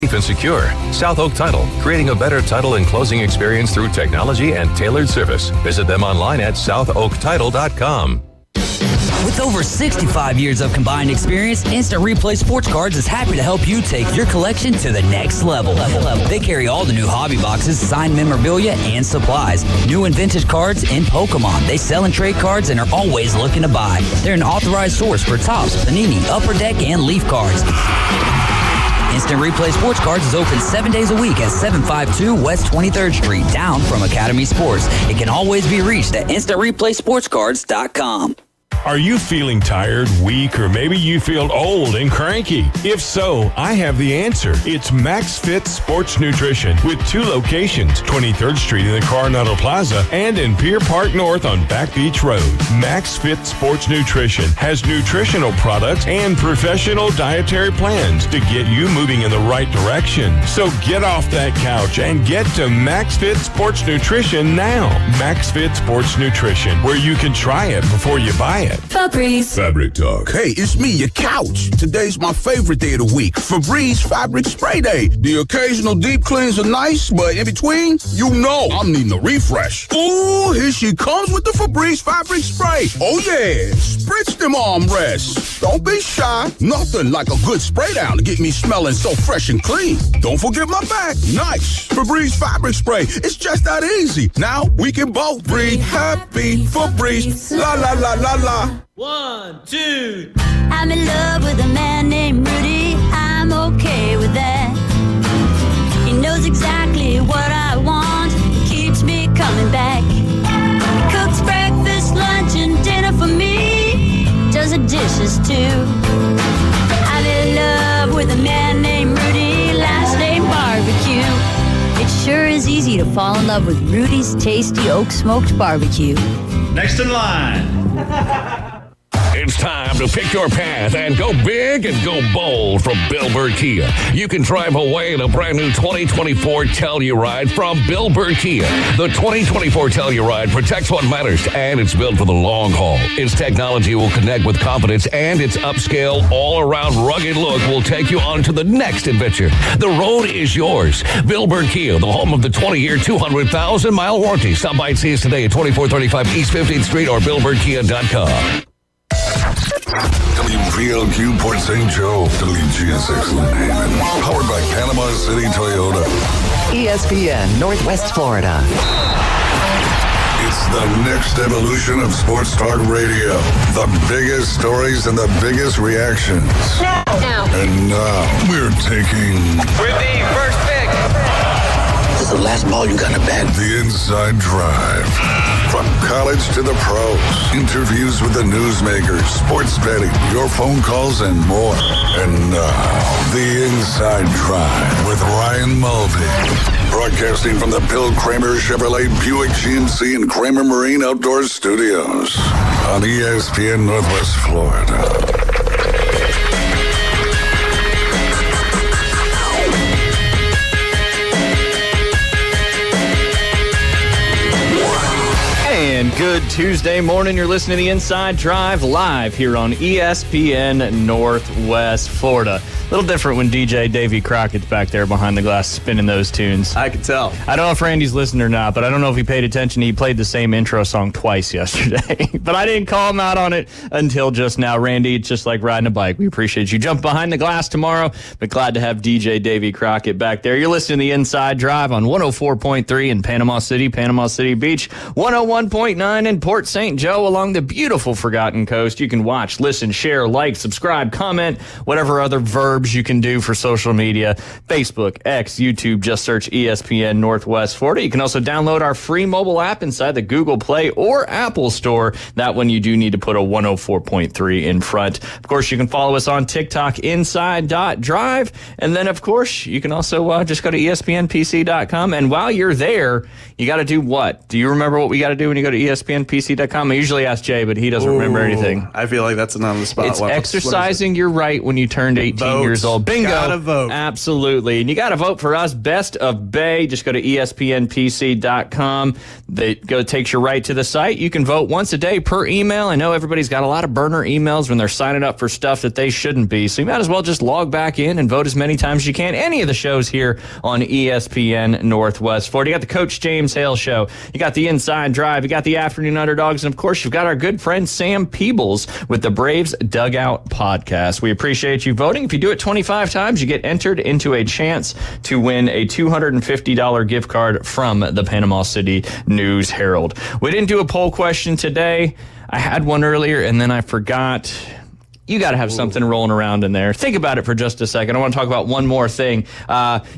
Safe and secure. South Oak Title, creating a better title and closing experience through technology and tailored service. Visit them online at southoaktitle.com. With over 65 years of combined experience, Instant Replay Sports Cards is happy to help you take your collection to the next level. They carry all the new hobby boxes, signed memorabilia, and supplies. New and vintage cards in Pokemon. They sell and trade cards and are always looking to buy. They're an authorized source for Topps, Panini, Upper Deck, and Leaf cards. Instant Replay Sports Cards is open 7 days a week at 752 West 23rd Street, down from Academy Sports. It can always be reached at instantReplaySportsCards.com. Are you feeling tired, weak, or maybe you feel old and cranky? If so, I have the answer. It's MaxFit Sports Nutrition with 2 locations, 23rd Street in the Coronado Plaza and in Pier Park North on Back Beach Road. MaxFit Sports Nutrition has nutritional products and professional dietary plans to get you moving in the right direction. So get off that couch and get to MaxFit Sports Nutrition now. MaxFit Sports Nutrition, where you can try it before you buy it. Febreze. Fabric Talk. Hey, it's me, your couch. Today's my favorite day of the week, Febreze Fabric Spray Day. The occasional deep cleans are nice, but in between, you know I'm needing a refresh. Ooh, here she comes with the Febreze Fabric Spray. Oh yeah, spritz them armrests. Don't be shy. Nothing like a good spray down to get me smelling so fresh and clean. Don't forget my back. Nice. Febreze Fabric Spray. It's just that easy. Now we can both breathe happy. Febreze. La la la la la. 1, 2. I'm in love with a man named Rudy. I'm okay with that. He knows exactly what I want. Keeps me coming back. Cooks breakfast, lunch, and dinner for me. Does the dishes too. I'm in love with a man named Rudy. Last name Barbecue. It sure is easy to fall in love with Rudy's tasty oak smoked barbecue. Next in line. It's time to pick your path and go big and go bold from Bill Burr Kia. You can drive away in a brand new 2024 Telluride from Bill Burr Kia. The 2024 Telluride protects what matters, and it's built for the long haul. Its technology will connect with confidence, and its upscale, all-around rugged look will take you on to the next adventure. The road is yours. Bill Burr Kia, the home of the 20-year, 200,000-mile warranty. Stop by and see us today at 2435 East 15th Street or BillBurrKia.com. WPLQ Port St. Joe, WGSX Lynn Haven, powered by Panama City Toyota. ESPN Northwest Florida. It's the next evolution of sports talk radio. The biggest stories and the biggest reactions. Now. And now we're taking With the first pick. This is the last ball you got to bat. the Inside Drive. From college to the pros, interviews with the newsmakers, sports betting, your phone calls, and more. And now, the Inside Drive with Ryan Mulvey. Broadcasting from the Bill Kramer Chevrolet Buick GMC and Kramer Marine Outdoor Studios on ESPN Northwest Florida. And good Tuesday morning. You're listening to the Inside Drive live here on ESPN Northwest Florida. A little different when DJ Davey Crockett's back there behind the glass spinning those tunes. I can tell. I don't know if Randy's listening or not, but I don't know if he paid attention. He played the same intro song twice yesterday. But I didn't call him out on it until just now. Randy, it's just like riding a bike. We appreciate you. Jump behind the glass tomorrow, but glad to have DJ Davey Crockett back there. You're listening to the Inside Drive on 104.3 in Panama City Beach, 101.9 in Port St. Joe along the beautiful Forgotten Coast. You can watch, listen, share, like, subscribe, comment, whatever other verbs you can do for social media. Facebook, X, YouTube, just search ESPN Northwest Florida. You can also download our free mobile app inside the Google Play or Apple Store. That one you do need to put a 104.3 in front. Of course, you can follow us on TikTok, inside.drive. And then, of course, you can also just go to ESPNPC.com. And while you're there, you got to do what? Do you remember what we got to do when you go to ESPNPC.com? I usually ask Jay, but he doesn't remember anything. I feel like that's an on the spot. It's exercising your right when you turned 18 years years old. Bingo. Gotta vote. Absolutely. And you got to vote for us, Best of Bay. Just go to ESPNPC.com. That takes you right to the site. You can vote once a day per email. I know everybody's got a lot of burner emails when they're signing up for stuff that they shouldn't be. So you might as well just log back in and vote as many times as you can. Any of the shows here on ESPN Northwest Florida. You got the Coach James Hale Show. You got the Inside Drive. You got the Afternoon Underdogs. And, of course, you've got our good friend Sam Peebles with the Braves Dugout Podcast. We appreciate you voting. If you do it 25 times, you get entered into a chance to win a $250 gift card from the Panama City News Herald. We didn't do a poll question today. I had one earlier, and then I forgot. You got to have something rolling around in there. Think about it for just a second. I want to talk about one more thing.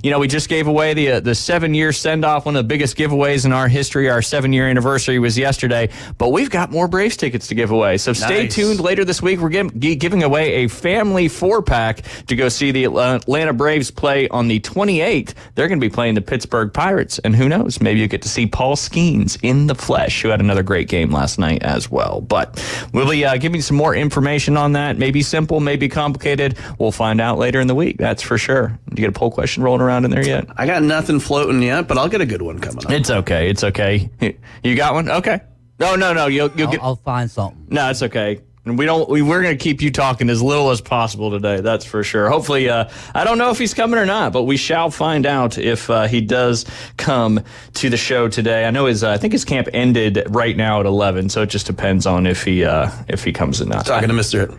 We just gave away the 7-year send-off, one of the biggest giveaways in our history. Our 7-year anniversary was yesterday, but we've got more Braves tickets to give away. So stay tuned. Later this week, we're giving away a family 4-pack to go see the Atlanta Braves play on the 28th. They're going to be playing the Pittsburgh Pirates, and who knows, maybe you get to see Paul Skeens in the flesh, who had another great game last night as well. But we'll be giving some more information on that. Maybe simple, maybe complicated. We'll find out later in the week. That's for sure. Did you get a poll question rolling around in there yet? I got nothing floating yet, but I'll get a good one coming up. It's okay. It's okay. You got one? Okay. No. I'll find something. No, it's okay. And we're going to keep you talking as little as possible today. That's for sure. Hopefully, I don't know if he's coming or not, but we shall find out if he does come to the show today. I know I think his camp ended right now at 11, so it just depends on if he comes or not. Talking to Mr.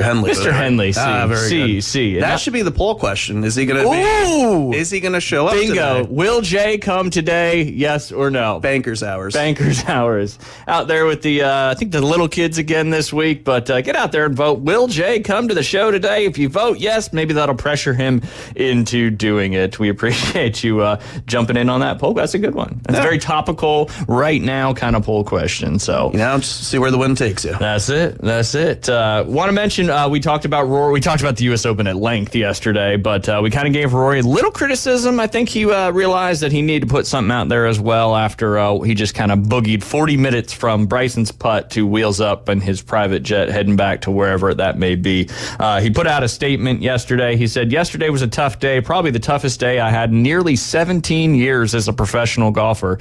Henley. Mr. Henley, very good. That should be the poll question. Is he going to Is he going to show up Bingo. today? Will Jay come today? Yes or no? Bankers hours. Bankers hours. Out there with the I think the little kids again this week. But get out there and vote. Will Jay come to the show today? If you vote yes, maybe that'll pressure him into doing it. We appreciate you jumping in on that poll. That's a good one. That's a very topical, right now kind of poll question. So just see where the wind takes you. That's it. Want to mention we talked about Rory. We talked about the U.S. Open at length yesterday, but we kind of gave Rory a little criticism. I think he realized that he needed to put something out there as well after he just kind of boogied 40 minutes from Bryson's putt to wheels up in his private jet heading back to wherever that may be. He put out a statement yesterday. He said, yesterday was a tough day, probably the toughest day I had in nearly 17 years as a professional golfer.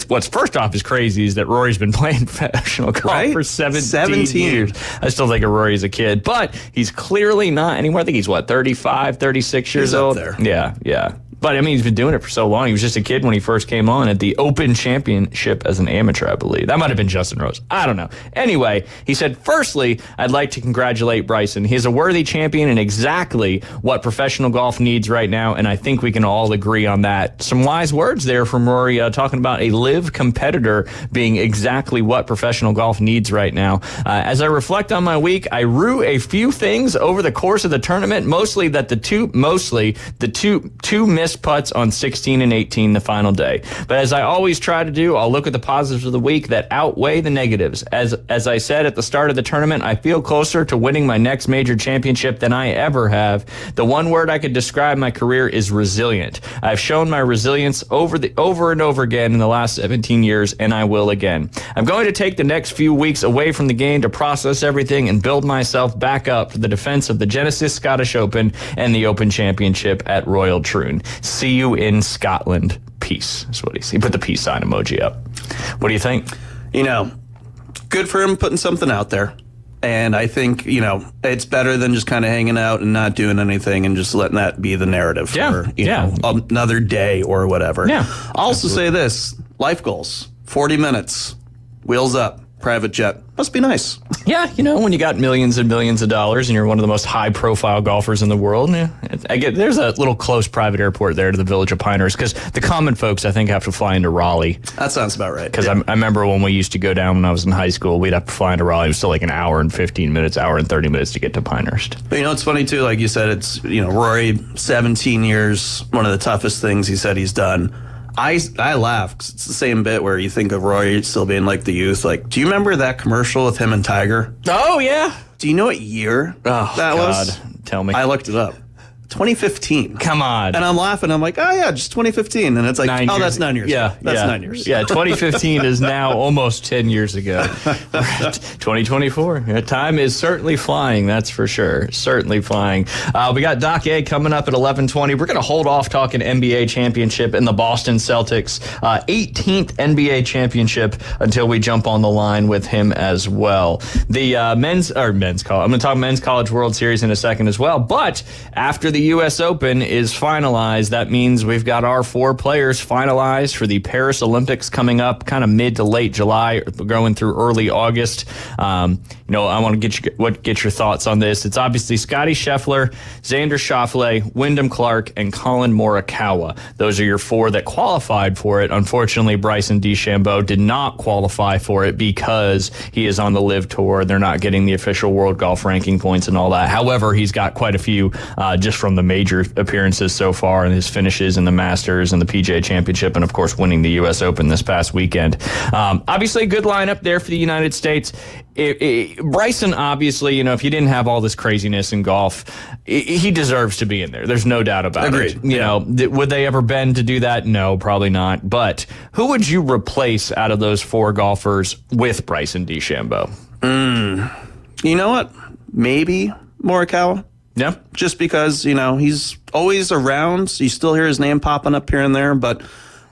What's first off is crazy is that Rory's been playing professional golf for 17 years. I still think of Rory as a kid, but he's clearly not anymore. I think he's 35, 36 years old. There. Yeah. But, I mean, he's been doing it for so long. He was just a kid when he first came on at the Open Championship as an amateur, I believe. That might have been Justin Rose. I don't know. Anyway, he said, firstly, I'd like to congratulate Bryson. He's a worthy champion and exactly what professional golf needs right now, and I think we can all agree on that. Some wise words there from Rory talking about a live competitor being exactly what professional golf needs right now. As I reflect on my week, I rue a few things over the course of the tournament, mostly the two missed putts on 16 and 18 the final day. But as I always try to do, I'll look at the positives of the week that outweigh the negatives. As I said at the start of the tournament, I feel closer to winning my next major championship than I ever have. The one word I could describe my career is resilient. I've shown my resilience over and over again in the last 17 years, and I will again. I'm going to take the next few weeks away from the game to process everything and build myself back up for the defense of the Genesis Scottish Open and the Open Championship at Royal Troon. See you in Scotland. Peace. That's what he put the peace sign emoji up. What do you think? Good for him putting something out there. And I think, it's better than just kind of hanging out and not doing anything and just letting that be the narrative for, another day or whatever. Yeah. I'll also say this, life goals, 40 minutes, wheels up, private jet. Must be nice. Yeah, when you got millions and millions of dollars and you're one of the most high-profile golfers in the world, there's a little close private airport there to the Village of Pinehurst because the common folks, I think, have to fly into Raleigh. That sounds about right. Because I remember when we used to go down when I was in high school, we'd have to fly into Raleigh. It was still like an hour and 15 minutes, hour and 30 minutes to get to Pinehurst. But it's funny, too, like you said, it's, Rory, 17 years, one of the toughest things he said he's done. I laugh because it's the same bit where you think of Rory still being like the youth. Like, do you remember that commercial with him and Tiger? Oh, yeah. Do you know what year that was? Tell me. I looked it up. 2015. Come on. And I'm laughing. I'm like, oh, yeah, just 2015. And it's like, that's 9 years ago. That's 9 years. Yeah, 2015 is now almost 10 years ago. 2024. Time is certainly flying, that's for sure. Certainly flying. We got Doc A coming up at 11:20. We're going to hold off talking NBA championship and the Boston Celtics 18th NBA championship until we jump on the line with him as well. The men's college. I'm going to talk men's college World Series in a second as well. But after the U.S. Open is finalized, that means we've got our 4 players finalized for the Paris Olympics coming up kind of mid to late July, going through early August. I want to get your thoughts on this. It's obviously Scottie Scheffler, Xander Schauffele, Wyndham Clark, and Colin Morikawa. Those are your 4 that qualified for it. Unfortunately, Bryson DeChambeau did not qualify for it because he is on the LIV Tour. They're not getting the official world golf ranking points and all that. However, he's got quite a few just from the major appearances so far and his finishes in the Masters and the PGA Championship and, of course, winning the U.S. Open this past weekend. Obviously, a good lineup there for the United States. Bryson, obviously, if you didn't have all this craziness in golf, he deserves to be in there. There's no doubt about it. Would they ever bend to do that? No, probably not. But who would you replace out of those 4 golfers with Bryson DeChambeau? You know what? Maybe Morikawa. Yeah. Just because, he's always around. You still hear his name popping up here and there. But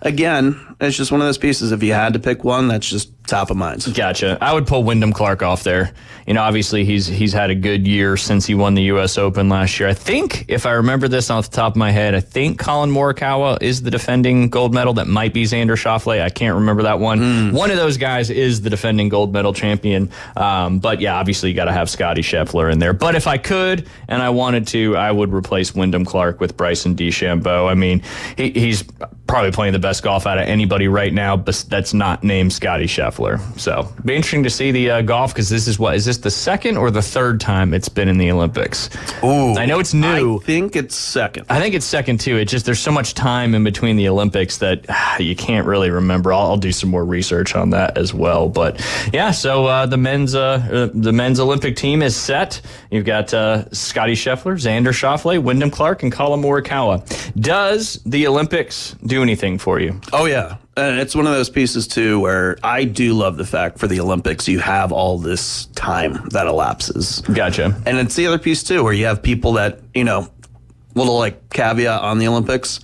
again, it's just one of those pieces. If you had to pick one, that's just top of mind. Gotcha. I would pull Wyndham Clark off there. Obviously he's had a good year since he won the U.S. Open last year. I think, if I remember this off the top of my head, I think Colin Morikawa is the defending gold medal. That might be Xander Schauffele. I can't remember that one. One of those guys is the defending gold medal champion. But yeah, obviously you got to have Scottie Scheffler in there. But if I could and I wanted to, I would replace Wyndham Clark with Bryson DeChambeau. I mean, he's probably playing the best golf out of anybody right now, but that's not named Scottie Scheffler. So be interesting to see the golf, because is this the second or the third time it's been in the Olympics? Ooh, I know it's new. I think it's second. I think it's second too. It's just there's so much time in between the Olympics that you can't really remember. I'll do some more research on that as well. But yeah, so the men's Olympic team is set. You've got Scottie Scheffler, Xander Schauffele, Wyndham Clark, and Colin Morikawa. Does the Olympics do anything for you? Oh yeah. And it's one of those pieces, too, where I do love the fact for the Olympics you have all this time that elapses. Gotcha. And it's the other piece, too, where you have people that, little, caveat on the Olympics.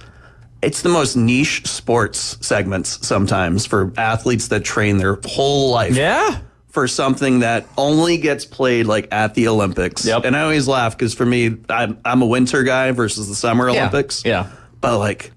It's the most niche sports segments sometimes for athletes that train their whole life. Yeah. For something that only gets played, at the Olympics. Yep. And I always laugh because, for me, I'm a winter guy versus the Summer Olympics. Yeah. But,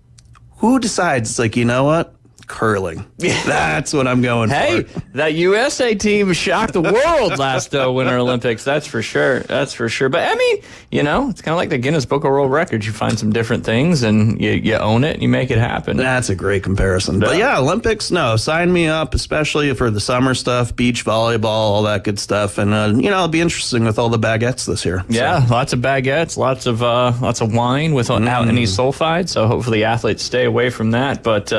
who decides, you know what? Curling. That's what I'm going for. Hey, that USA team shocked the world last Winter Olympics. That's for sure. That's for sure. But I mean, it's kind of like the Guinness Book of World Records. You find some different things and you own it and you make it happen. That's a great comparison. But yeah, Olympics, no, sign me up, especially for the summer stuff, beach volleyball, all that good stuff. And, it'll be interesting with all the baguettes this year. Yeah, lots of baguettes, lots of wine without any sulfide. So hopefully athletes stay away from that. But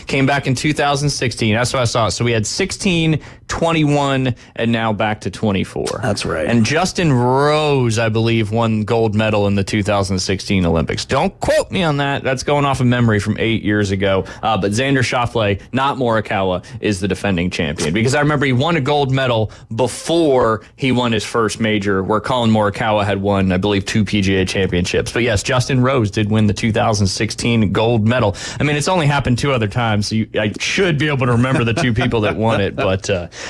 came back in 2016. That's what I saw. So we had 16, 21, and now back to 24. That's right. And Justin Rose, I believe, won gold medal in the 2016 Olympics. Don't quote me on that. That's going off of memory from 8 years ago. But Xander Schauffele, not Morikawa, is the defending champion. Because I remember he won a gold medal before he won his first major, where Colin Morikawa had won, I believe, 2 PGA championships. But yes, Justin Rose did win the 2016 gold medal. I mean, it's only happened 2 other times, so I should be able to remember the 2 people that won it. But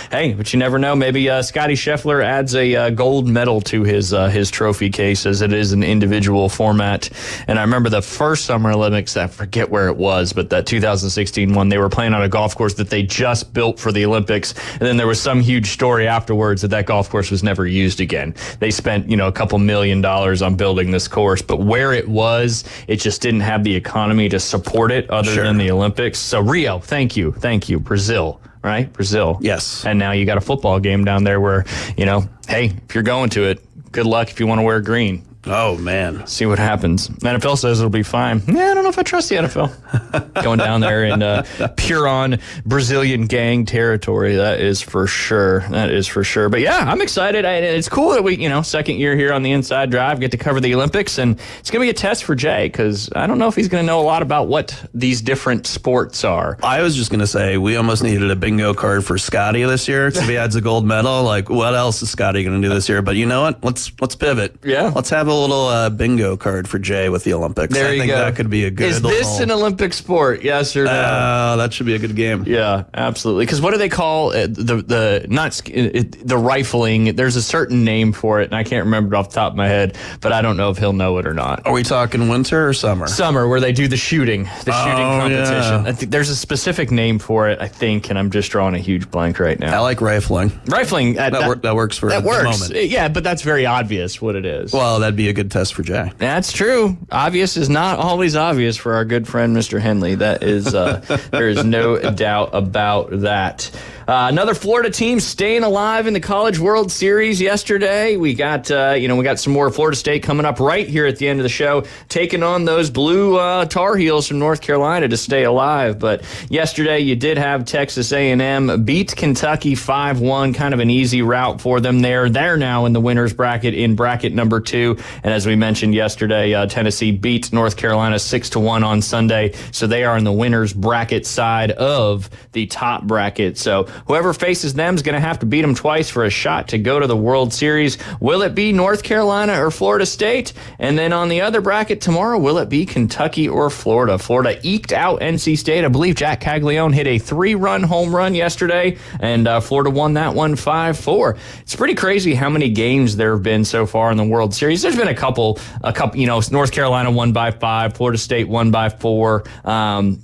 hey, but you never know. Maybe Scottie Scheffler adds a gold medal to his trophy case, as it is an individual format. And I remember the first Summer Olympics, I forget where it was, but that 2016 one, they were playing on a golf course that they just built for the Olympics. And then there was some huge story afterwards that golf course was never used again. They spent, a couple $1 million on building this course, but where it was, it just didn't have the economy to support it other than the Olympics. So Rio, thank you. Brazil. Right? Brazil. Yes. And now you got a football game down there where, hey, if you're going to it, good luck if you want to wear green. Oh, man. See what happens. NFL says it'll be fine. I don't know if I trust the NFL. Going down there in pure-on Brazilian gang territory, that is for sure. But yeah, I'm excited. It's cool that we, second year here on the Inside Drive, get to cover the Olympics, and it's going to be a test for Jay, because I don't know if he's going to know a lot about what these different sports are. I was just going to say, we almost needed a bingo card for Scotty this year, if he adds a gold medal. Like, what else is Scotty going to do this year? But you know what? Let's pivot. Yeah. Let's have a little bingo card for Jay with the Olympics. There you go. I think that could be a good. Is this an Olympic sport? Yes or no? That should be a good game. Yeah, absolutely. Because what do they call the rifling? There's a certain name for it, and I can't remember it off the top of my head. But I don't know if he'll know it or not. Are we talking winter or summer? Summer, where they do the shooting competition. Yeah. I think there's a specific name for it, I think, and I'm just drawing a huge blank right now. I like rifling. Rifling. That works for the moment. Yeah, but that's very obvious what it is. Well, that'd be a good test for Jay. That's true. Obvious is not always obvious for our good friend, Mr. Henley. That is, there is no doubt about that. Another Florida team staying alive in the College World Series yesterday. We got, we got some more Florida State coming up right here at the end of the show, taking on those blue Tar Heels from North Carolina to stay alive. But yesterday you did have Texas A&M beat Kentucky 5-1, kind of an easy route for them there. They're now in the winner's bracket in bracket number 2. And as we mentioned yesterday, Tennessee beat North Carolina 6-1 on Sunday. So they are in the winner's bracket side of the top bracket. So whoever faces them is going to have to beat them twice for a shot to go to the World Series. Will it be North Carolina or Florida State? And then on the other bracket tomorrow, will it be Kentucky or Florida? Florida eked out NC State. I believe Jack Caglione hit a 3-run home run yesterday, and Florida won that one 5-4. It's pretty crazy how many games there have been so far in the World Series. There's been a couple, North Carolina won by 5, Florida State won by 4,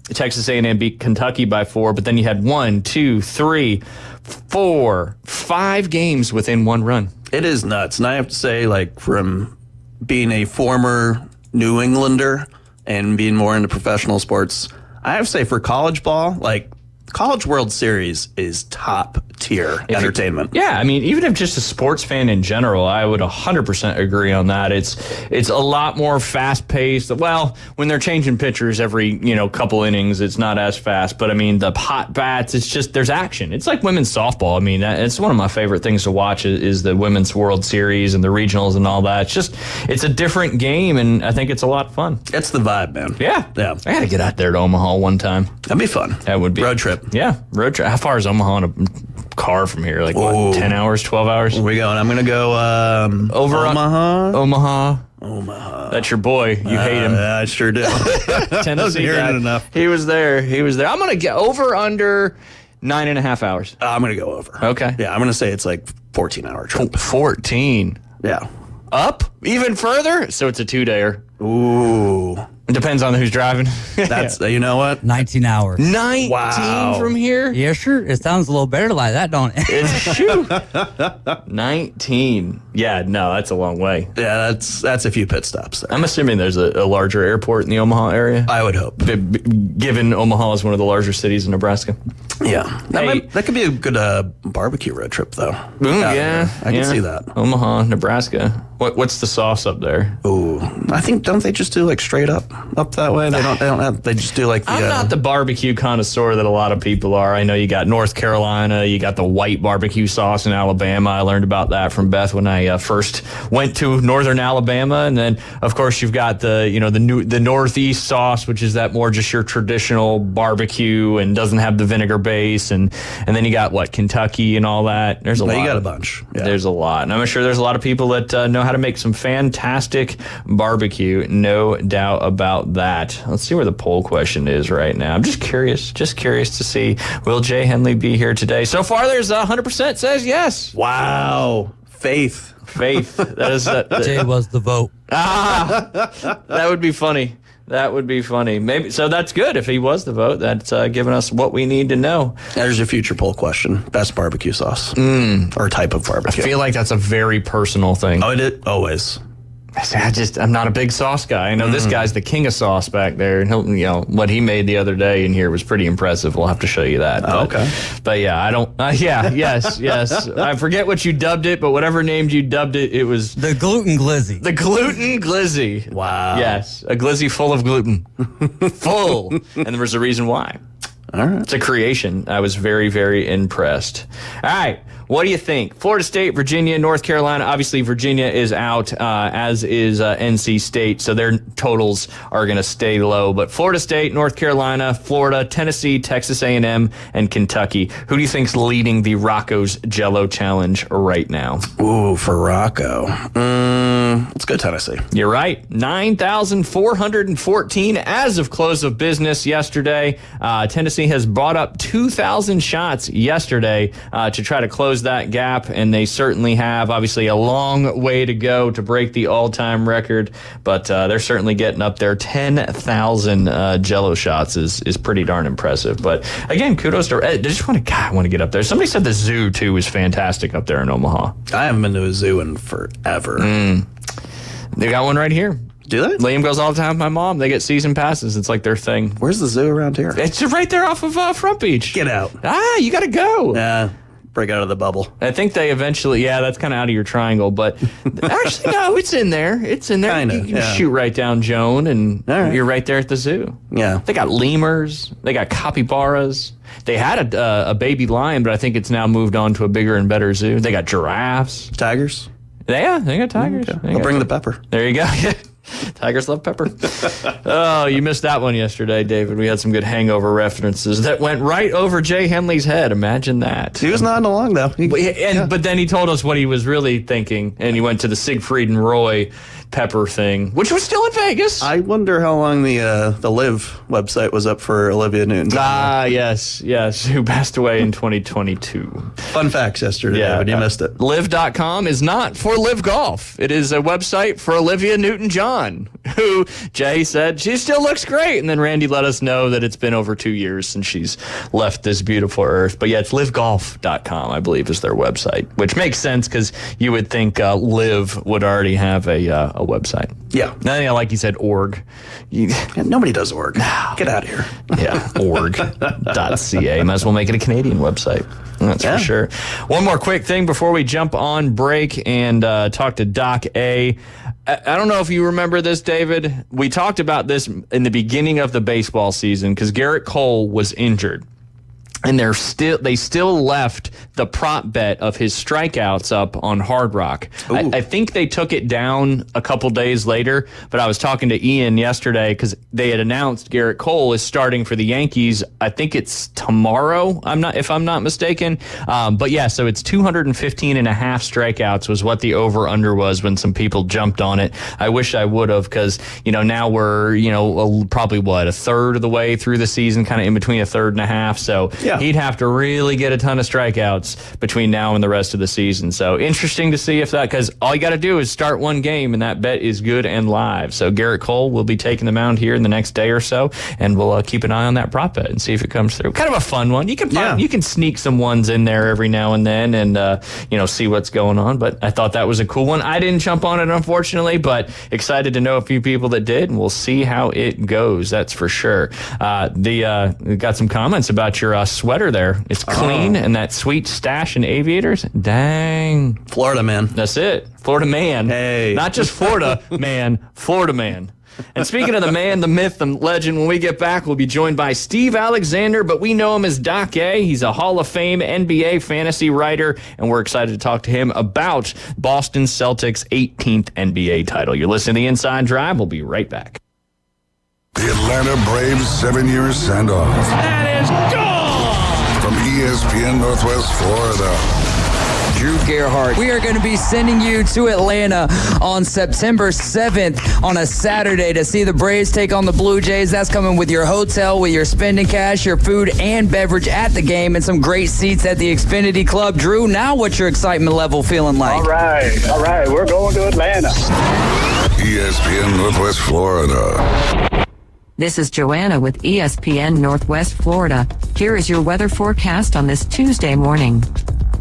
Texas A&M beat Kentucky by 4, but then you had 1, 2, 3, 4, 5 games within one run. It is nuts. And I have to say, like, from being a former New Englander and being more into professional sports, I have to say for college ball, like, College World Series is top tier entertainment. Yeah, I mean, even if just a sports fan in general, I would 100% agree on that. It's a lot more fast paced. Well, when they're changing pitchers every couple innings, it's not as fast. But I mean, the hot bats, it's just there's action. It's like women's softball. I mean, it's one of my favorite things to watch is the Women's World Series and the regionals and all that. It's a different game, and I think it's a lot of fun. It's the vibe, man. Yeah. I got to get out there to Omaha one time. That'd be fun. That would be road trip. Yeah, road trip. How far is Omaha on a car from here? Like, what, 10 hours, 12 hours? Where are we going? I'm going to go over Omaha. Omaha. That's your boy. You hate him. Yeah, I sure do. Tennessee guy. Enough. He was there. I'm going to get over under 9.5 hours. I'm going to go over. Okay. Yeah, I'm going to say it's like 14-hour trip. 14? Yeah. Up? Even further? So it's a 2-dayer. Ooh. It depends on who's driving. That's, you know what? 19 hours. 19 from here? Yeah, sure. It sounds a little better like that, don't it? It's 19. Yeah, no, that's a long way. Yeah, that's a few pit stops there. I'm assuming there's a larger airport in the Omaha area. I would hope. Given Omaha is one of the larger cities in Nebraska. Yeah. That could be a good barbecue road trip, though. Yeah. I can see that. Omaha, Nebraska. What's the sauce up there? Ooh, I think, don't they just do like straight up that way? They just do like the... I'm not the barbecue connoisseur that a lot of people are. I know you got North Carolina, you got the white barbecue sauce in Alabama. I learned about that from Beth when I first went to northern Alabama. And then, of course, you've got the Northeast sauce, which is that more just your traditional barbecue and doesn't have the vinegar base. And then you got, Kentucky and all that. There's a lot. You got a bunch. Yeah. There's a lot. And I'm sure there's a lot of people that know how to make some fantastic barbecue. No doubt about that. Let's see where the poll question is right now. I'm just curious to see, will Jay Henley be here today? So far, there's 100% says yes. Wow. Faith. That is that. Jay was the vote. That would be funny. That would be funny. Maybe so. That's good. If he was the vote, that's giving us what we need to know. There's your future poll question: best barbecue sauce or type of barbecue. I feel like that's a very personal thing. Oh, it always. I'm not a big sauce guy. I know this guy's the king of sauce back there. And what he made the other day in here was pretty impressive. We'll have to show you that. Okay. But yeah, I don't. Yes. I forget what you dubbed it, but whatever named you dubbed it, it was The gluten glizzy. the gluten glizzy. Wow. Yes, a glizzy full of gluten, full, and there was a reason why. All right. It's a creation. I was very, very impressed. All right. What do you think? Florida State, Virginia, North Carolina. Obviously, Virginia is out, as is NC State, so their totals are going to stay low. But Florida State, North Carolina, Florida, Tennessee, Texas A&M, and Kentucky. Who do you think's leading the Rocco's Jello Challenge right now? Ooh, for Rocco. Let's go Tennessee. You're right. 9,414 as of close of business yesterday. Tennessee has brought up 2,000 shots yesterday to try to close that gap, and they certainly have. Obviously, a long way to go to break the all-time record, but they're certainly getting up there. 10,000 Jello shots is pretty darn impressive. But again, kudos to. I just want to get up there. Somebody said the zoo too is fantastic up there in Omaha. I haven't been to a zoo in forever. They got one right here. Do they? Liam goes all the time with my mom. They get season passes. It's like their thing. Where's the zoo around here? It's right there off of Front Beach. Get out. You got to go. Yeah. Break out of the bubble. I think they eventually, that's kind of out of your triangle, but actually, no, it's in there. It's in there. Kinda, you can shoot right down Joan, and right. You're right there at the zoo. Yeah. They got lemurs. They got capybaras. They had a baby lion, but I think it's now moved on to a bigger and better zoo. They got giraffes. Tigers? They got tigers. Okay. I'll bring the pepper. There you go. Tigers love pepper. Oh, you missed that one yesterday, David. We had some good hangover references that went right over Jay Henley's head. Imagine that. He was nodding along, though. But then he told us what he was really thinking, and he went to the Siegfried and Roy pepper thing, which was still in Vegas. I wonder how long the Live website was up for Olivia Newton. Yes, who passed away in 2022. Fun facts yesterday, but you missed it. Live.com is not for Live Golf. It is a website for Olivia Newton-John, who Jay said she still looks great. And then Randy let us know that it's been over 2 years since she's left this beautiful earth. But yeah, it's livegolf.com, I believe, is their website, which makes sense because you would think Live would already have a website. Yeah. Like you said, org. Nobody does org. Get out of here. Yeah, org.ca. Might as well make it a Canadian website. That's for sure. One more quick thing before we jump on break and talk to Doc A. I don't know if you remember this, David. We talked about this in the beginning of the baseball season because Garrett Cole was injured. And they still left the prop bet of his strikeouts up on Hard Rock. I think they took it down a couple days later, but I was talking to Ian yesterday because they had announced Garrett Cole is starting for the Yankees. I think it's tomorrow, if I'm not mistaken. But yeah, so it's 215 and a half strikeouts was what the over-under was when some people jumped on it. I wish I would have because, now we're, probably a third of the way through the season, kind of in between a third and a half. So he'd have to really get a ton of strikeouts between now and the rest of the season. So interesting to see if that, because all you got to do is start one game and that bet is good and live. So Garrett Cole will be taking the mound here in the next day or so, and we'll keep an eye on that prop bet and see if it comes through. Kind of a fun one. You can sneak some ones in there every now and then and see what's going on. But I thought that was a cool one. I didn't jump on it, unfortunately, but excited to know a few people that did, and we'll see how it goes. That's for sure. We got some comments about your sweater there. It's clean and that sweet stash and aviators. Dang. Florida man. That's it. Florida man. Hey. Not just Florida man, Florida man. And speaking of the man, the myth, the legend, when we get back, we'll be joined by Steve Alexander, but we know him as Doc A. He's a Hall of Fame NBA fantasy writer, and we're excited to talk to him about Boston Celtics' 18th NBA title. You're listening to The Inside Drive. We'll be right back. The Atlanta Braves 7-year send-off. That is gone! From ESPN Northwest Florida. Drew Gerhardt. We are going to be sending you to Atlanta on September 7th on a Saturday to see the Braves take on the Blue Jays. That's coming with your hotel, with your spending cash, your food and beverage at the game, and some great seats at the Xfinity Club. Drew, now what's your excitement level feeling like? All right. We're going to Atlanta. ESPN Northwest Florida. This is Joanna with ESPN Northwest Florida. Here is your weather forecast on this Tuesday morning.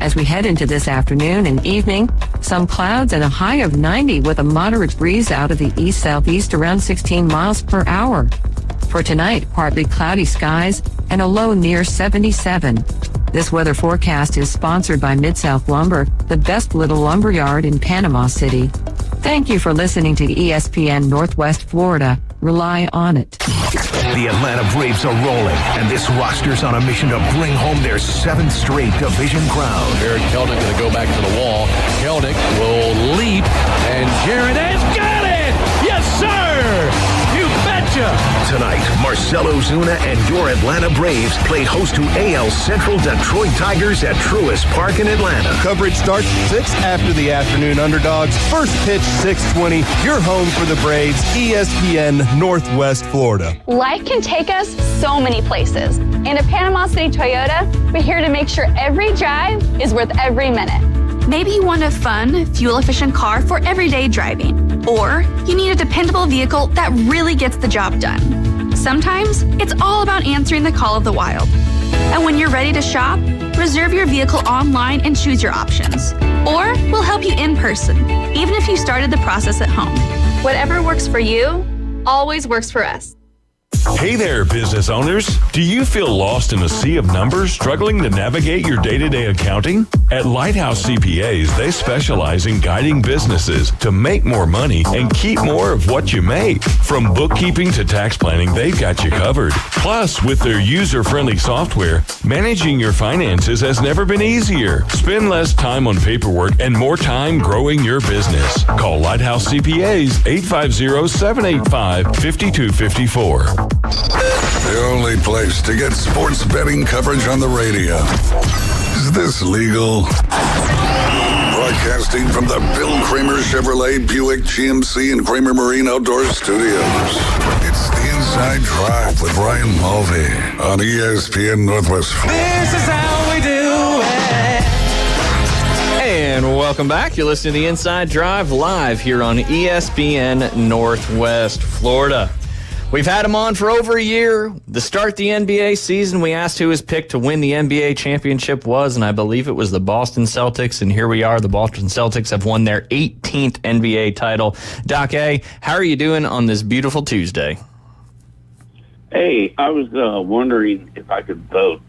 As we head into this afternoon and evening, some clouds and a high of 90 with a moderate breeze out of the east-southeast around 16 miles per hour. For tonight, partly cloudy skies and a low near 77. This weather forecast is sponsored by Mid-South Lumber, the best little lumber yard in Panama City. Thank you for listening to ESPN Northwest Florida. Rely on it. The Atlanta Braves are rolling, and this roster's on a mission to bring home their 7th straight division crown. Jared Kelnick going to go back to the wall. Kelnick will leap, and Jared has got it! Yes, sir! You betcha! Tonight, Marcell Ozuna and your Atlanta Braves play host to AL Central Detroit Tigers at Truist Park in Atlanta. Coverage starts 6 after the afternoon underdogs. First pitch 6:20. You're home for the Braves. ESPN Northwest Florida. Life can take us so many places. And at Panama City Toyota, we're here to make sure every drive is worth every minute. Maybe you want a fun, fuel-efficient car for everyday driving. Or you need a dependable vehicle that really gets the job done. Sometimes it's all about answering the call of the wild. And when you're ready to shop, reserve your vehicle online and choose your options. Or we'll help you in person, even if you started the process at home. Whatever works for you, always works for us. Hey there, business owners. Do you feel lost in a sea of numbers, struggling to navigate your day-to-day accounting? At Lighthouse CPAs, they specialize in guiding businesses to make more money and keep more of what you make. From bookkeeping to tax planning, they've got you covered. Plus, with their user-friendly software, managing your finances has never been easier. Spend less time on paperwork and more time growing your business. Call Lighthouse CPAs 850-785-5254. The only place to get sports betting coverage on the radio. Is this legal? Broadcasting from the Bill Kramer Chevrolet Buick GMC and Kramer Marine Outdoor Studios. It's the Inside Drive with Ryan Mulvey on ESPN Northwest Florida. This is how we do it. And welcome back. You're listening to the Inside Drive live here on ESPN Northwest Florida. We've had him on for over a year. To start the NBA season, we asked who his pick to win the NBA championship was, and I believe it was the Boston Celtics, and here we are. The Boston Celtics have won their 18th NBA title. Doc A., how are you doing on this beautiful Tuesday? Hey, I was wondering if I could vote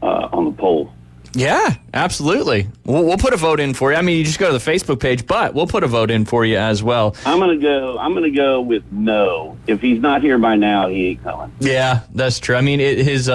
on the poll. Yeah, absolutely. We'll put a vote in for you. I mean, you just go to the Facebook page, but we'll put a vote in for you as well. I'm gonna go with no. If he's not here by now, he ain't coming. Yeah, that's true. I mean, his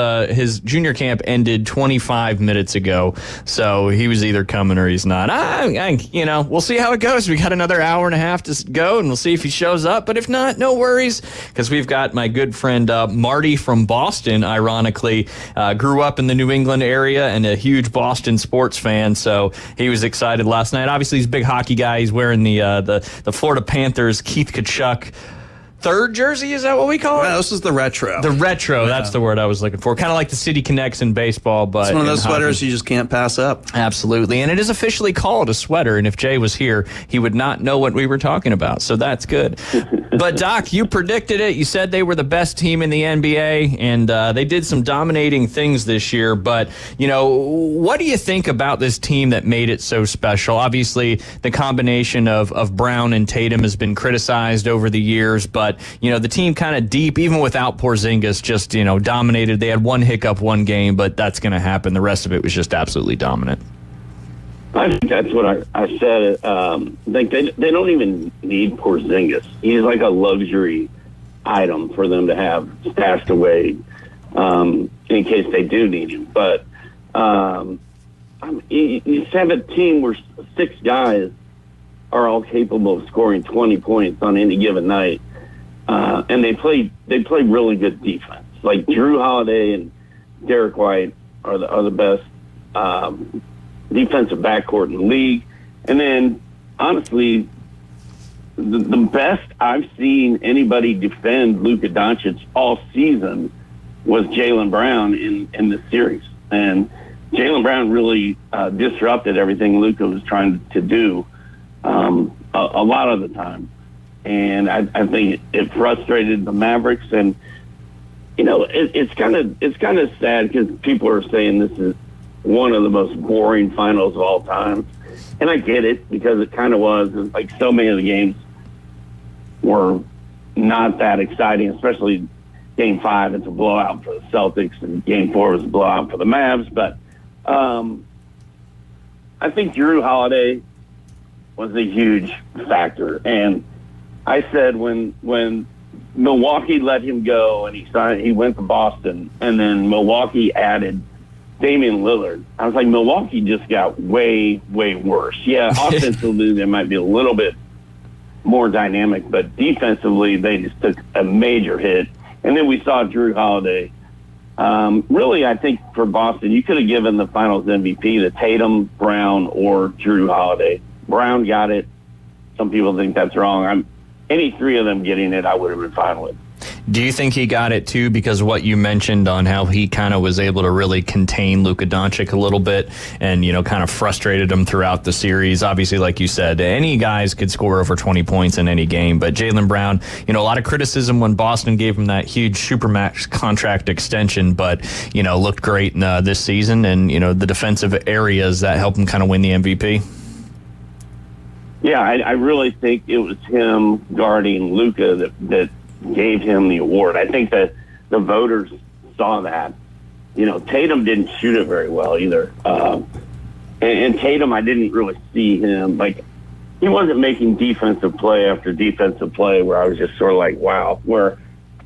junior camp ended 25 minutes ago, so he was either coming or he's not. We'll see how it goes. We got another hour and a half to go, and we'll see if he shows up. But if not, no worries, because we've got my good friend Marty from Boston. Ironically, grew up in the New England area and a huge Boston sports fan, so he was excited last night. Obviously, he's a big hockey guy. He's wearing the Florida Panthers Keith Tkachuk third jersey. Is that what we call it? No, this is the retro. The retro. Yeah. That's the word I was looking for. Kind of like the City Connects in baseball, but it's one of those sweaters you just can't pass up. Absolutely, and it is officially called a sweater. And if Jay was here, he would not know what we were talking about. So that's good. But Doc, you predicted it. You said they were the best team in the NBA, and they did some dominating things this year. But what do you think about this team that made it so special? Obviously, the combination of Brown and Tatum has been criticized over the years, but the team kind of deep, even without Porzingis, just dominated. They had one hiccup one game, but that's going to happen. The rest of it was just absolutely dominant. I think that's what I said. Like they don't even need Porzingis. He's like a luxury item for them to have stashed away in case they do need him. But you have a team where 6 guys are all capable of scoring 20 points on any given night. And they play really good defense. Like Drew Holiday and Derek White are the best defensive backcourt in the league. And then, honestly, the best I've seen anybody defend Luka Doncic all season was Jaylen Brown in this series. And Jaylen Brown really disrupted everything Luka was trying to do a lot of the time. And I think it frustrated the Mavericks, and it's kind of sad because people are saying this is one of the most boring finals of all time. And I get it, because it kind of was. Like, so many of the games were not that exciting, especially Game 5. It's a blowout for the Celtics, and Game 4 was a blowout for the Mavs. But I think Jrue Holiday was a huge factor. And I said when Milwaukee let him go and he went to Boston, and then Milwaukee added Damian Lillard, I was like, Milwaukee just got way, way worse. Yeah, offensively they might be a little bit more dynamic, but defensively they just took a major hit. And then we saw Jrue Holiday. Really, I think for Boston, you could have given the Finals MVP to Tatum, Brown, or Jrue Holiday. Brown got it. Some people think that's wrong. Any three of them getting it, I would have been fine with. Do you think he got it too because of what you mentioned on how he kind of was able to really contain Luka Doncic a little bit and, kind of frustrated him throughout the series? Obviously, like you said, any guys could score over 20 points in any game, but Jaylen Brown, a lot of criticism when Boston gave him that huge supermax contract extension, but, looked great in this season and, the defensive areas that helped him kind of win the MVP. Yeah, I really think it was him guarding Luka that gave him the award. I think that the voters saw that. Tatum didn't shoot it very well either. And Tatum, I didn't really see him. Like, he wasn't making defensive play after defensive play where I was just sort of like, wow. Where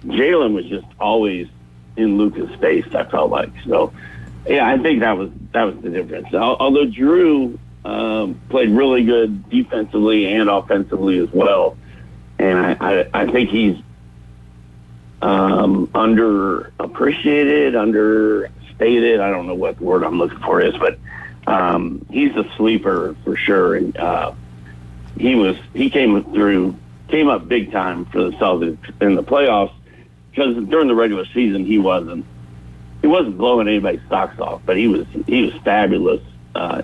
Jaylen was just always in Luka's face, I felt like. So, yeah, I think that was the difference. Although Jrue played really good defensively and offensively as well. And I think he's underappreciated, understated. I don't know what word I'm looking for is, but he's a sleeper for sure. And he came up big time for the Celtics in the playoffs, because during the regular season he wasn't blowing anybody's socks off, but he was fabulous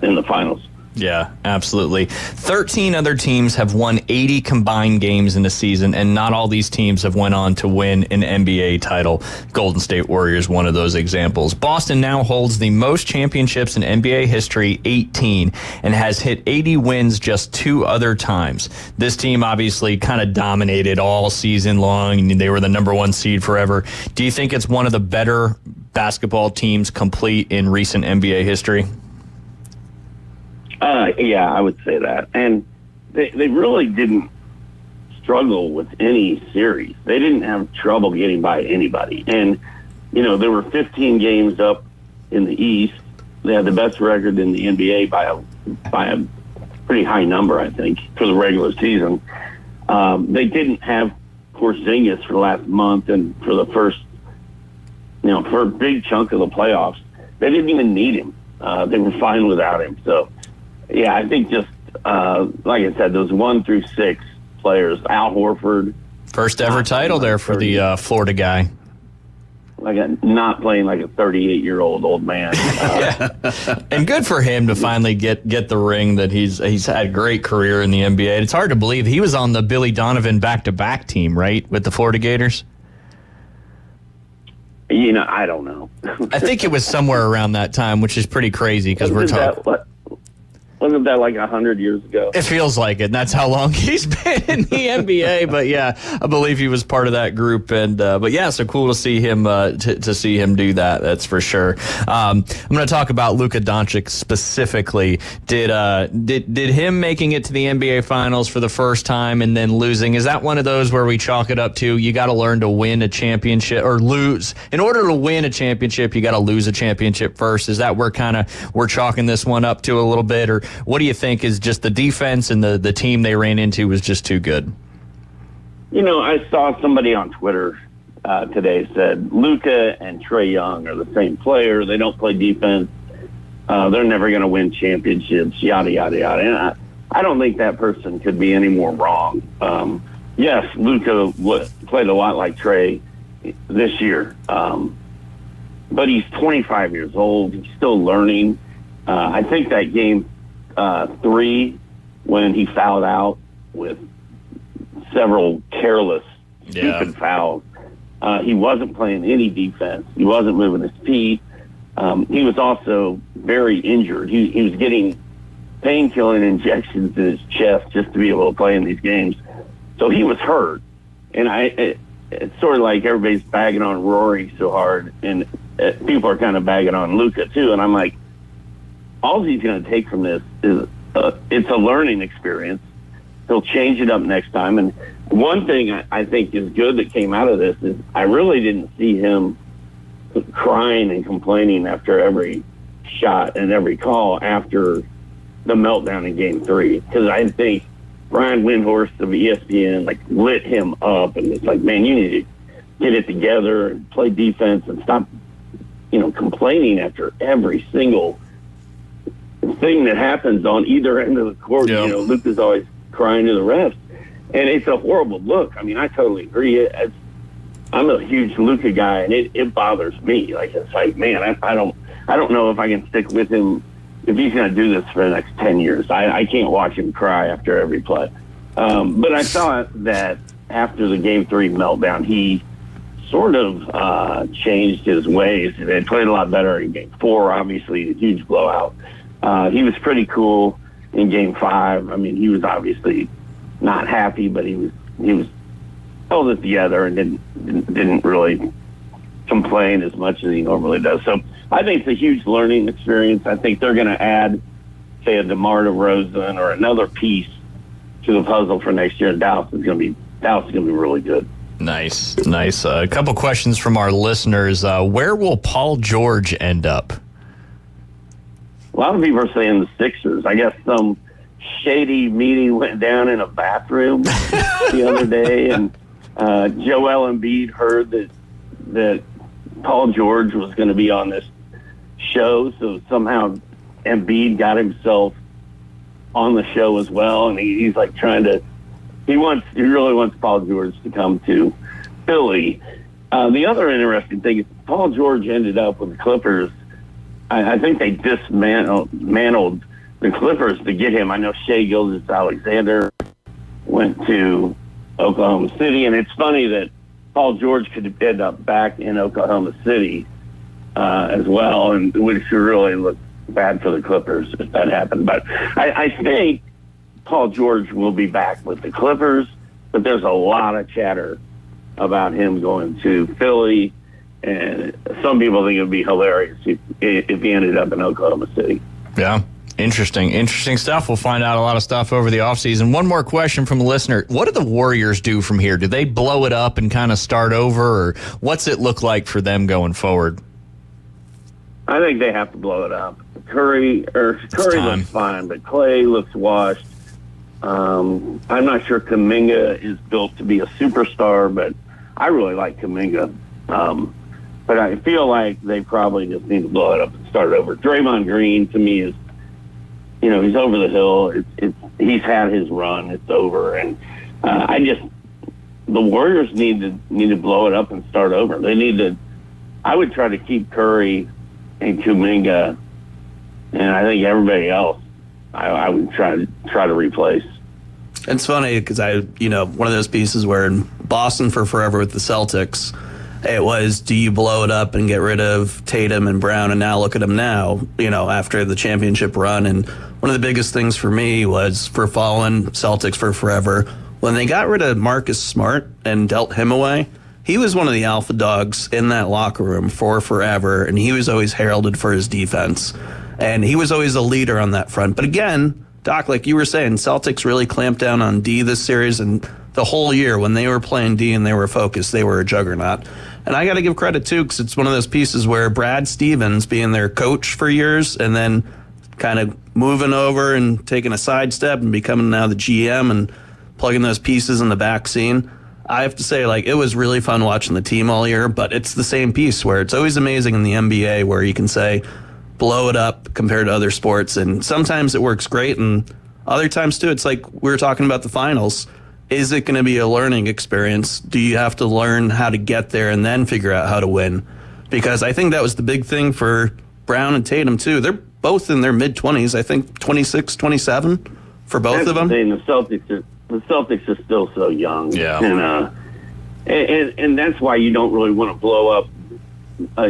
in the finals. Yeah, absolutely. 13 other teams have won 80 combined games in a season, and not all these teams have went on to win an NBA title. Golden State Warriors, one of those examples. Boston now holds the most championships in NBA history, 18, and has hit 80 wins just 2 other times. This team obviously kind of dominated all season long. They were the number 1 seed forever. Do you think it's one of the better basketball teams complete in recent NBA history? Yeah, I would say that. And they really didn't struggle with any series. They didn't have trouble getting by anybody. And, there were 15 games up in the East. They had the best record in the NBA by a pretty high number, I think, for the regular season. They didn't have Porzingis for the last month, and for the first, for a big chunk of the playoffs, they didn't even need him. They were fine without him. So, yeah, I think just, like I said, those 1 through 6 players, Al Horford. First ever title there for the Florida guy. Not playing like a 38-year-old old man. And good for him to finally get the ring that he's had a great career in the NBA. It's hard to believe he was on the Billy Donovan back-to-back team, right, with the Florida Gators? I don't know. I think it was somewhere around that time, which is pretty crazy because we're talking. Wasn't that like 100 years ago? It feels like it, and that's how long he's been in the NBA. But yeah, I believe he was part of that group, and but yeah, so cool to see him to see him do that. That's for sure. I'm going to talk about Luka Doncic specifically. Did him making it to the NBA Finals for the first time and then losing, is that one of those where we chalk it up to you got to learn to win a championship or lose? In order to win a championship, you got to lose a championship first. Is that where we're chalking this one up to a little bit, or what do you think is just the defense and the team they ran into was just too good? I saw somebody on Twitter today said Luka and Trae Young are the same player. They don't play defense. They're never going to win championships, yada, yada, yada. And I don't think that person could be any more wrong. Yes, Luka played a lot like Trae this year. But he's 25 years old. He's still learning. I think that game 3, when he fouled out with several careless, stupid fouls, he wasn't playing any defense. He wasn't moving his feet. he was also very injured. He was getting pain-killing injections in his chest just to be able to play in these games. So he was hurt. And it's sort of like everybody's bagging on Rory so hard, and people are kind of bagging on Luka too. And I'm like, all he's going to take from this is it's a learning experience. He'll change it up next time. And one thing I think is good that came out of this is I really didn't see him crying and complaining after every shot and every call after the meltdown in Game 3, because I think Brian Windhorst of ESPN lit him up, and it's like, man, you need to get it together and play defense and stop, complaining after every single thing that happens on either end of the court. Yeah. Luka's always crying to the refs, and it's a horrible look. I mean, I totally agree. I'm a huge Luka guy, and it bothers me. It's like, man, I don't know if I can stick with him if he's going to do this for the next 10 years. I can't watch him cry after every play. But I thought that after the Game 3 meltdown, he sort of changed his ways. They played a lot better in Game 4, obviously, a huge blowout. He was pretty cool in Game 5. I mean, he was obviously not happy, but he was held it together and didn't really complain as much as he normally does. So I think it's a huge learning experience. I think they're going to add, say, a DeMar DeRozan or another piece to the puzzle for next year. Dallas is going to be really good. Nice. A couple questions from our listeners. Where will Paul George end up? A lot of people are saying the Sixers. I guess some shady meeting went down in a bathroom the other day, and Joel Embiid heard that Paul George was going to be on this show, so somehow Embiid got himself on the show as well, and he's like trying to. He really wants Paul George to come to Philly. The other interesting thing is Paul George ended up with the Clippers. I think they dismantled the Clippers to get him. I know Shai Gilgeous-Alexander went to Oklahoma City, and it's funny that Paul George could end up back in Oklahoma City as well, and which really look bad for the Clippers if that happened. But I think Paul George will be back with the Clippers, but there's a lot of chatter about him going to Philly, and some people think it would be hilarious if he ended up in Oklahoma City. Yeah. Interesting stuff. We'll find out a lot of stuff over the offseason. One more question from a listener. What do the Warriors do from here? Do they blow it up and kind of start over, or what's it look like for them going forward? I think they have to blow it up. Curry looks fine, but Clay looks washed. I'm not sure Kuminga is built to be a superstar, but I really like Kuminga. But I feel like they probably just need to blow it up and start over. Draymond Green, to me, is, he's over the hill. He's had his run. It's over. And the Warriors need to blow it up and start over. They need to. I would try to keep Curry and Kuminga, and I think everybody else I would try to replace. It's funny because one of those pieces where in Boston for forever with the Celtics, it was, do you blow it up and get rid of Tatum and Brown? And now look at them now, after the championship run. And one of the biggest things for me was, for following Celtics for forever, when they got rid of Marcus Smart and dealt him away, he was one of the alpha dogs in that locker room for forever. And he was always heralded for his defense. And he was always a leader on that front. But again, Doc, like you were saying, Celtics really clamped down on D this series, and the whole year when they were playing D and they were focused, they were a juggernaut. And I got to give credit, too, because it's one of those pieces where Brad Stevens, being their coach for years and then kind of moving over and taking a sidestep and becoming now the GM and plugging those pieces in the back scene, I have to say, it was really fun watching the team all year, but it's the same piece where it's always amazing in the NBA where you can say, blow it up compared to other sports. And sometimes it works great, and other times, too, it's like we were talking about the finals. Is it going to be a learning experience? Do you have to learn how to get there and then figure out how to win? Because I think that was the big thing for Brown and Tatum, too. They're both in their mid-20s, I think 26, 27 for both of them. The Celtics are still so young. Yeah. And that's why you don't really want to blow up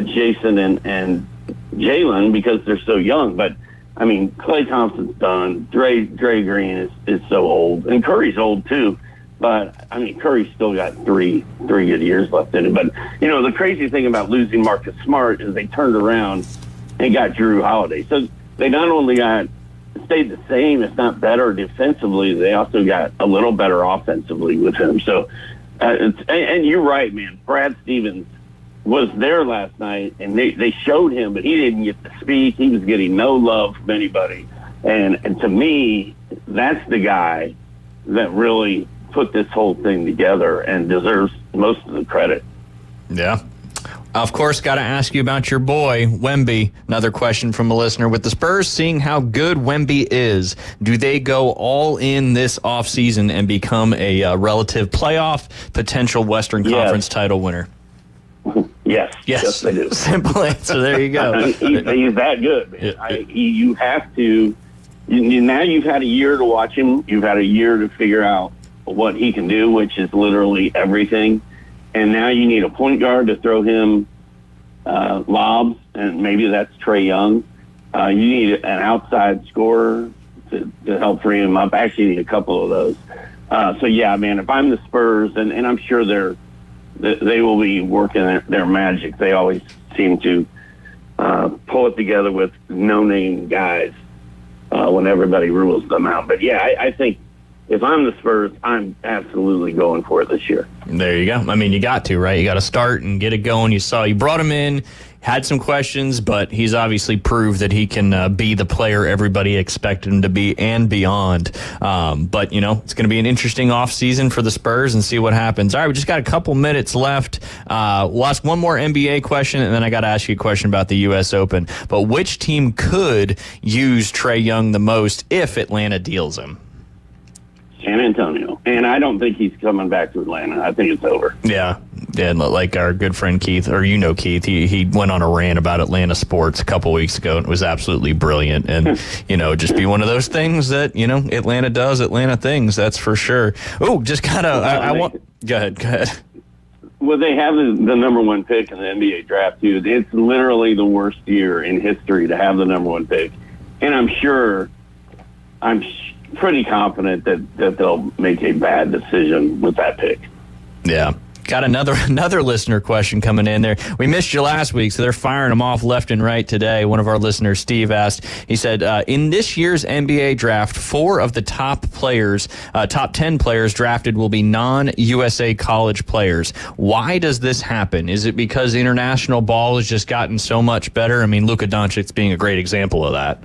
Jason and Jalen because they're so young. But I mean, Klay Thompson's done. Dre Green is so old, and Curry's old too. But I mean, Curry's still got three good years left in it. But you know, the crazy thing about losing Marcus Smart is they turned around and got Drew Holiday. So they not only stayed the same, if not better defensively, they also got a little better offensively with him. So, and you're right, man. Brad Stevens was there last night, and they showed him, but he didn't get to speak. He was getting no love from anybody. And to me, that's the guy that really put this whole thing together and deserves most of the credit. Yeah. Of course, got to ask you about your boy, Wemby. Another question from a listener. With the Spurs seeing how good Wemby is, do they go all in this offseason and become a relative playoff potential Western Conference title winner? Yes, they do. Simple answer. There you go. He's that good, man. You have to. Now you've had a year to watch him. You've had a year to figure out what he can do, which is literally everything. And now you need a point guard to throw him lobs, and maybe that's Trae Young. You need an outside scorer to help free him up. Actually, you need a couple of those. So, yeah, man, if I'm the Spurs, and I'm sure they will be working their magic. They always seem to pull it together with no-name guys when everybody rules them out. But, yeah, I think if I'm the Spurs, I'm absolutely going for it this year. There you go. I mean, you got to, right? You got to start and get it going. You brought him in, had some questions, but he's obviously proved that he can be the player everybody expected him to be and beyond. But, you know, it's going to be an interesting offseason for the Spurs and see what happens. All right, we just got a couple minutes left. We'll ask one more NBA question, and then I got to ask you a question about the U.S. Open. But which team could use Trae Young the most if Atlanta deals him? San Antonio. And I don't think he's coming back to Atlanta. I think it's over. Yeah. And like our good friend Keith, or you know Keith, he went on a rant about Atlanta sports a couple weeks ago, and it was absolutely brilliant. And, you know, just be one of those things that, you know, Atlanta does Atlanta things, that's for sure. Oh, just kind of, I want, go ahead. Well, they have the number one pick in the NBA draft, too. It's literally the worst year in history to have the number one pick. And I'm pretty confident that they'll make a bad decision with that pick. Yeah. Got another listener question coming in there. We missed you last week, so they're firing them off left and right today. One of our listeners, Steve, asked, he said, in this year's NBA draft, 4 of the top 10 players drafted will be non-USA college players. Why does this happen? Is it because international ball has just gotten so much better? I mean, Luka Doncic being a great example of that.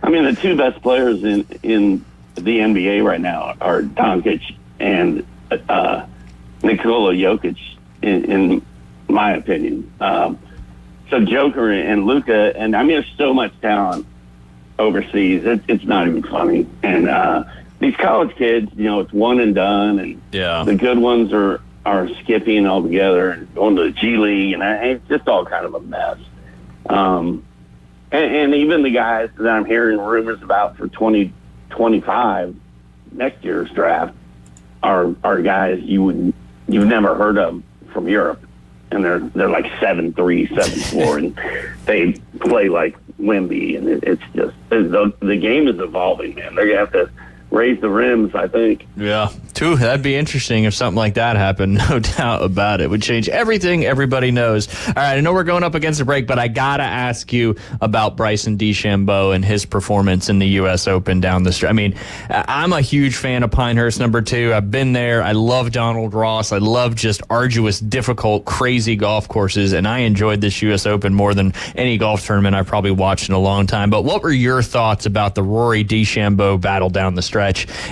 I mean, the 2 best players in the NBA right now are Doncic and Nikola Jokic, in my opinion. So Joker and Luka, and I mean, there's so much talent overseas. It's not even funny. And these college kids, you know, it's one and done, and the good ones are skipping altogether and going to the G League, and it's just all kind of a mess. And even the guys that I'm hearing rumors about for 2025, next year's draft, are guys you've never heard of from Europe, and they're like 7'3", 7'4", and they play like Wemby, and it's just the game is evolving, man. They're gonna have to raise the rims, I think. Yeah, that'd be interesting if something like that happened. No doubt about it. Would change everything everybody knows. All right, I know we're going up against a break, but I gotta ask you about Bryson DeChambeau and his performance in the U.S. Open down the street. I mean, I'm a huge fan of Pinehurst #2. I've been there. I love Donald Ross. I love just arduous, difficult, crazy golf courses, and I enjoyed this U.S. Open more than any golf tournament I've probably watched in a long time. But what were your thoughts about the Rory DeChambeau battle down the stretch?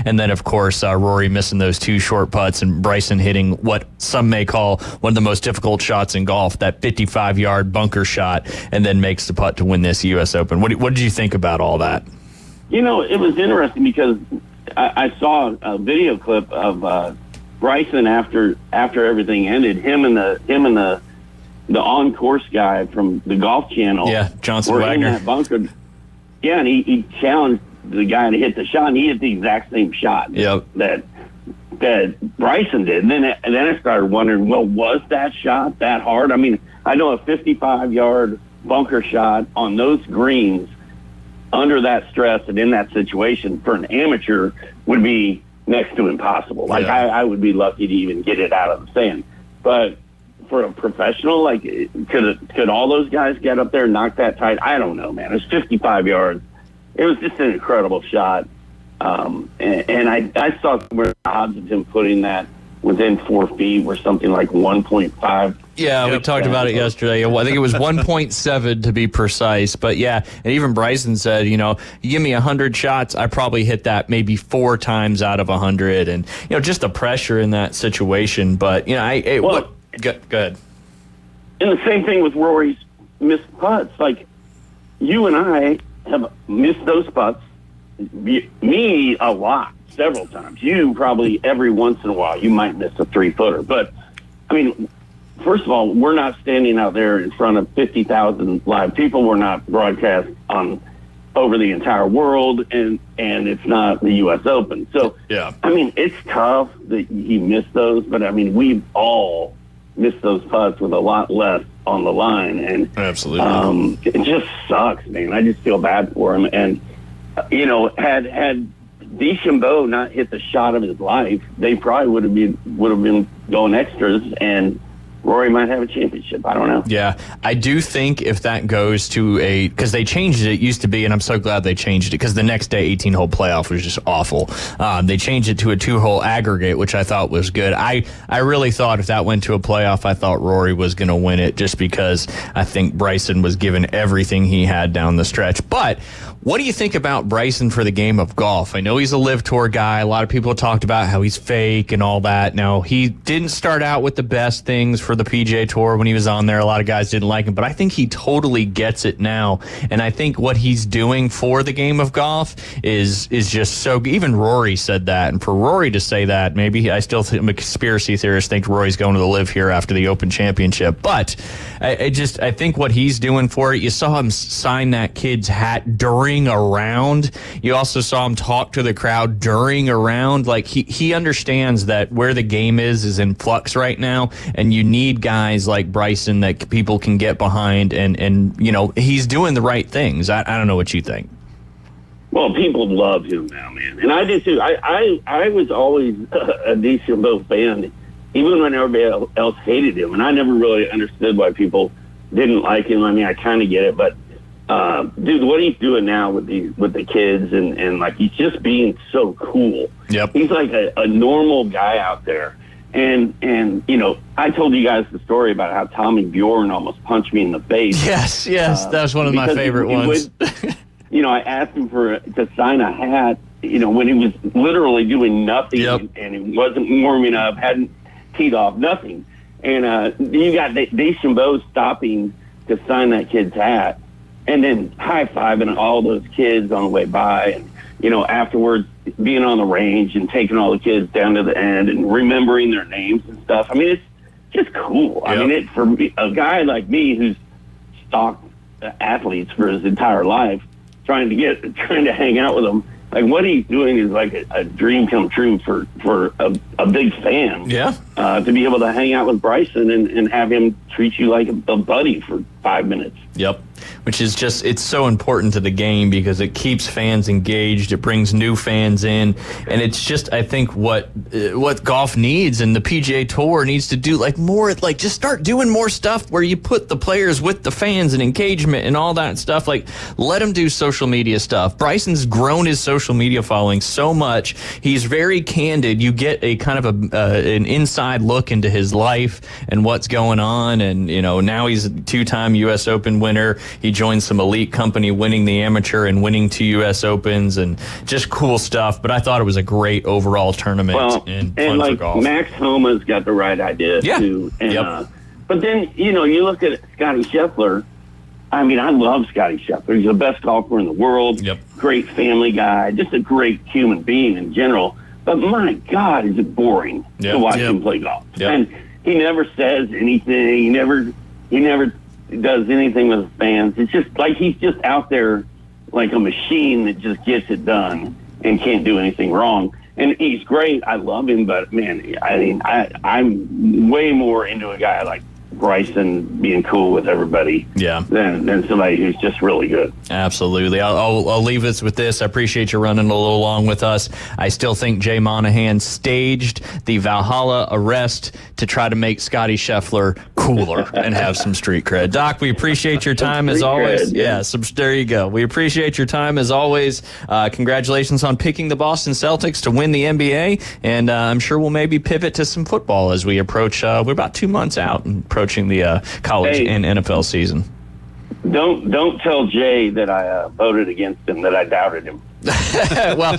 And then, of course, Rory missing those 2 short putts and Bryson hitting what some may call one of the most difficult shots in golf, that 55-yard bunker shot, and then makes the putt to win this U.S. Open. What did you think about all that? You know, it was interesting because I saw a video clip of Bryson after everything ended. Him and the on-course guy from the Golf Channel. Yeah, Johnson were Wagner. in that bunker. Yeah, and he challenged the guy to hit the shot, and he hit the exact same shot that Bryson did. And then I started wondering, well, was that shot that hard? I mean, I know a 55-yard bunker shot on those greens under that stress and in that situation for an amateur would be next to impossible. Like, I would be lucky to even get it out of the sand. But for a professional, like, could all those guys get up there and knock that tight? I don't know, man. It's 55 yards. It was just an incredible shot. And I saw where the odds of him putting that within 4 feet were something like 1.5. Yeah, we talked about it yesterday. I think it was 1.7 to be precise. But yeah, and even Bryson said, you give me 100 shots, I probably hit that maybe 4 times out of 100. And, just the pressure in that situation. But, go ahead. And the same thing with Rory's missed putts. Like, you and I have missed those putts. Me, a lot. Several times. You probably every once in a while you might miss a 3-footer. But I mean, first of all, we're not standing out there in front of 50,000 live people. We're not broadcast on over the entire world, and it's not the U.S. Open. So yeah, I mean, it's tough that he missed those, but I mean, we've all missed those putts with a lot less on the line, and absolutely, it just sucks, man. I just feel bad for him, and had DeChambeau not hit the shot of his life, they probably would have been going extras, and Rory might have a championship. I don't know. Yeah, I do think if that goes to because they changed it. It used to be, and I'm so glad they changed it, because the next day 18-hole playoff was just awful. They changed it to a 2-hole aggregate, which I thought was good. I really thought if that went to a playoff, I thought Rory was going to win it, just because I think Bryson was given everything he had down the stretch. But what do you think about Bryson for the game of golf? I know he's a Live Tour guy. A lot of people talked about how he's fake and all that. Now, he didn't start out with the best things for the PGA Tour when he was on there. A lot of guys didn't like him, but I think he totally gets it now. And I think what he's doing for the game of golf is just so. Even Rory said that, and for Rory to say that, maybe I still think I'm a conspiracy theorist. Think Rory's going to the Live here after the Open Championship, but I think what he's doing for it. You saw him sign that kid's hat during a round. You also saw him talk to the crowd during a round. Like, he understands that where the game is in flux right now, and you need guys like Bryson that people can get behind, and he's doing the right things. I don't know what you think. Well, people love him now, man, and I do too. I was always a DeChambeau fan, even when everybody else hated him, and I never really understood why people didn't like him. I mean, I kind of get it, but dude, what he's doing now with the kids, and like, he's just being so cool. Yep. He's like a normal guy out there. And I told you guys the story about how Tommy Bjorn almost punched me in the face. Yes, that was one of my favorite ones. I asked him to sign a hat, when he was literally doing nothing. Yep. And he wasn't warming up, hadn't teed off, nothing. And you got DeChambeau stopping to sign that kid's hat, and then high-fiving all those kids on the way by, and afterwards being on the range and taking all the kids down to the end and remembering their names and stuff. I mean, it's just cool. Yep. I mean, for me, a guy like me who's stalked athletes for his entire life, trying to hang out with them, like, what he's doing is like a dream come true for a big fan. Yeah. To be able to hang out with Bryson and have him treat you like a buddy for 5 minutes. Yep. Which is just, it's so important to the game, because it keeps fans engaged. It brings new fans in. And it's just, I think, what golf needs, and the PGA Tour needs to do, like, more, like, just start doing more stuff where you put the players with the fans and engagement and all that stuff. Like, let them do social media stuff. Bryson's grown his social media following so much. He's very candid. You get a kind of an inside look into his life and what's going on. And, now he's a 2-time U.S. Open winner. He joined some elite company, winning the amateur and winning 2 U.S. Opens, and just cool stuff. But I thought it was a great overall tournament and fun like for golf. Max Homa's got the right idea too. And, but then you look at Scotty Scheffler. I mean, I love Scotty Scheffler. He's the best golfer in the world. Yep. Great family guy, just a great human being in general. But my God, is it boring to watch him play golf? Yep. And he never says anything. He never does anything with the fans. It's just like he's just out there like a machine that just gets it done and can't do anything wrong. And he's great. I love him, but man, I mean, I'm way more into a guy like Bryson being cool with everybody than somebody who's just really good. Absolutely. I'll leave us with this. I appreciate you running a little long with us. I still think Jay Monahan staged the Valhalla arrest to try to make Scotty Scheffler cooler and have some street cred. Doc, we appreciate your time as always. There you go. We appreciate your time as always. Congratulations on picking the Boston Celtics to win the NBA, and I'm sure we'll maybe pivot to some football as we approach. We're about 2 months out and approaching the college and NFL season. Don't tell Jay that I voted against him, that I doubted him. Well,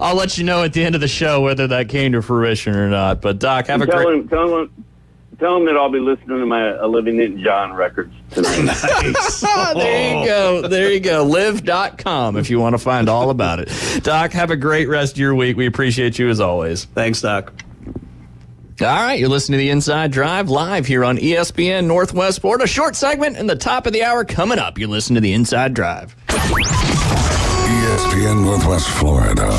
I'll let you know at the end of the show whether that came to fruition or not. But Doc, have a great. Tell him that I'll be listening to my Olivia Newton-John records tonight. Nice. There you go. Live.com if you want to find all about it. Doc, have a great rest of your week. We appreciate you as always. Thanks, Doc. All right, you're listening to The Inside Drive live here on ESPN Northwest Florida. Short segment in the top of the hour coming up. You're listening to The Inside Drive. ESPN Northwest Florida.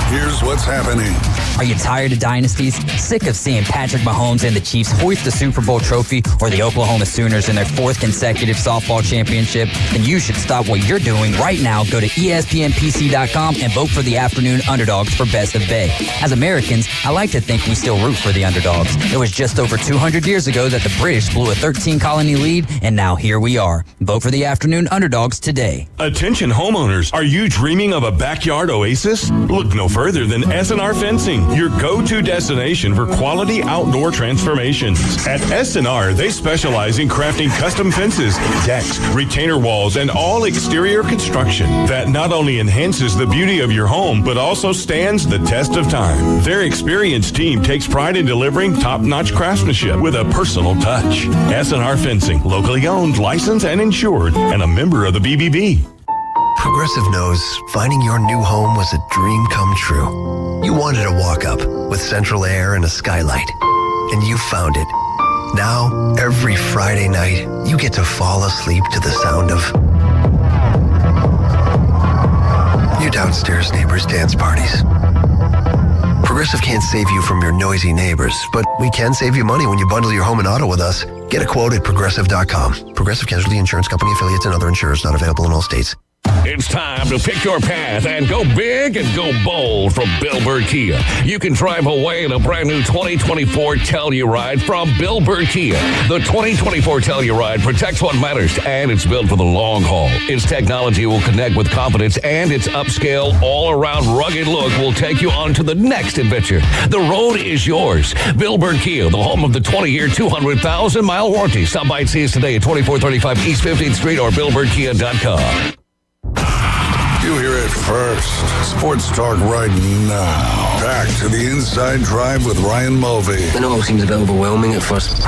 Here's what's happening. Are you tired of dynasties? Sick of seeing Patrick Mahomes and the Chiefs hoist the Super Bowl trophy or the Oklahoma Sooners in their 4th consecutive softball championship? Then you should stop what you're doing right now. Go to ESPNPC.com and vote for the afternoon underdogs for Best of Bay. As Americans, I like to think we still root for the underdogs. It was just over 200 years ago that the British blew a 13-colony lead, and now here we are. Vote for the afternoon underdogs today. Attention homeowners, are you dreaming of a backyard oasis? Look no further than SNR Fencing, your go-to destination for quality outdoor transformations. At SNR, they specialize in crafting custom fences, decks, retainer walls, and all exterior construction that not only enhances the beauty of your home, but also stands the test of time. Their experienced team takes pride in delivering top-notch craftsmanship with a personal touch. SNR Fencing, locally owned, licensed, and insured, and a member of the BBB. Progressive knows finding your new home was a dream come true. You wanted a walk-up with central air and a skylight, and you found it. Now, every Friday night, you get to fall asleep to the sound of your downstairs neighbors' dance parties. Progressive can't save you from your noisy neighbors, but we can save you money when you bundle your home and auto with us. Get a quote at Progressive.com. Progressive Casualty Insurance Company affiliates and other insurers not available in all states. It's time to pick your path and go big and go bold from Bill Burr Kia. You can drive away in a brand new 2024 Telluride from Bill Burr Kia. The 2024 Telluride protects what matters, and it's built for the long haul. Its technology will connect with confidence, and its upscale, all-around rugged look will take you on to the next adventure. The road is yours. Bill Burr Kia, the home of the 20-year, 200,000-mile warranty. Stop by and see us today at 2435 East 15th Street or BillBurrKia.com. You hear it first. Sports talk right now. Back to the Inside Drive with Ryan Mulvey. I know it seems a bit overwhelming at first.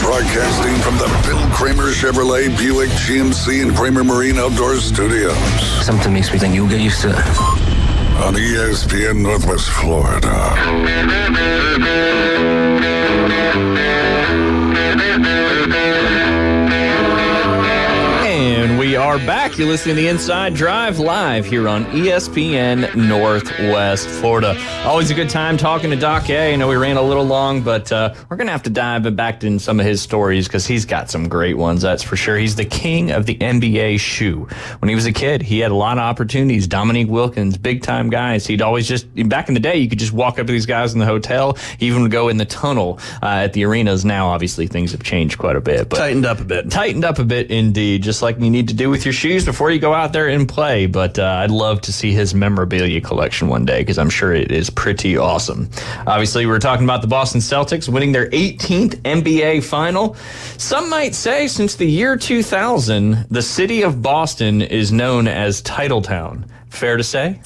Broadcasting from the Bill Kramer Chevrolet, Buick, GMC, and Kramer Marine Outdoor Studios. Something makes me think you'll get used to it. On ESPN Northwest Florida. And we are back. You're listening to The Inside Drive live here on ESPN Northwest Florida. Always a good time talking to Doc A. I know we ran a little long, but we're going to have to dive back in some of his stories because he's got some great ones, that's for sure. He's the king of the NBA shoe. When he was a kid, he had a lot of opportunities. Dominique Wilkins, big-time guys. He'd always just, back in the day, you could just walk up to these guys in the hotel. He even would go in the tunnel at the arenas. Now, obviously, things have changed quite a bit. But Tightened up a bit. Tightened up a bit, indeed, just like you need to do with your shoes before you go out there and play. But I'd love to see his memorabilia collection one day because I'm sure it is pretty awesome. Obviously, we're talking about the Boston Celtics winning their 18th NBA final. Some might say since the year 2000, the city of Boston is known as Titletown. Fair to say?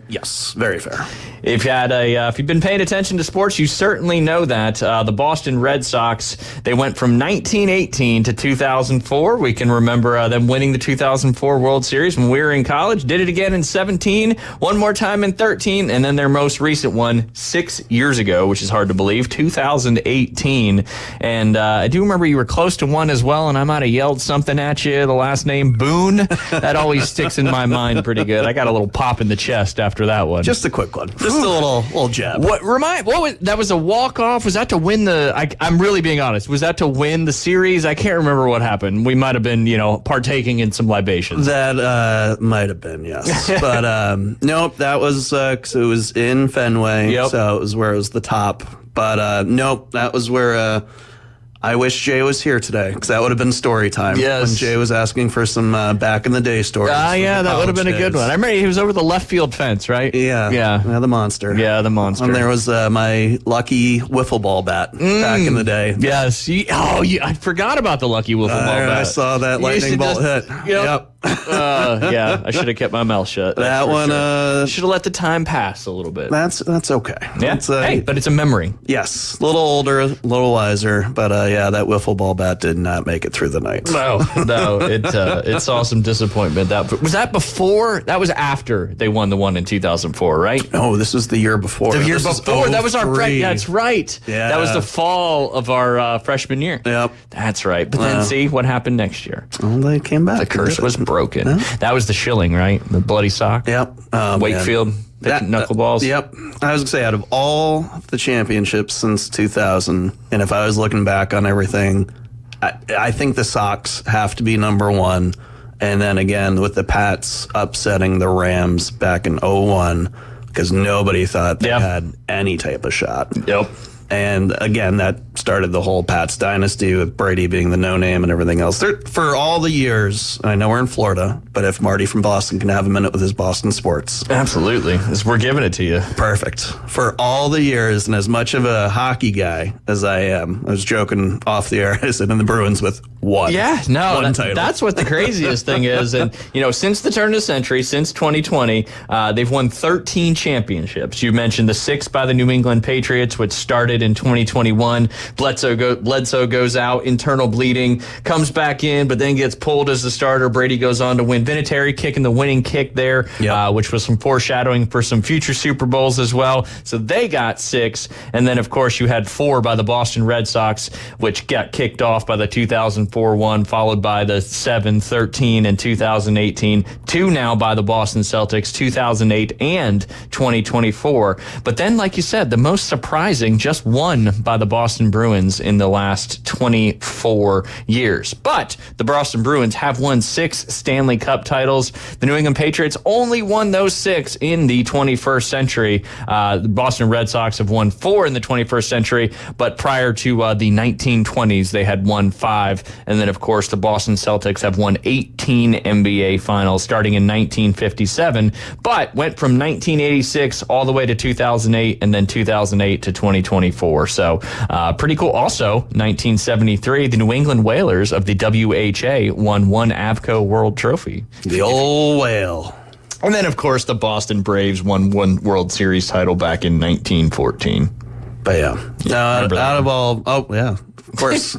Yes, very fair. If you've been paying attention to sports, you certainly know that the Boston Red Sox, they went from 1918 to 2004. We can remember them winning the 2004 World Series when we were in college. Did it again in 17, one more time in 13, and then their most recent one 6 years ago, which is hard to believe, 2018. And I do remember you were close to one as well, and I might have yelled something at you, the last name Boone. That always sticks in my mind pretty good. I got got a little pop in the chest after that one. Just a quick one. Just a little jab. That was a walk-off? Was that to win I'm really being honest. Was that to win the series? I can't remember what happened. We might have been, partaking in some libations. That might have been, yes. But nope, that was because it was in Fenway. Yep. So it was where it was the top. But nope, that was where I wish Jay was here today, because that would have been story time. Yes. When Jay was asking for some back in the day stories. Yeah, that would have been a good one. I remember he was over the left field fence, right? Yeah, the monster. Yeah, the monster. And there was my lucky wiffle ball bat back in the day. Yes. I forgot about the lucky wiffle ball bat. I saw that lightning bolt hit. Yep. Yeah, I should have kept my mouth shut. That one should have let the time pass a little bit. That's okay. Yeah. Hey, but it's a memory. Yes, a little older, a little wiser, but yeah, that wiffle ball bat did not make it through the night. No, it saw some disappointment. Was that before? That was after they won the one in 2004, right? No, this was the year before. The year before. That was our that's right. Yeah. That was the fall of our freshman year. Yep. That's right. But then see what happened next year. Well, they came back. The curse was broken. That was the shilling, right? The bloody sock. Yep. Wakefield. Knuckleballs. Yep. I was going to say, out of all the championships since 2000, and if I was looking back on everything, I think the Sox have to be number one. And then again, with the Pats upsetting the Rams back in 2001, because nobody thought they had any type of shot. Yep. And again, that started the whole Pats dynasty with Brady being the no-name and everything else. For all the years, I know we're in Florida, but if Marty from Boston can have a minute with his Boston sports. Absolutely. We're giving it to you. Perfect. For all the years, and as much of a hockey guy as I am, I was joking off the air, I said in the Bruins with one. Yeah, no, title. That's what the craziest thing is. And, since the turn of the century, since 2020, they've won 13 championships. You mentioned the 6 by the New England Patriots, which started in 2021. Bledsoe goes out, internal bleeding, comes back in, but then gets pulled as the starter. Brady goes on to win. Vinatieri kicking the winning kick there, which was some foreshadowing for some future Super Bowls as well. So they got 6. And then, of course, you had 4 by the Boston Red Sox, which got kicked off by the 2004 one, followed by the 7, 13, and 2018. 2 now by the Boston Celtics, 2008 and 2024. But then, like you said, the most surprising, just 1 by the Boston Bruins in the last 24 years. But the Boston Bruins have won 6 Stanley Cup titles. The New England Patriots only won those 6 in the 21st century. The Boston Red Sox have won 4 in the 21st century, but prior to the 1920s, they had won 5. And then, of course, the Boston Celtics have won 18 NBA finals starting in 1957, but went from 1986 all the way to 2008 and then 2008 to 2024. So pretty cool. Also, 1973, the New England Whalers of the WHA won 1 Avco World Trophy. The old whale. And then, of course, the Boston Braves won 1 World Series title back in 1914. But yeah, out of all, of course.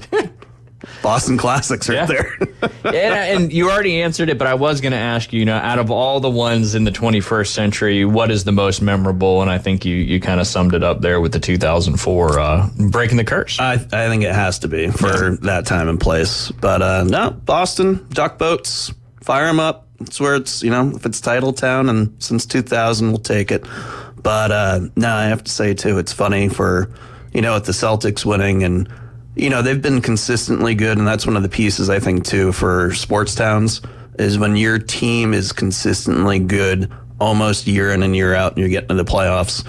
Boston Classics right there. and you already answered it, but I was going to ask you, out of all the ones in the 21st century, what is the most memorable? And I think you kind of summed it up there with the 2004 breaking the curse. I think it has to be for that time and place. But no, Boston, duck boats, fire them up. It's where it's, if it's title town, and since 2000, we'll take it. But no, I have to say, too, it's funny for, with the Celtics winning and, they've been consistently good, and that's one of the pieces, I think, too, for sports towns, is when your team is consistently good almost year in and year out, and you're getting to the playoffs.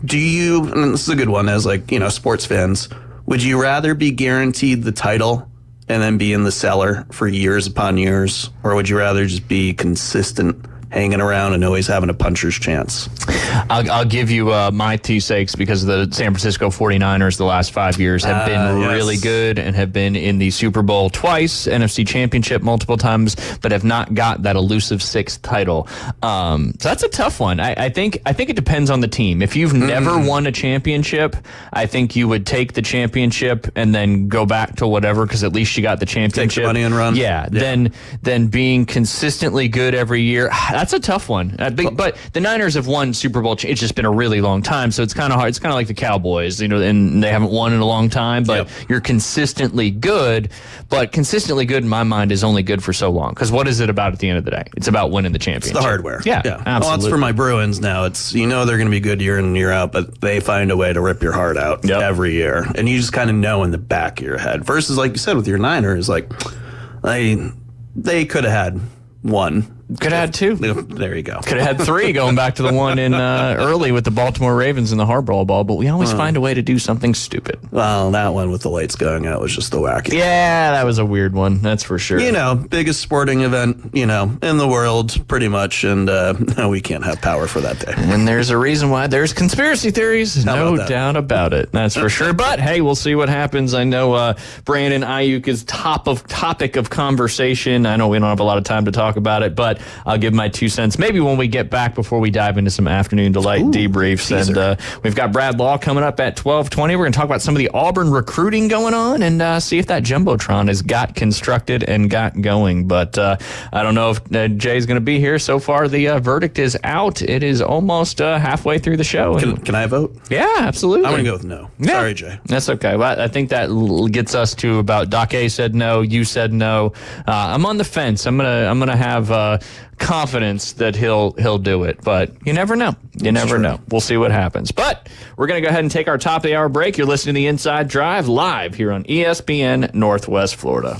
Do you, and this is a good one, as sports fans, would you rather be guaranteed the title and then be in the cellar for years upon years, or would you rather just be consistent, hanging around and always having a puncher's chance? I'll give you my 2 sakes, because the San Francisco 49ers the last 5 years have been really good and have been in the Super Bowl twice, NFC Championship multiple times, but have not got that elusive 6th title. So that's a tough one. I think it depends on the team. If you've never won a championship, I think you would take the championship and then go back to whatever, because at least you got the championship. Take the money and run. Yeah. Then being consistently good every year, that's a tough one. But the Niners have won Super Bowl Bowl. It's just been a really long time, so it's kind of hard. It's kind of like the Cowboys, and they haven't won in a long time, but you're consistently good. But consistently good, in my mind, is only good for so long. Because what is it about at the end of the day? It's about winning the championship. It's the hardware. Yeah, absolutely. Well, that's for my Bruins now. It's they're going to be good year in and year out, but they find a way to rip your heart out every year, and you just kind of know in the back of your head. Versus, like you said, with your Niners, they could have had one. Could have had two. There you go. Could have had three, going back to the one in early with the Baltimore Ravens and the Harbaugh ball, but we always find a way to do something stupid. Well, that one with the lights going out was just the wacky. Yeah, that was a weird one. That's for sure. Biggest sporting event, in the world, pretty much, and we can't have power for that day. And there's a reason why there's conspiracy theories. No doubt about it. That's for sure. But, hey, we'll see what happens. I know Brandon Ayuk is topic of conversation. I know we don't have a lot of time to talk about it, but I'll give my 2 cents maybe when we get back before we dive into some afternoon delight debriefs. Teaser. And we've got Brad Law coming up at 12:20. We're going to talk about some of the Auburn recruiting going on and see if that Jumbotron has got constructed and got going. But I don't know if Jay's going to be here. So far, the verdict is out. It is almost halfway through the show. Can I vote? Yeah, absolutely. I'm going to go with no. Yeah. Sorry, Jay. That's okay. Well, I think that gets us to about Doc A said no. You said no. I'm on the fence. I'm gonna have confidence that he'll do it, but you never know. You never know. We'll see what happens. But we're going to go ahead and take our top of the hour break. You're listening to the Inside Drive live here on ESPN Northwest Florida.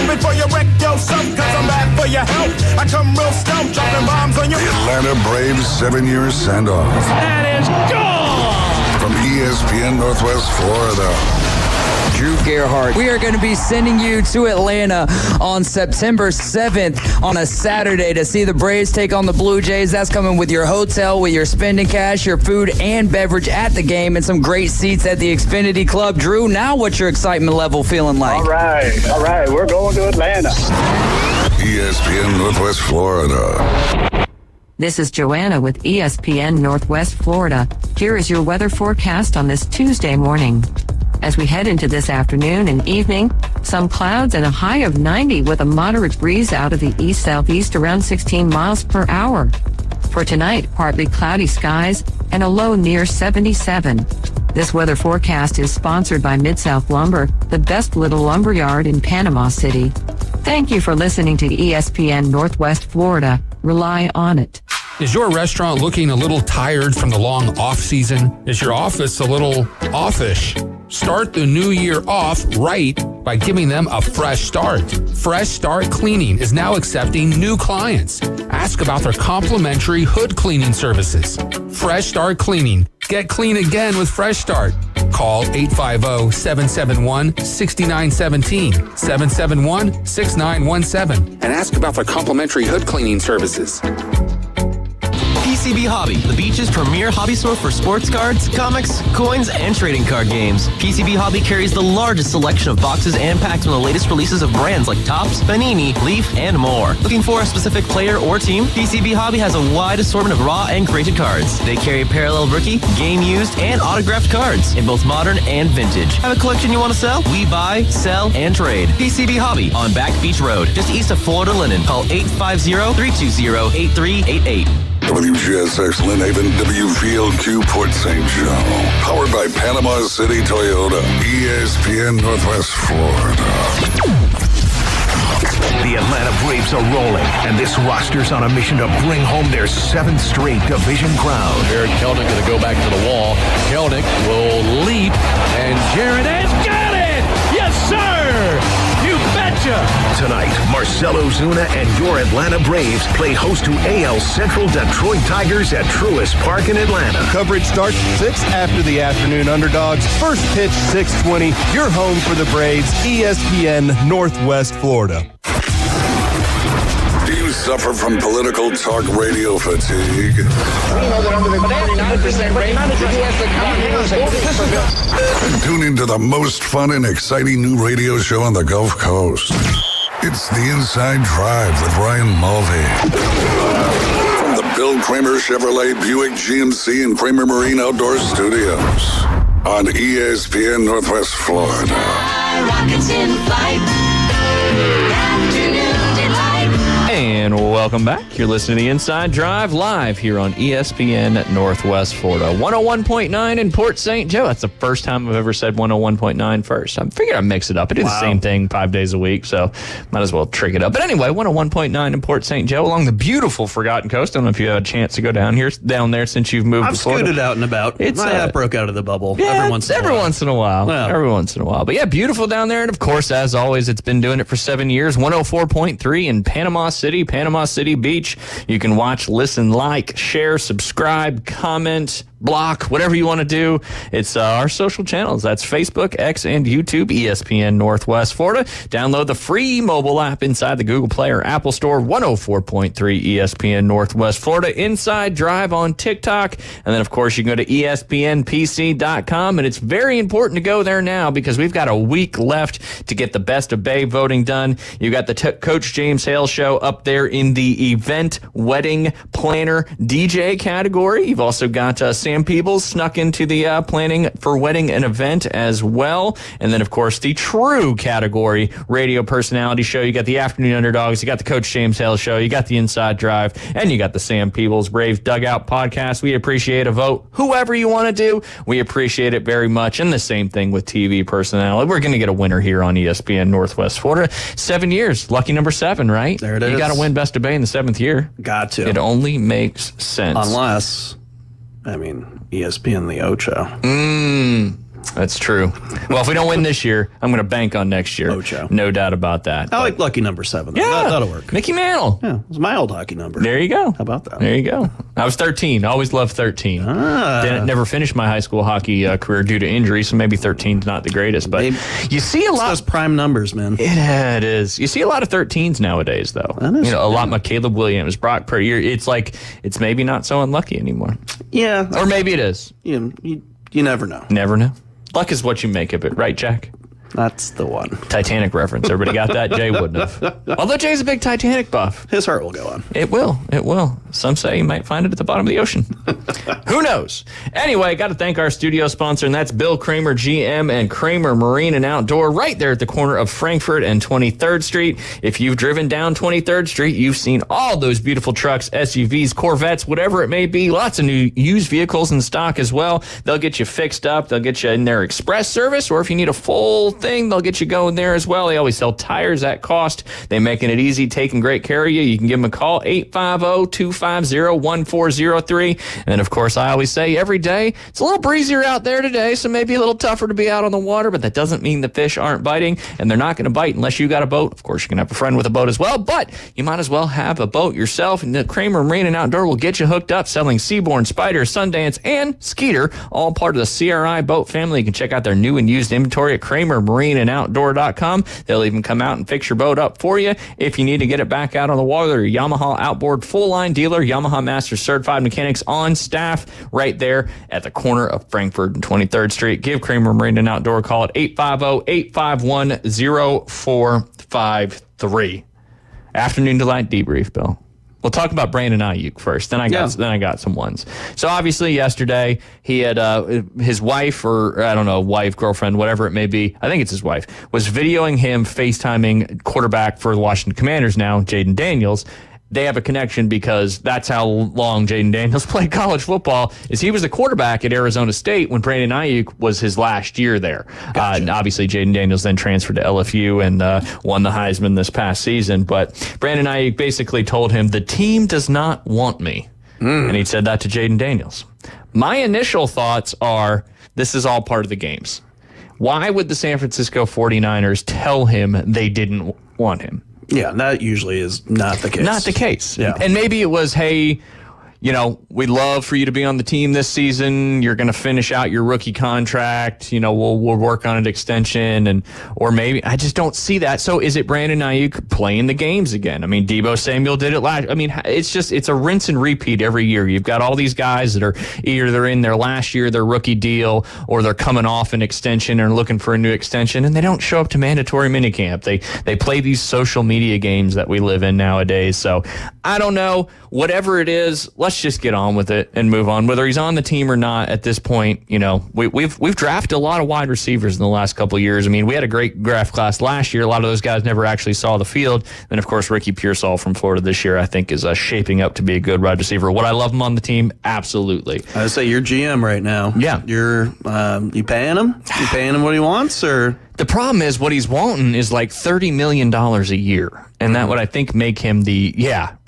Before you wreck yourself, cause I'm bad for your health. I come real stout, dropping bombs on you. The Atlanta Braves 7-year send-off. That is gone! From ESPN Northwest Florida. Drew Gerhardt. We are going to be sending you to Atlanta on September 7th on a Saturday to see the Braves take on the Blue Jays. That's coming with your hotel, with your spending cash, your food and beverage at the game, and some great seats at the Xfinity Club. Drew, now what's your excitement level feeling like? All right. We're going to Atlanta. ESPN Northwest Florida. This is Joanna with ESPN Northwest Florida. Here is your weather forecast on this Tuesday morning. As we head into this afternoon and evening, some clouds and a high of 90 with a moderate breeze out of the east-southeast around 16 miles per hour. For tonight, partly cloudy skies and a low near 77. This weather forecast is sponsored by Mid-South Lumber, the best little lumber yard in Panama City. Thank you for listening to ESPN Northwest Florida. Rely on it. Is your restaurant looking a little tired from the long off season? Is your office a little offish? Start the new year off right by giving them a fresh start. Fresh Start Cleaning is now accepting new clients. Ask about their complimentary hood cleaning services. Fresh Start Cleaning. Get clean again with Fresh Start. Call 850-771-6917, 771-6917, and ask about their complimentary hood cleaning services. PCB Hobby, the beach's premier hobby store for sports cards, comics, coins, and trading card games. PCB Hobby carries the largest selection of boxes and packs from the latest releases of brands like Topps, Panini, Leaf, and more. Looking for a specific player or team? PCB Hobby has a wide assortment of raw and graded cards. They carry parallel rookie, game used, and autographed cards in both modern and vintage. Have a collection you want to sell? We buy, sell, and trade. PCB Hobby on Back Beach Road, just east of Florida Linen. Call 850-320-8388. WGSX Lynn Haven, WVLQ Port St. Joe. Powered by Panama City Toyota. ESPN Northwest Florida. The Atlanta Braves are rolling, and this roster's on a mission to bring home their 7th straight division crown. Jared Kelnick going to go back to the wall. Kelnick will leap, and Jared has got it! Yes, sir! You betcha! Tonight, Marcell Ozuna and your Atlanta Braves play host to AL Central Detroit Tigers at Truist Park in Atlanta. Coverage starts 6 after the afternoon underdogs. First pitch 6:20. Your home for the Braves, ESPN Northwest Florida. Do you suffer from political talk radio fatigue? Tune into the most fun and exciting new radio show on the Gulf Coast. It's the Inside Drive with Ryan Mulvey. From the Bill Kramer Chevrolet Buick GMC and Kramer Marine Outdoor Studios on ESPN Northwest Florida. Rockets in flight. Afternoon delight. And welcome back. You're listening to the Inside Drive live here on ESPN Northwest Florida. 101.9 in Port St. Joe. That's the first time I've ever said 101.9 first. I figured I'd mix it up. I do the same thing 5 days a week, so might as well trick it up. But anyway, 101.9 in Port St. Joe along the beautiful Forgotten Coast. I don't know if you had a chance to go down there since you've moved I've to Florida. scooted out and about. My hat broke out of the bubble every once in a while. Every once in a while. But yeah, beautiful down there. And of course, as always, it's been doing it for 7 years. 104.3 in Panama City Beach. You can watch, listen, like, share, subscribe, comment, block, whatever you want to do. It's our social channels. That's Facebook, X, and YouTube, ESPN Northwest Florida. Download the free mobile app inside the Google Play or Apple Store, 104.3 ESPN Northwest Florida. Inside Drive on TikTok. And then, of course, you can go to ESPNPC.com. And it's very important to go there now because we've got a week left to get the Best of Bay voting done. You got the Coach James Hale Show up there in the event, wedding, planner, DJ category. You've also got Sam Peebles snuck into the planning for wedding and event as well. And then, of course, the true category, radio personality show. You got the Afternoon Underdogs. You got the Coach James Hale Show. You got the Inside Drive. And you got the Sam Peebles Braves Dugout Podcast. We appreciate a vote. Whoever you want to do, we appreciate it very much. And the same thing with TV personality. We're going to get a winner here on ESPN Northwest Florida. 7 years. Lucky number 7. Right? There it is. You got to win Best of Bay in the 7th year. Got to. It only makes sense. Unless, ESPN the Ocho. That's true. Well, if we don't win this year, I'm going to bank on next year. Ocho. No doubt about that. I like lucky number 7. Yeah. That'll work. Mickey Mantle. Yeah, it was my old hockey number. There you go. How about that? There you go. I was 13. I always loved 13. Never finished my high school hockey career due to injury, so maybe 13 is not the greatest. But you see a lot. Those prime numbers, man. Yeah, it is. You see a lot of 13s nowadays, though. That is, a lot. Caleb Williams, Brock Purdy. It's like it's maybe not so unlucky anymore. Yeah. Or maybe it is. You never know. Never know. Luck is what you make of it, right, Jack? That's the one. Titanic reference. Everybody got that? Jay wouldn't have. Although Jay's a big Titanic buff. His heart will go on. It will. It will. Some say you might find it at the bottom of the ocean. Who knows? Anyway, got to thank our studio sponsor, and that's Bill Kramer, GM, and Kramer Marine and Outdoor, right there at the corner of Frankfort and 23rd Street. If you've driven down 23rd Street, you've seen all those beautiful trucks, SUVs, Corvettes, whatever it may be. Lots of new used vehicles in stock as well. They'll get you fixed up. They'll get you in their express service, or if you need a full thing, they'll get you going there as well. They always sell tires at cost. They're making it easy, taking great care of you. You can give them a call, 850-250-1403. And then, of course, I always say every day, it's a little breezier out there today, so maybe a little tougher to be out on the water, but that doesn't mean the fish aren't biting, and they're not going to bite unless you got a boat. Of course, you can have a friend with a boat as well, but you might as well have a boat yourself, and the Kramer Marine and Outdoor will get you hooked up, selling Seabourn, Spider, Sundance, and Skeeter, all part of the CRI boat family. You can check out their new and used inventory at KramerMarineandOutdoor.com. They'll even come out and fix your boat up for you. If you need to get it back out on the water, they're a Yamaha outboard full-line dealer, Yamaha Master Certified Mechanics on staff right there at the corner of Frankfort and 23rd Street. Give Kramer Marine and Outdoor a call at 850-851-0453. Afternoon Delight debrief, Bill. We'll talk about Brandon Ayuk first. Then I got some ones. So obviously yesterday he had his wife, or I don't know, wife, girlfriend, whatever it may be. I think it's his wife, was videoing him FaceTiming quarterback for the Washington Commanders now, Jaden Daniels. They have a connection because that's how long Jaden Daniels played college football. Is he was the quarterback at Arizona State when Brandon Ayuk was his last year there. Gotcha. And obviously Jaden Daniels then transferred to LSU and won the Heisman this past season. But Brandon Ayuk basically told him, the team does not want me. And he said that to Jaden Daniels. My initial thoughts are, this is all part of the games. Why would the San Francisco 49ers tell him they didn't want him? Yeah, that usually is not the case. Not the case. Yeah. And maybe it was, hey, we'd love for you to be on the team this season. You're going to finish out your rookie contract. We'll work on an extension, or maybe I just don't see that. So is it Brandon Ayuk playing the games again? I mean, Deebo Samuel did it last. I mean, it's a rinse and repeat every year. You've got all these guys that are either they're in their last year, their rookie deal, or they're coming off an extension and looking for a new extension, and they don't show up to mandatory minicamp. They play these social media games that we live in nowadays. So I don't know. Whatever it is, let's just get on with it and move on. Whether he's on the team or not at this point, we've drafted a lot of wide receivers in the last couple of years. I mean, we had a great draft class last year. A lot of those guys never actually saw the field. And of course, Ricky Pearsall from Florida this year, I think, is shaping up to be a good wide receiver. Would I love him on the team? Absolutely. I would say you're GM right now. Yeah. You're you paying him? You paying him what he wants, or? The problem is what he's wanting is like $30 million a year. And that would, I think, make him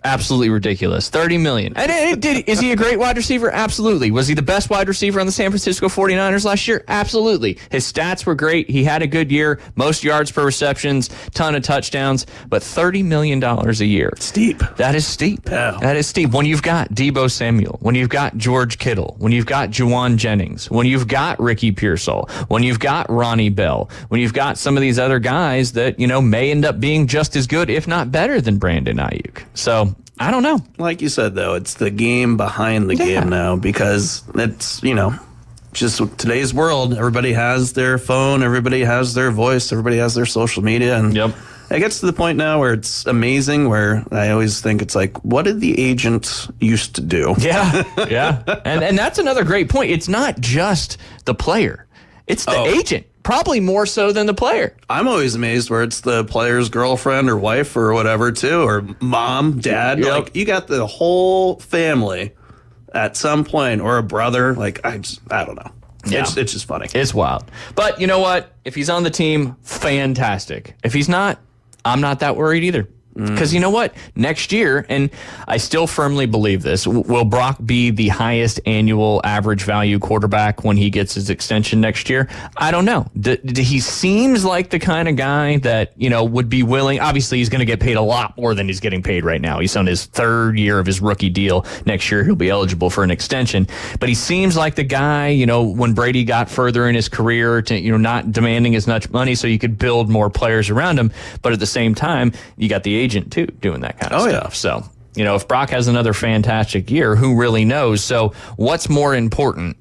absolutely ridiculous. $30 million. And is he a great wide receiver? Absolutely. Was he the best wide receiver on the San Francisco 49ers last year? Absolutely. His stats were great. He had a good year, most yards per receptions, ton of touchdowns, but $30 million a year. Steep. That is steep. Yeah. That is steep. When you've got Deebo Samuel, when you've got George Kittle, when you've got Juwan Jennings, when you've got Ricky Pearsall, when you've got Ronnie Bell, when you've got some of these other guys that, may end up being just as good, if not better than Brandon Ayuk. So I don't know. Like you said, though, it's the game behind the game now, because it's, just today's world. Everybody has their phone. Everybody has their voice. Everybody has their social media. And it gets to the point now where it's amazing, where I always think it's like, what did the agent used to do? Yeah. And that's another great point. It's not just the player. It's the agent. Probably more so than the player. I'm always amazed where it's the player's girlfriend or wife or whatever, too, or mom, dad. Yep. Like, you got the whole family at some point, or a brother. Like, I don't know. Yeah. It's just funny. It's wild. But you know what? If he's on the team, fantastic. If he's not, I'm not that worried either. Because you know what? Next year, and I still firmly believe this, will Brock be the highest annual average value quarterback when he gets his extension next year? I don't know. He seems like the kind of guy that, would be willing. Obviously, he's going to get paid a lot more than he's getting paid right now. He's on his third year of his rookie deal. Next year, he'll be eligible for an extension. But he seems like the guy, when Brady got further in his career to, not demanding as much money so you could build more players around him. But at the same time, you got the agent too doing that kind of stuff. So, if Brock has another fantastic year, who really knows? So what's more important,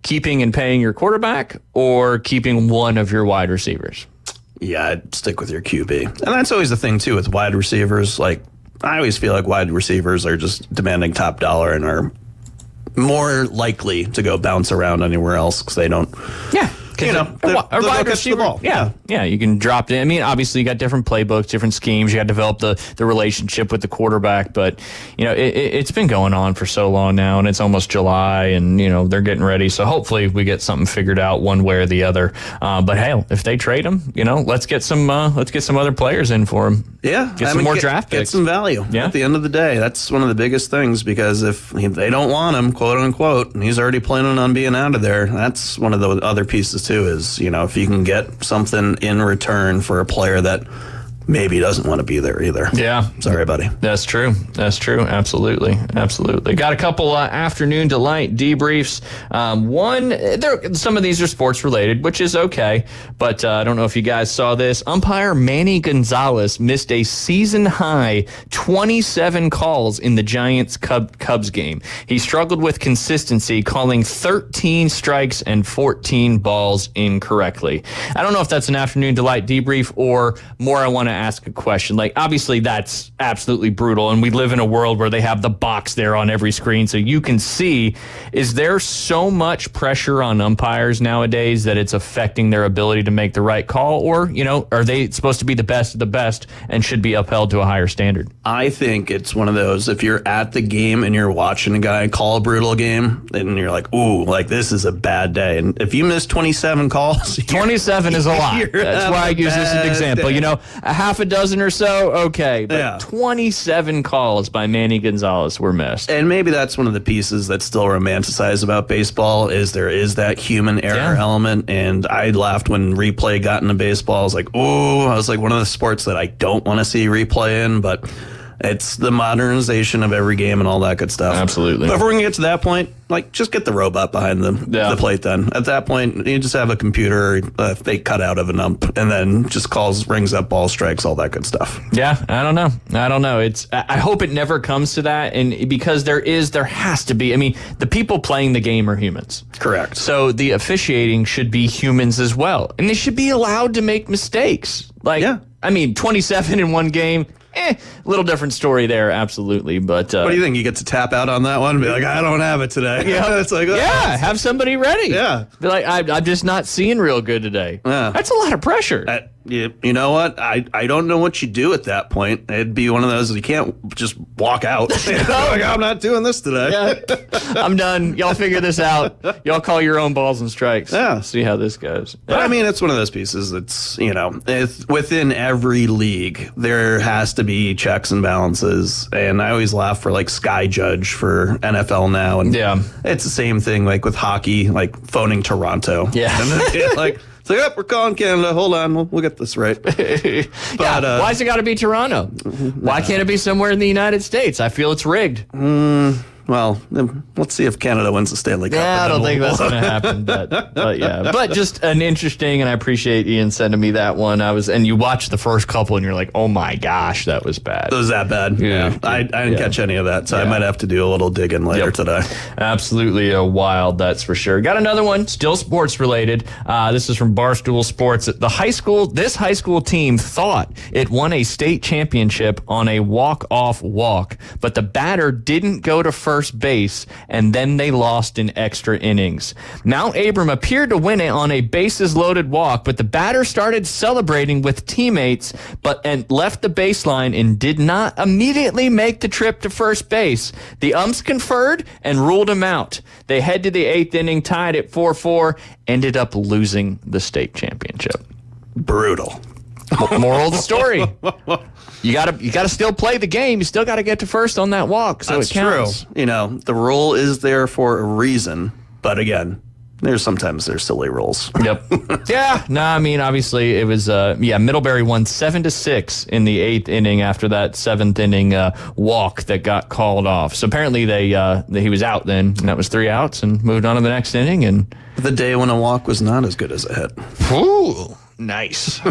keeping and paying your quarterback or keeping one of your wide receivers? Yeah, I'd stick with your QB. And that's always the thing too with wide receivers. Like, I always feel like wide receivers are just demanding top dollar and are more likely to go bounce around anywhere else because they don't. Yeah. A wide receiver. Yeah, you can drop it. I mean, obviously you got different playbooks, different schemes. You got to develop the relationship with the quarterback. But, it's been going on for so long now, and it's almost July, and, they're getting ready. So hopefully we get something figured out one way or the other. But, hey, if they trade him, let's get some other players in for him. Yeah. Get some more draft picks. Get some value. Yeah. At the end of the day, that's one of the biggest things, because if they don't want him, quote unquote, and he's already planning on being out of there, that's one of the other pieces too, is, if you can get something in return for a player that maybe doesn't want to be there either. Yeah. Sorry, buddy. That's true. Absolutely. Got a couple afternoon delight debriefs. Some of these are sports related, which is okay. But I don't know if you guys saw this. Umpire Manny Gonzalez missed a season high 27 calls in the Giants Cubs game. He struggled with consistency, calling 13 strikes and 14 balls incorrectly. I don't know if that's an afternoon delight debrief or more. I want to ask a question. Like, obviously that's absolutely brutal, and we live in a world where they have the box there on every screen so you can see. Is there so much pressure on umpires nowadays that it's affecting their ability to make the right call, or are they supposed to be the best of the best and should be upheld to a higher standard? I think it's one of those, if you're at the game and you're watching a guy call a brutal game, and you're like, ooh, like, this is a bad day. And if you miss 27 calls, 27 is a lot. That's why I use this as an example. Day. A half a dozen or so, okay. But 27 calls by Manny Gonzalez were missed. And maybe that's one of the pieces that's still romanticized about baseball, is there is that human error element. And I laughed when replay got into baseball. I was like, one of the sports that I don't want to see replay in. But It's the modernization of every game and all that good stuff. Absolutely. But if we're going to get to that point, like, just get the robot behind the plate then. At that point, you just have a computer, a fake cutout of an ump, and then just rings up ball strikes, all that good stuff. Yeah, I don't know. I hope it never comes to that, and because there has to be. I mean, the people playing the game are humans. Correct. So the officiating should be humans as well, and they should be allowed to make mistakes. Like, I mean, 27 in one game. Little different story there, absolutely. But what do you think? You get to tap out on that one and be like, I don't have it today. Yeah, It's like, have somebody ready. Yeah. Be like, I'm just not seeing real good today. Yeah. That's a lot of pressure. You know what? I don't know what you do at that point. It'd be one of those, you can't just walk out. Like, I'm not doing this today. Yeah. I'm done. Y'all figure this out. Y'all call your own balls and strikes. Yeah. See how this goes. But I mean, it's one of those pieces that's, it's within every league, there has to be checks and balances. And I always laugh for like Sky Judge for NFL now. And it's the same thing like with hockey, like phoning Toronto. Yeah. And then, it's like, we're calling Canada. Hold on, we'll get this right. But why's it got to be Toronto? Why can't it be somewhere in the United States? I feel it's rigged. Well, let's see if Canada wins the Stanley Cup. Yeah, I don't think that's going to happen. But yeah, but just an interesting, and I appreciate Ian sending me that one. And you watched the first couple, and you're like, oh my gosh, that was bad. It was that bad? Yeah, I didn't catch any of that, so I might have to do a little digging later today. Absolutely wild, that's for sure. Got another one, still sports related. This is from Barstool Sports. This high school team thought it won a state championship on a walk-off walk, but the batter didn't go to first base, and then they lost in extra innings. Mount Abram appeared to win it on a bases loaded walk, but the batter started celebrating with teammates and left the baseline and did not immediately make the trip to first base. The umps conferred and ruled him out. They head to the 8th inning, tied at 4-4, ended up losing the state championship. Brutal. Moral of the story. You gotta still play the game. You still gotta get to first on that walk, so That's it counts. True. The rule is there for a reason, but again, there's silly rules. Yep. Yeah. No, I mean, obviously it was, Middlebury won 7-6 in the 8th inning after that 7th inning walk that got called off. So apparently he was out then, and that was 3 outs, and moved on to the next inning. And the day when a walk was not as good as a hit. Ooh. Nice.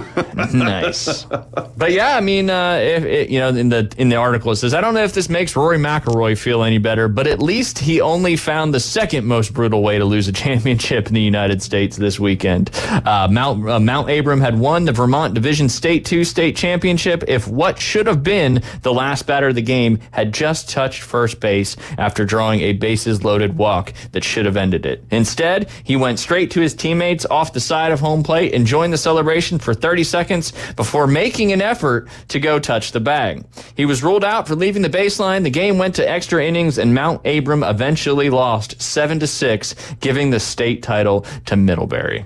Nice. But yeah, I mean, in the article it says, I don't know if this makes Rory McIlroy feel any better, but at least he only found the second most brutal way to lose a championship in the United States this weekend. Mount Abram had won the Vermont Division State 2 state championship if what should have been the last batter of the game had just touched first base after drawing a bases loaded walk that should have ended it. Instead, he went straight to his teammates off the side of home plate and joined the celebration for 30 seconds before making an effort to go touch the bag. He was ruled out for leaving the baseline. The game went to extra innings, and Mount Abram eventually lost 7-6, giving the state title to Middlebury.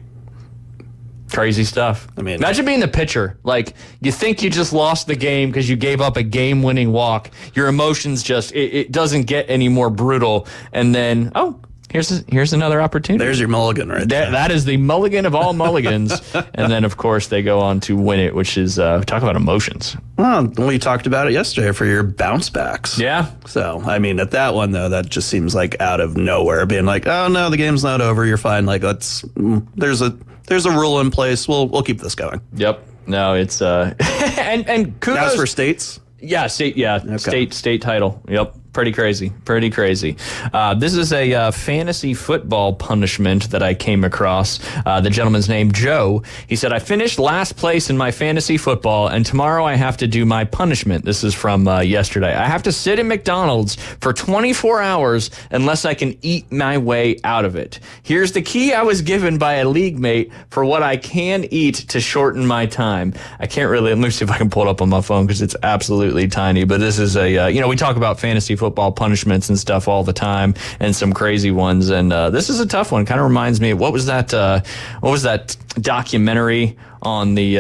Crazy stuff. I mean, imagine being the pitcher. Like, you think you just lost the game because you gave up a game-winning walk. Your emotions it doesn't get any more brutal. And then, here's another opportunity. There's your mulligan right there. That is the mulligan of all mulligans. And then, of course, they go on to win it, which is, talk about emotions. Well, we talked about it yesterday for your bounce backs. Yeah. So, I mean, at that one, though, that just seems like out of nowhere, being like, oh, no, the game's not over. You're fine. Like, there's a rule in place. We'll keep this going. Yep. No, it's, and kudos. That's for states? Yeah, state title. Yep. Pretty crazy. This is a fantasy football punishment that I came across. The gentleman's name, Joe. He said, I finished last place in my fantasy football, and tomorrow I have to do my punishment. This is from yesterday. I have to sit in McDonald's for 24 hours unless I can eat my way out of it. Here's the key I was given by a league mate for what I can eat to shorten my time. I can't really, let me see if I can pull it up on my phone because it's absolutely tiny, but this is we talk about fantasy football punishments and stuff all the time, and some crazy ones, and this is a tough one. Kind of reminds me of what was that documentary on the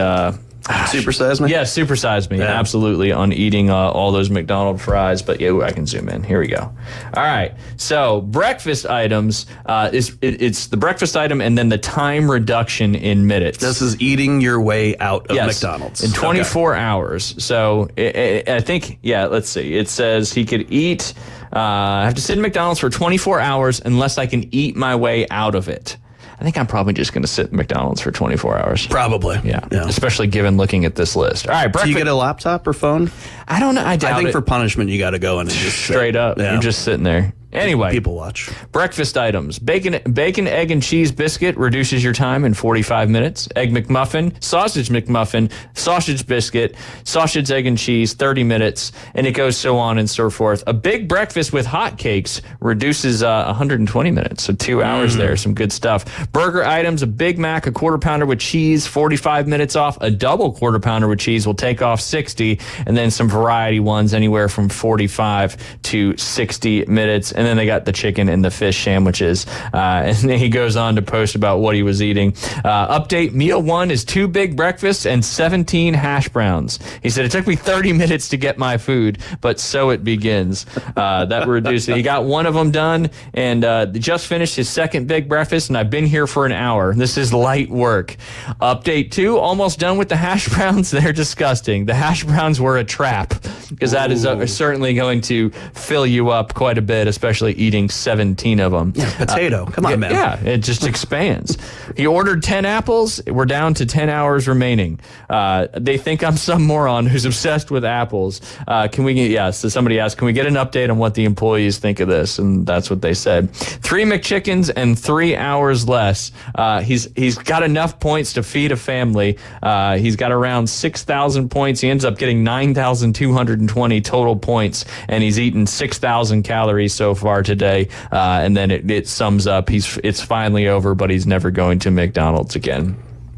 Supersize me? Yeah, supersize me. Yeah. Absolutely, on eating all those McDonald's fries. But yeah, I can zoom in. Here we go. All right. So breakfast items, it's the breakfast item and then the time reduction in minutes. This is eating your way out of McDonald's. In 24 hours. So I think, let's see. It says he could eat, I have to sit in McDonald's for 24 hours unless I can eat my way out of it. I think I'm probably just going to sit in McDonald's for 24 hours. Probably. Yeah. Especially given looking at this list. All right. Do you get a laptop or phone? I don't know. I doubt I think it. for punishment, you got to go in and just Straight up. Yeah. You're just sitting there. Anyway, people watch. Breakfast items: bacon, egg, and cheese biscuit reduces your time in 45 minutes. Egg McMuffin, sausage biscuit, sausage, egg, and cheese 30 minutes, and it goes so on and so forth. A big breakfast with hot cakes reduces 120 minutes, so 2 hours there. Some good stuff. Burger items: a Big Mac, a quarter pounder with cheese, 45 minutes off. A double quarter pounder with cheese will take off 60, and then some variety ones anywhere from 45 to 60 minutes. And then they got the chicken and the fish sandwiches. And then he goes on to post about what he was eating. Update: meal one is 2 big breakfasts and 17 hash browns. He said, it took me 30 minutes to get my food, but so it begins. That reduced it. He got one of them done and just finished his second big breakfast, and I've been here for an hour. This is light work. Update 2, almost done with the hash browns. They're disgusting. The hash browns were a trap, because that is certainly going to fill you up quite a bit, especially eating 17 of them. Yeah, potato. Come on, man. Yeah, it just expands. He ordered 10 apples. We're down to 10 hours remaining. They think I'm some moron who's obsessed with apples. So somebody asked, can we get an update on what the employees think of this? And that's what they said. 3 McChickens and 3 hours less. He's got enough points to feed a family. He's got around 6,000 points. He ends up getting 9,220 total points, and he's eaten 6,000 calories so far today. And then it sums up. It's finally over, but he's never going to McDonald's again.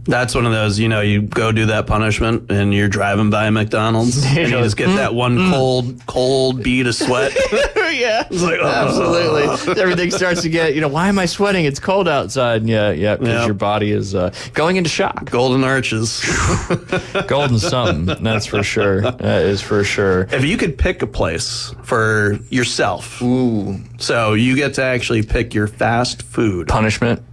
That's one of those, you go do that punishment and you're driving by McDonald's and you just get that one cold bead of sweat. Yeah, it's like, absolutely. Everything starts to get, why am I sweating? It's cold outside. And because your body is going into shock. Golden arches. Golden something, that's for sure. That is for sure. If you could pick a place for yourself, so you get to actually pick your fast food. Punishment.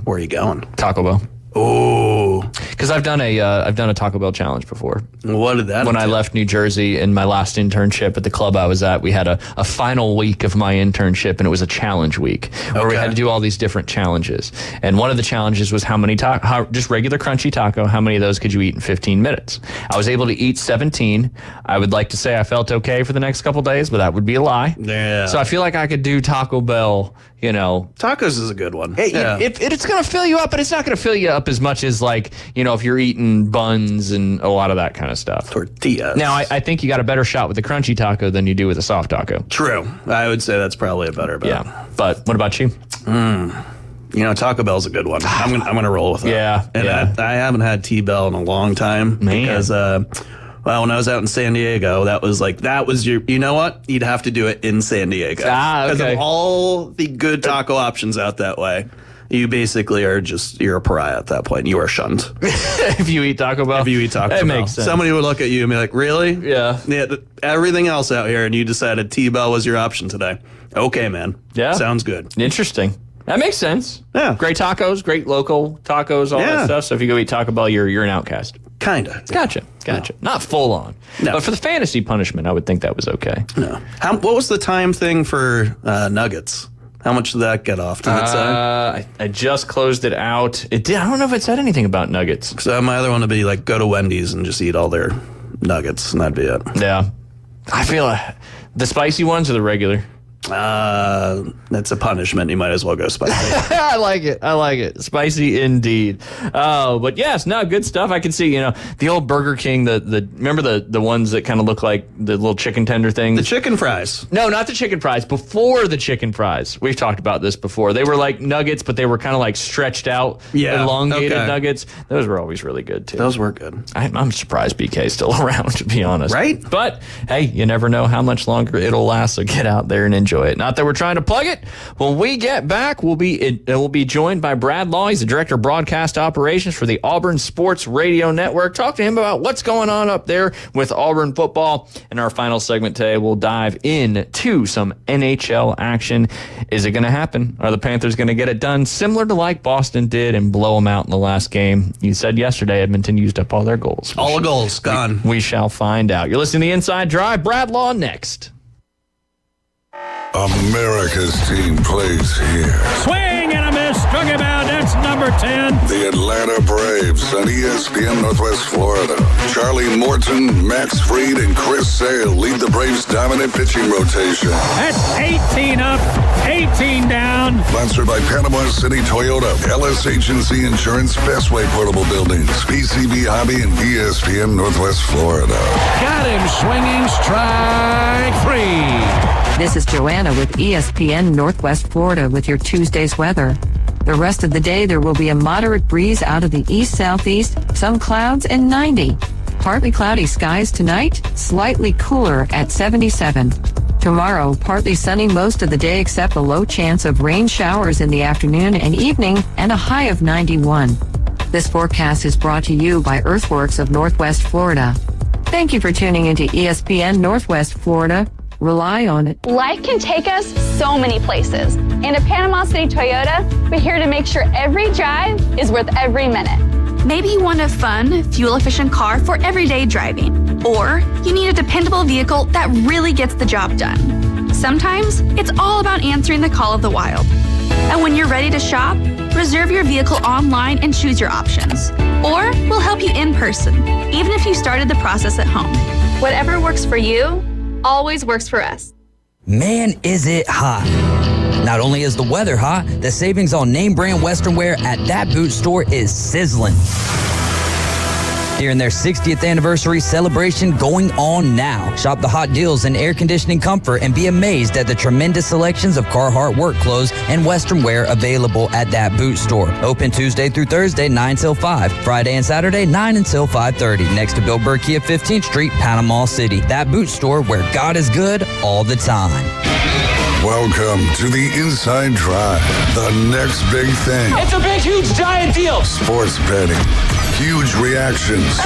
Where are you going? Taco Bell. Oh, because I've done a Taco Bell challenge before. What did that? When I left New Jersey in my last internship at the club I was at, we had a final week of my internship, and it was a challenge week where we had to do all these different challenges. And one of the challenges was just regular crunchy taco. How many of those could you eat in 15 minutes? I was able to eat 17. I would like to say I felt okay for the next couple days, but that would be a lie. Yeah. So I feel like I could do Taco Bell. Tacos is a good one. It's going to fill you up, but it's not going to fill you up as much as if you're eating buns and a lot of that kind of stuff. Tortillas. Now, I think you got a better shot with the crunchy taco than you do with a soft taco. True. I would say that's probably a better bet. Yeah. But what about you? Taco Bell's a good one. I'm gonna roll with that. Yeah. And I haven't had T-Bell in a long time because when I was out in San Diego, that was your, you know what? You'd have to do it in San Diego. Because of all the good taco options out that way. You basically you're a pariah at that point. You are shunned. If you eat Taco Bell? That makes sense. Somebody would look at you and be like, really? Yeah. Everything else out here, and you decided T-Bell was your option today. Okay, man. Yeah. Sounds good. Interesting. That makes sense. Yeah. Great tacos, great local tacos, all that stuff. So if you go eat Taco Bell, you're an outcast. Kinda. Gotcha. Not full on. No. But for the fantasy punishment, I would think that was okay. No. What was the time thing for nuggets? How much did that get off? Did it say? I just closed it out. It did. I don't know if it said anything about nuggets. So my other one would be go to Wendy's and just eat all their nuggets, and that'd be it. Yeah. I feel the spicy ones or the regular? That's a punishment. You might as well go spicy. I like it. Spicy indeed. But yes, good stuff. I can see, the old Burger King, remember the ones that kind of look like the little chicken tender things? The chicken fries. No, not the chicken fries. Before the chicken fries. We've talked about this before. They were like nuggets, but they were kind of like stretched out, elongated nuggets. Those were always really good too. Those were good. I'm surprised BK's still around, to be honest. Right? But hey, you never know how much longer it'll last, so get out there and enjoy enjoy it. Not that we're trying to plug it. When we get back, we'll be joined by Brad Law. He's the Director of Broadcast Operations for the Auburn Sports Radio Network. Talk to him about what's going on up there with Auburn football. In our final segment today, we'll dive into some NHL action. Is it going to happen? Are the Panthers going to get it done similar to like Boston did and blow them out in the last game? You said yesterday Edmonton used up all their goals. All the goals gone. We shall find out. You're listening to the Inside Drive. Brad Law next. America's team plays here. Swing and a miss. Struck him out. That's number 10. The Atlanta Braves on ESPN Northwest Florida. Charlie Morton, Max Fried, and Chris Sale lead the Braves' dominant pitching rotation. That's 18 up, 18 down. Sponsored by Panama City Toyota, Ellis Agency Insurance, Bestway Portable Buildings, PCB Hobby, and ESPN Northwest Florida. Got him swinging, strike 3. This is Joanna with ESPN Northwest Florida with your Tuesday's weather. The rest of the day, there will be a moderate breeze out of the east-southeast, some clouds, and 90. Partly cloudy skies tonight, slightly cooler at 77. Tomorrow, partly sunny most of the day except a low chance of rain showers in the afternoon and evening and a high of 91. This forecast is brought to you by Earthworks of Northwest Florida. Thank you for tuning into ESPN Northwest Florida. Rely on it. Life can take us so many places. And at Panama City Toyota, we're here to make sure every drive is worth every minute. Maybe you want a fun, fuel-efficient car for everyday driving. Or you need a dependable vehicle that really gets the job done. Sometimes it's all about answering the call of the wild. And when you're ready to shop, reserve your vehicle online and choose your options. Or we'll help you in person, even if you started the process at home. Whatever works for you always works for us. Man, is it hot. Not only is the weather hot, the savings on name brand Western wear at That Boot Store is sizzling. During their 60th anniversary celebration going on now. Shop the hot deals in air conditioning comfort and be amazed at the tremendous selections of Carhartt work clothes and Western wear available at That Boot Store. Open Tuesday through Thursday, 9 till 5. Friday and Saturday, 9 until 5:30. Next to Bill Burkey at 15th Street, Panama City. That Boot Store where God is good all the time. Welcome to the Inside Drive, the next big thing. It's a big, huge, giant deal. Sports betting, huge reactions,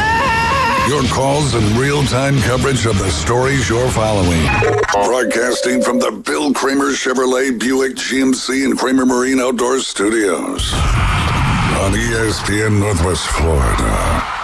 your calls and real-time coverage of the stories you're following. Broadcasting from the Bill Kramer Chevrolet Buick GMC and Kramer Marine Outdoor Studios on ESPN Northwest Florida.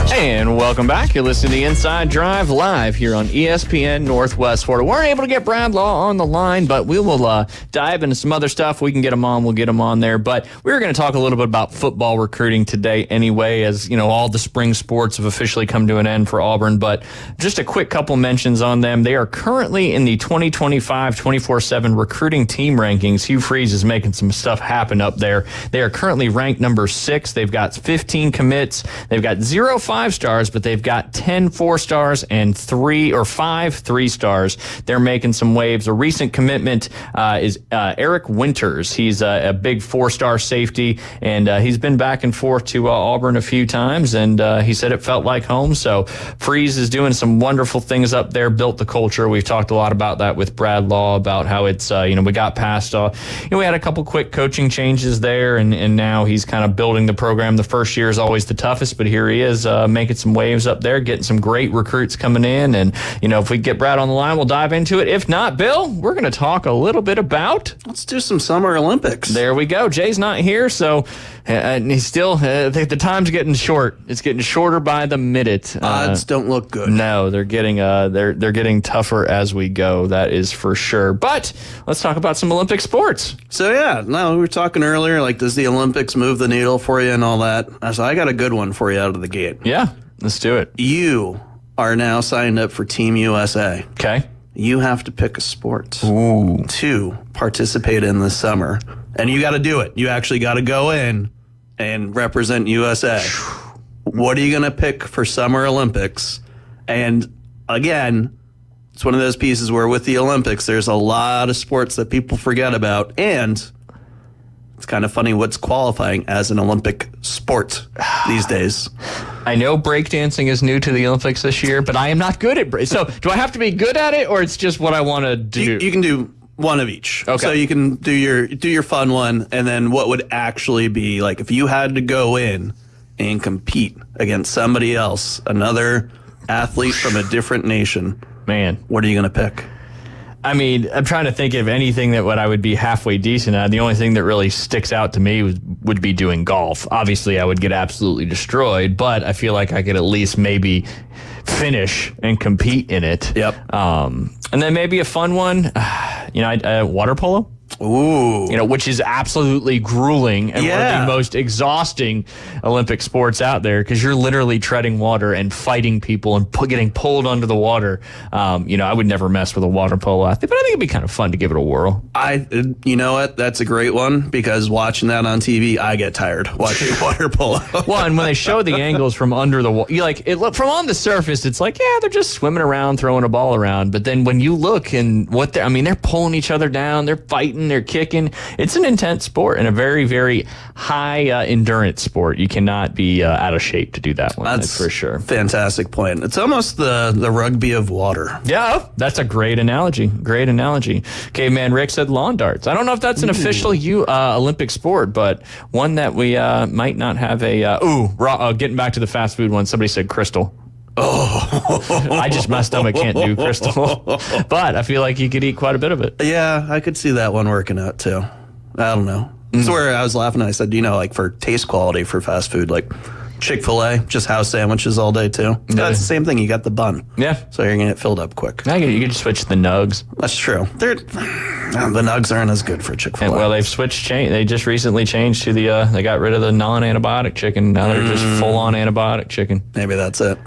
And welcome back. You're listening to the Inside Drive live here on ESPN Northwest Florida. We weren't able to get Brad Law on the line, but we will dive into some other stuff. We can get him on. We'll get him on there. But we were going to talk a little bit about football recruiting today anyway, as, you know, all the spring sports have officially come to an end for Auburn. But just a quick couple mentions on them. They are currently in the 2025 24/7 recruiting team rankings. Hugh Freeze is making some stuff happen up there. They are currently ranked number 6. They've got 15 commits. They've got 0 5-stars, but they've got 10 4-stars and 5 3-stars. They're making some waves. A recent commitment is Eric Winters. He's a big 4-star safety, and he's been back and forth to Auburn a few times, and he said it felt like home. So Freeze is doing some wonderful things up there, built the culture. We've talked a lot about that with Brad Law, about how it's, we got past, we had a couple quick coaching changes there, and now he's kind of building the program. The first year is always the toughest, but here he is making some waves up there, getting some great recruits coming in. And, if we get Brad on the line, we'll dive into it. If not, Bill, we're going to talk a little bit about... Let's do some Summer Olympics. There we go. Jay's not here, so he's still... the time's getting short. It's getting shorter by the minute. Odds don't look good. No, they're getting they're getting tougher as we go. That is for sure. But let's talk about some Olympic sports. So, we were talking earlier, like, does the Olympics move the needle for you and all that? So I got a good one for you out of the gate. Yeah, let's do it. You are now signed up for Team USA. Okay. You have to pick a sport to participate in this summer. And you got to do it. You actually got to go in and represent USA. What are you going to pick for Summer Olympics? And again, it's one of those pieces where with the Olympics, there's a lot of sports that people forget about. And It's kind of funny what's qualifying as an Olympic sport these days. I know breakdancing is new to the Olympics this year, but I am not good at break. So do I have to be good at it, or it's just what I want to do? You can do one of each. Okay. So you can do your fun one, and then what would actually be like if you had to go in and compete against somebody else, another athlete from a different nation. Man, what are you going to pick? I mean, I'm trying to think of anything that I would be halfway decent at. The only thing that really sticks out to me would be doing golf. Obviously, I would get absolutely destroyed, but I feel like I could at least maybe finish and compete in it. Yep. And then maybe a fun one, water polo. Ooh. Which is absolutely grueling and one of the most exhausting Olympic sports out there because you're literally treading water and fighting people and getting pulled under the water. I would never mess with a water polo athlete, but I think it'd be kind of fun to give it a whirl. You know what? That's a great one because watching that on TV, I get tired watching water polo. Well, and when they show the angles from under the water, from on the surface, it's like, yeah, they're just swimming around, throwing a ball around. But then when you look and they're pulling each other down, they're fighting, they're kicking. It's an intense sport and a very, very high endurance sport. You cannot be out of shape to do that one. That's for sure. Fantastic point. It's almost the rugby of water. Yeah, that's a great analogy. Great analogy. Caveman Rick said lawn darts. I don't know if that's an official Olympic sport, but one that we might not have getting back to the fast food one, somebody said crystal. Oh, I just messed up. I can't do crystal, but I feel like you could eat quite a bit of it. Yeah, I could see that one working out too. I don't know. That's where I was laughing. I said, like for taste quality for fast food, like Chick-fil-A, just house sandwiches all day too. That's the same thing. You got the bun. Yeah. So you're going to get filled up quick. You can just switch the nugs. That's true. The nugs aren't as good for Chick-fil-A. Well, they've switched. They just recently changed to they got rid of the non-antibiotic chicken. Now they're just full-on antibiotic chicken. Maybe that's it.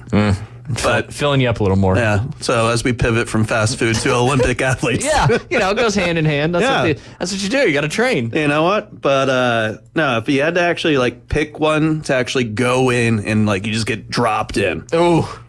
But filling you up a little more. Yeah. So as we pivot from fast food to Olympic athletes. Yeah. It goes hand in hand. That's what you do. You got to train. You know what? But no, if you had to actually pick one to actually go in and you just get dropped in. Oh,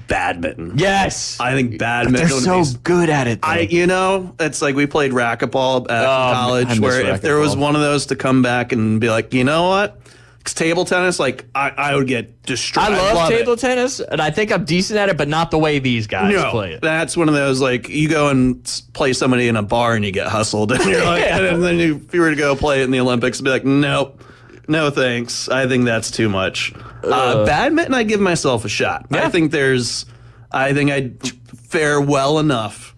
badminton. Yes. I think badminton. But they're so good at it. Though. It's like we played racquetball at college where if there was one of those to come back and be like, you know what? Table tennis, I would get destroyed. I love table tennis, and I think I'm decent at it, but not the way these guys play it. That's one of those, you go and play somebody in a bar and you get hustled, and you're like, and then if you were to go play it in the Olympics, be like, nope, no thanks. I think that's too much. Badminton, I give myself a shot. Yeah. I think I'd fare well enough.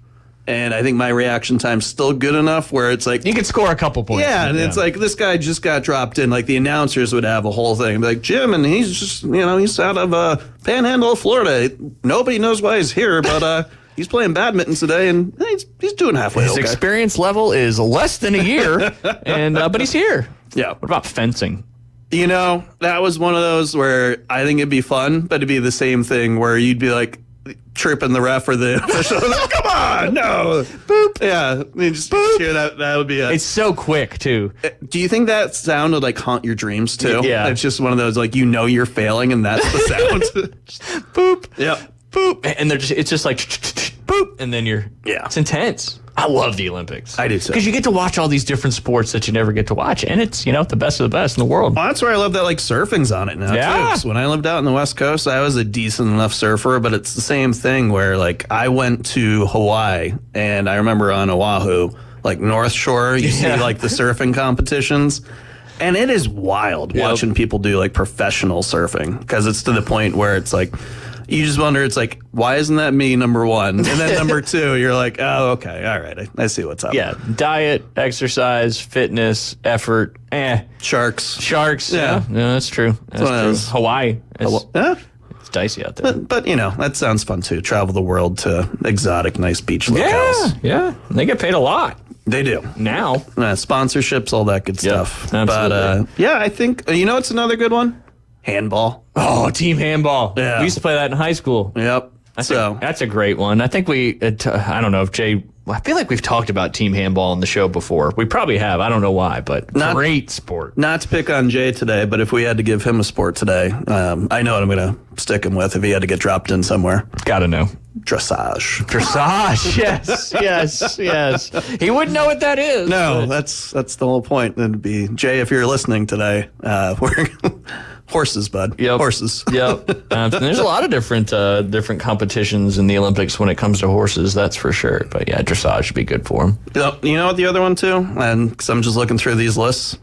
And I think my reaction time's still good enough where it's like... You could score a couple points. Yeah, and it's like, this guy just got dropped in. The announcers would have a whole thing. Be like, Jim, and he's just, he's out of Panhandle of Florida. Nobody knows why he's here, but he's playing badminton today, and he's doing halfway His okay. experience level is less than a year, but he's here. Yeah. What about fencing? That was one of those where I think it'd be fun, but it'd be the same thing where you'd be like, chirping the ref or the official. Come on, no. Boop. Yeah. Just hear that. That would be it. It's so quick, too. Do you think that sound would haunt your dreams, too? Yeah. It's just one of those, you're failing and that's the sound. Boop. Yep. Boop. And it's just like, boop. And then it's intense. I love the Olympics. I do too. Because you get to watch all these different sports that you never get to watch. And it's, the best of the best in the world. Well, that's where I love that, surfing's on it now, too. 'Cause when I lived out in the West Coast, I was a decent enough surfer, but it's the same thing where, I went to Hawaii, and I remember on Oahu, North Shore, you see, the surfing competitions. And it is wild watching people do, professional surfing. Because it's to the point where it's you just wonder, it's why isn't that me, number one? And then number two, you're like, oh, okay, all right, I see what's up. Yeah, diet, exercise, fitness, effort, Sharks. Yeah, no, that's true. That's true. Hawaii. It's dicey out there. But that sounds fun, too. Travel the world to exotic, nice beach locales. Yeah. And they get paid a lot. They do. Now. Sponsorships, all that good stuff. Absolutely. But, I think, it's another good one? Handball. Oh, team handball. Yeah. We used to play that in high school. Yep. That's a great one. I think I don't know if Jay, I feel like we've talked about team handball on the show before. We probably have. I don't know why, but great sport. Not to pick on Jay today, but if we had to give him a sport today, I know what I'm going to stick him with if he had to get dropped in somewhere. Gotta know. Dressage. Dressage, yes. He wouldn't know what that is. No, that's the whole point. It'd be, Jay, if you're listening today, we're horses, bud. Yep. Horses. Yep. There's a lot of different competitions in the Olympics when it comes to horses, that's for sure. But yeah, dressage would be good for him. You know what the other one too? And because I'm just looking through these lists.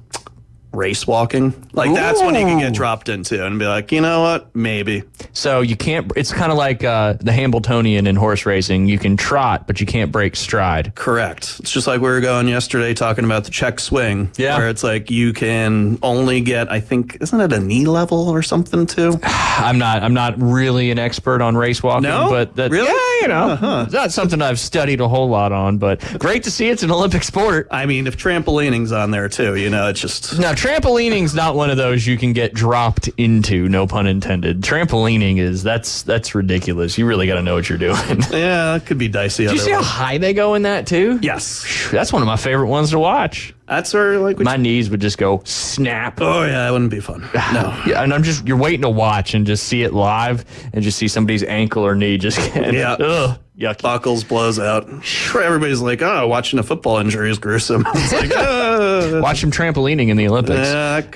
Race walking. Like, that's when you can get dropped into and be like, you know what? Maybe. So you can't, it's kind of like the Hambletonian in horse racing. You can trot, but you can't break stride. Correct. It's just like we were going yesterday talking about the check swing. Yeah. Where it's like you can only get, I think, isn't it a knee level or something too? I'm not really an expert on race walking. No? But Really? Yeah, you know, it's not something I've studied a whole lot on, but great to see it's an Olympic sport. I mean, if trampolining's on there too, you know, it's just... Now, trampolining's not one of those you can get dropped into, no pun intended. Trampolining that's ridiculous. You really got to know what you're doing. Yeah, that could be dicey. Do you see how high they go in that too? Yes. That's one of my favorite ones to watch. That's where my knees would just go snap. Oh yeah, that wouldn't be fun. No. Yeah, and you're waiting to watch and just see it live and just see somebody's ankle or knee just get yucky. Buckles, blows out. Everybody's like, oh, watching a football injury is gruesome. It's like, watch them trampolining in the Olympics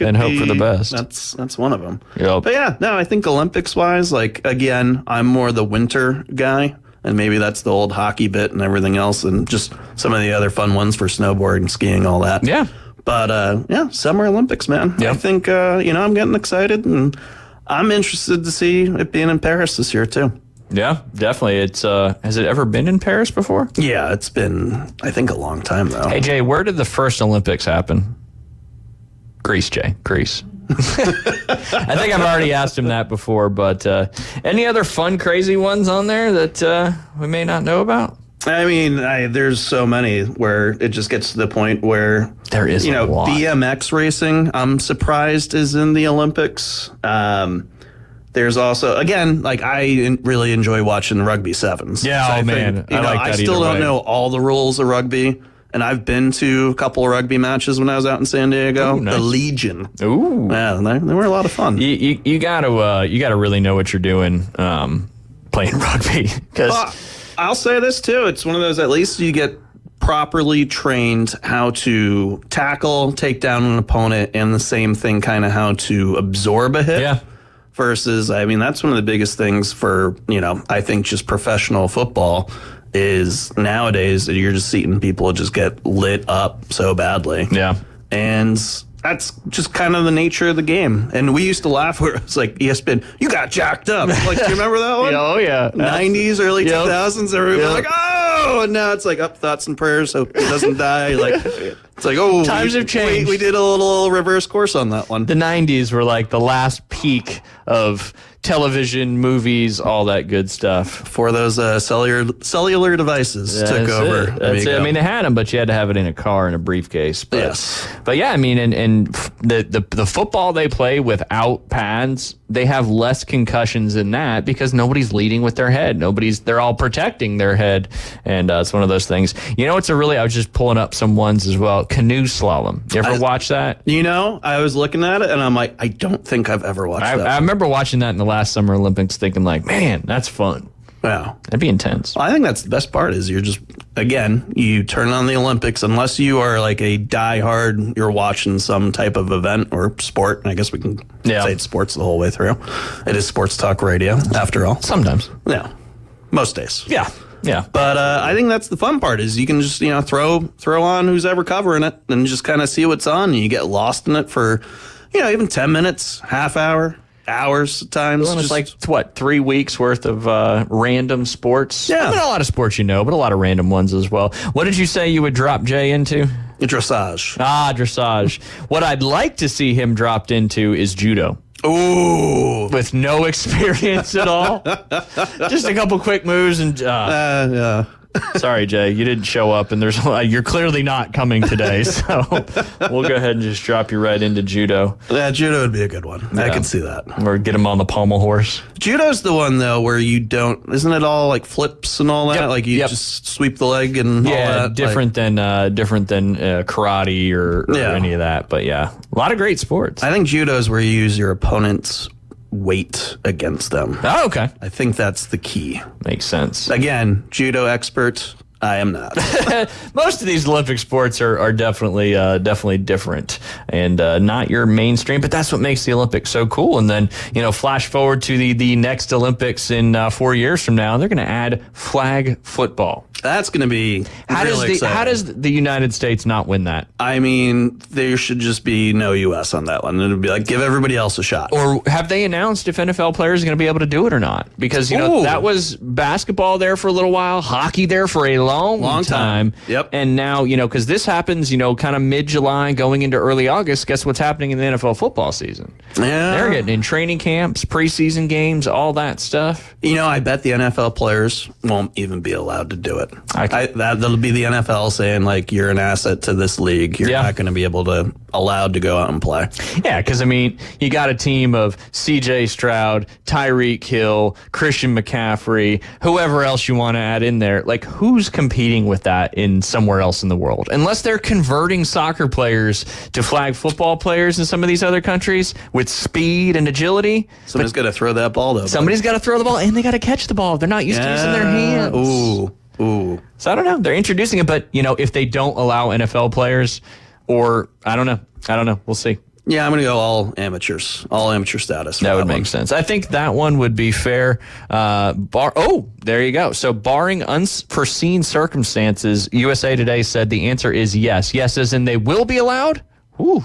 and hope for the best. That's one of them. Yep. But yeah, no, I think Olympics wise, like, again, I'm more the winter guy. And maybe that's the old hockey bit and everything else, and just some of the other fun ones for snowboard and skiing, all that. Yeah. But yeah, Summer Olympics, man. Yep. I think I'm getting excited, and I'm interested to see it being in Paris this year too. Yeah, definitely. It's has it ever been in Paris before? Yeah, it's been, I think, a long time though. Hey Jay, where did the first Olympics happen? Greece, Jay. Greece. I think I've already asked him that before, but any other fun, crazy ones on there that we may not know about? I mean, there's so many where it just gets to the point where there is, a lot. BMX racing, I'm surprised, is in the Olympics. There's also, again, like, I really enjoy watching rugby sevens. Yeah, so I like that. I still don't know all the rules of rugby. And I've been to a couple of rugby matches when I was out in San Diego. Ooh, nice. The Legion. Ooh, yeah, they were a lot of fun. You gotta really know what you're doing playing rugby. Because I'll say this too: it's one of those, at least you get properly trained how to tackle, take down an opponent, and the same thing, kind of how to absorb a hit. Yeah. Versus, I mean, that's one of the biggest things for, I think just professional football. Is nowadays you're just seeing people just get lit up so badly. Yeah. And that's just kind of the nature of the game. And we used to laugh where it was like, ESPN, you got jacked up. Like, do you remember that one? Oh, yeah. 90s, early 2000s, everybody was like, oh, and now it's like up thoughts and prayers so it doesn't die. Like, it's like, oh, times have changed. We did a little reverse course on that one. The 90s were like the last peak of television, movies, all that good stuff. For those cellular devices took over. That's it. I mean, they had them, but you had to have it in a car and a briefcase. But, yes. But yeah, I mean, and the football they play without pads, they have less concussions in that because nobody's leading with their head. They're all protecting their head. And it's one of those things. I was just pulling up some ones as well. Canoe slalom. You ever watch that? I was looking at it and I'm like, I don't think I've ever watched that. I remember watching that in the last Summer Olympics thinking like, man, that's fun. Yeah. That'd be intense. Well, I think that's the best part is you're just, again, you turn on the Olympics, unless you are like a diehard, you're watching some type of event or sport. And I guess we can say it's sports the whole way through. It is sports talk radio, after all. Sometimes. Yeah. Most days. Yeah. Yeah. But I think that's the fun part is you can just, throw on who's ever covering it and just kind of see what's on. And you get lost in it for, even 10 minutes, half hour. Hours at times. Well, it's like 3 weeks worth of random sports. Yeah. I mean, a lot of sports but a lot of random ones as well. What did you say you would drop Jay into? Dressage. Dressage. What I'd like to see him dropped into is judo. Ooh. With no experience at all. Just a couple quick moves and yeah. Sorry, Jay, you didn't show up, and you're clearly not coming today. So we'll go ahead and just drop you right into judo. Yeah, judo would be a good one. Yeah. I can see that. Or get him on the pommel horse. Judo's the one though where you don't. Isn't it all like flips and all that? Yep. Like you just sweep the leg and all that. different than karate or any of that. But yeah, a lot of great sports. I think judo is where you use your opponent's weight against them. Oh, okay. I think that's the key. Makes sense. Again, judo expert. I am not. Most of these Olympic sports are definitely different and not your mainstream, but that's what makes the Olympics so cool. And then, flash forward to the next Olympics in 4 years from now, they're going to add flag football. That's going to be really exciting. How does the United States not win that? I mean, there should just be no U.S. on that one. It would be like, give everybody else a shot. Or have they announced if NFL players are going to be able to do it or not? Because, that was basketball there for a little while, hockey there for a long time. Yep. And now, because this happens, kind of mid-July going into early August, guess what's happening in the NFL football season? Yeah. They're getting in training camps, preseason games, all that stuff. I bet the NFL players won't even be allowed to do it. That'll be the NFL saying, like, you're an asset to this league. You're not going to be allowed to go out and play. Yeah, because, you got a team of C.J. Stroud, Tyreek Hill, Christian McCaffrey, whoever else you want to add in there. Like, who's competing with that in somewhere else in the world? Unless they're converting soccer players to flag football players in some of these other countries with speed and agility. Somebody's got to throw that ball, though. Somebody's got to throw the ball, and they got to catch the ball. They're not used to using their hands. Ooh. So I don't know. They're introducing it, but, if they don't allow NFL players, or I don't know. We'll see. Yeah, I'm going to go all amateur status. That would make sense. I think that one would be fair. There you go. So barring unforeseen circumstances, USA Today said the answer is yes. Yes, as in they will be allowed? Ooh,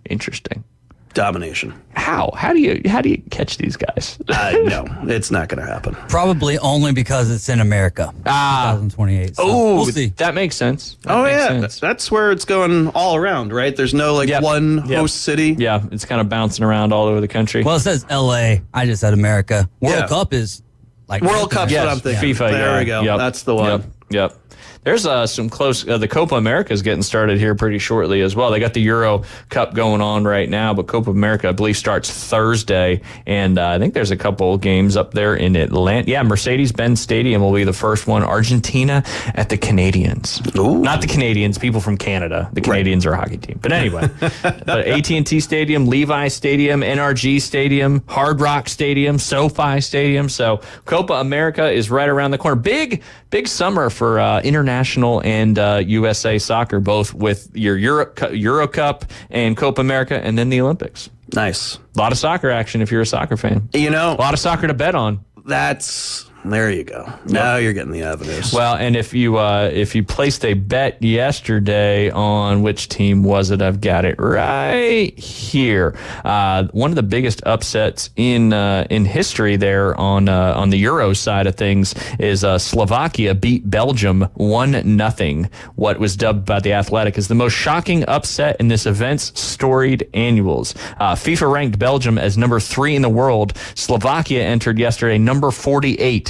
interesting. Domination. How do you catch these guys? No, it's not going to happen. Probably only because it's in America. 2028. So we'll see. That makes sense. That's where it's going all around, right? There's no one host city. Yeah, it's kind of bouncing around all over the country. Well, it says LA. I just said America. World Cup is like World Cup's what I'm thinking. FIFA. There we go. Yep. That's the one. Yep. There's some close. The Copa America is getting started here pretty shortly as well. They got the Euro Cup going on right now, but Copa America, I believe, starts Thursday, and I think there's a couple games up there in Atlanta. Yeah, Mercedes-Benz Stadium will be the first one. Argentina at the Canadians. Ooh. Not the Canadians, people from Canada. The Canadians are a hockey team. But anyway, but AT&T Stadium, Levi Stadium, NRG Stadium, Hard Rock Stadium, SoFi Stadium. So Copa America is right around the corner. Big summer for international and USA soccer, both with your Euro Cup and Copa America, and then the Olympics. Nice. A lot of soccer action if you're a soccer fan. A lot of soccer to bet on. There you go. Now you're getting the avenues. Well, and if you placed a bet yesterday on which team was it? I've got it right here. One of the biggest upsets in history there on the Euro side of things is Slovakia beat Belgium 1-0. What was dubbed by The Athletic as the most shocking upset in this event's storied annuals. FIFA ranked Belgium as number 3 in the world. Slovakia entered yesterday number 48.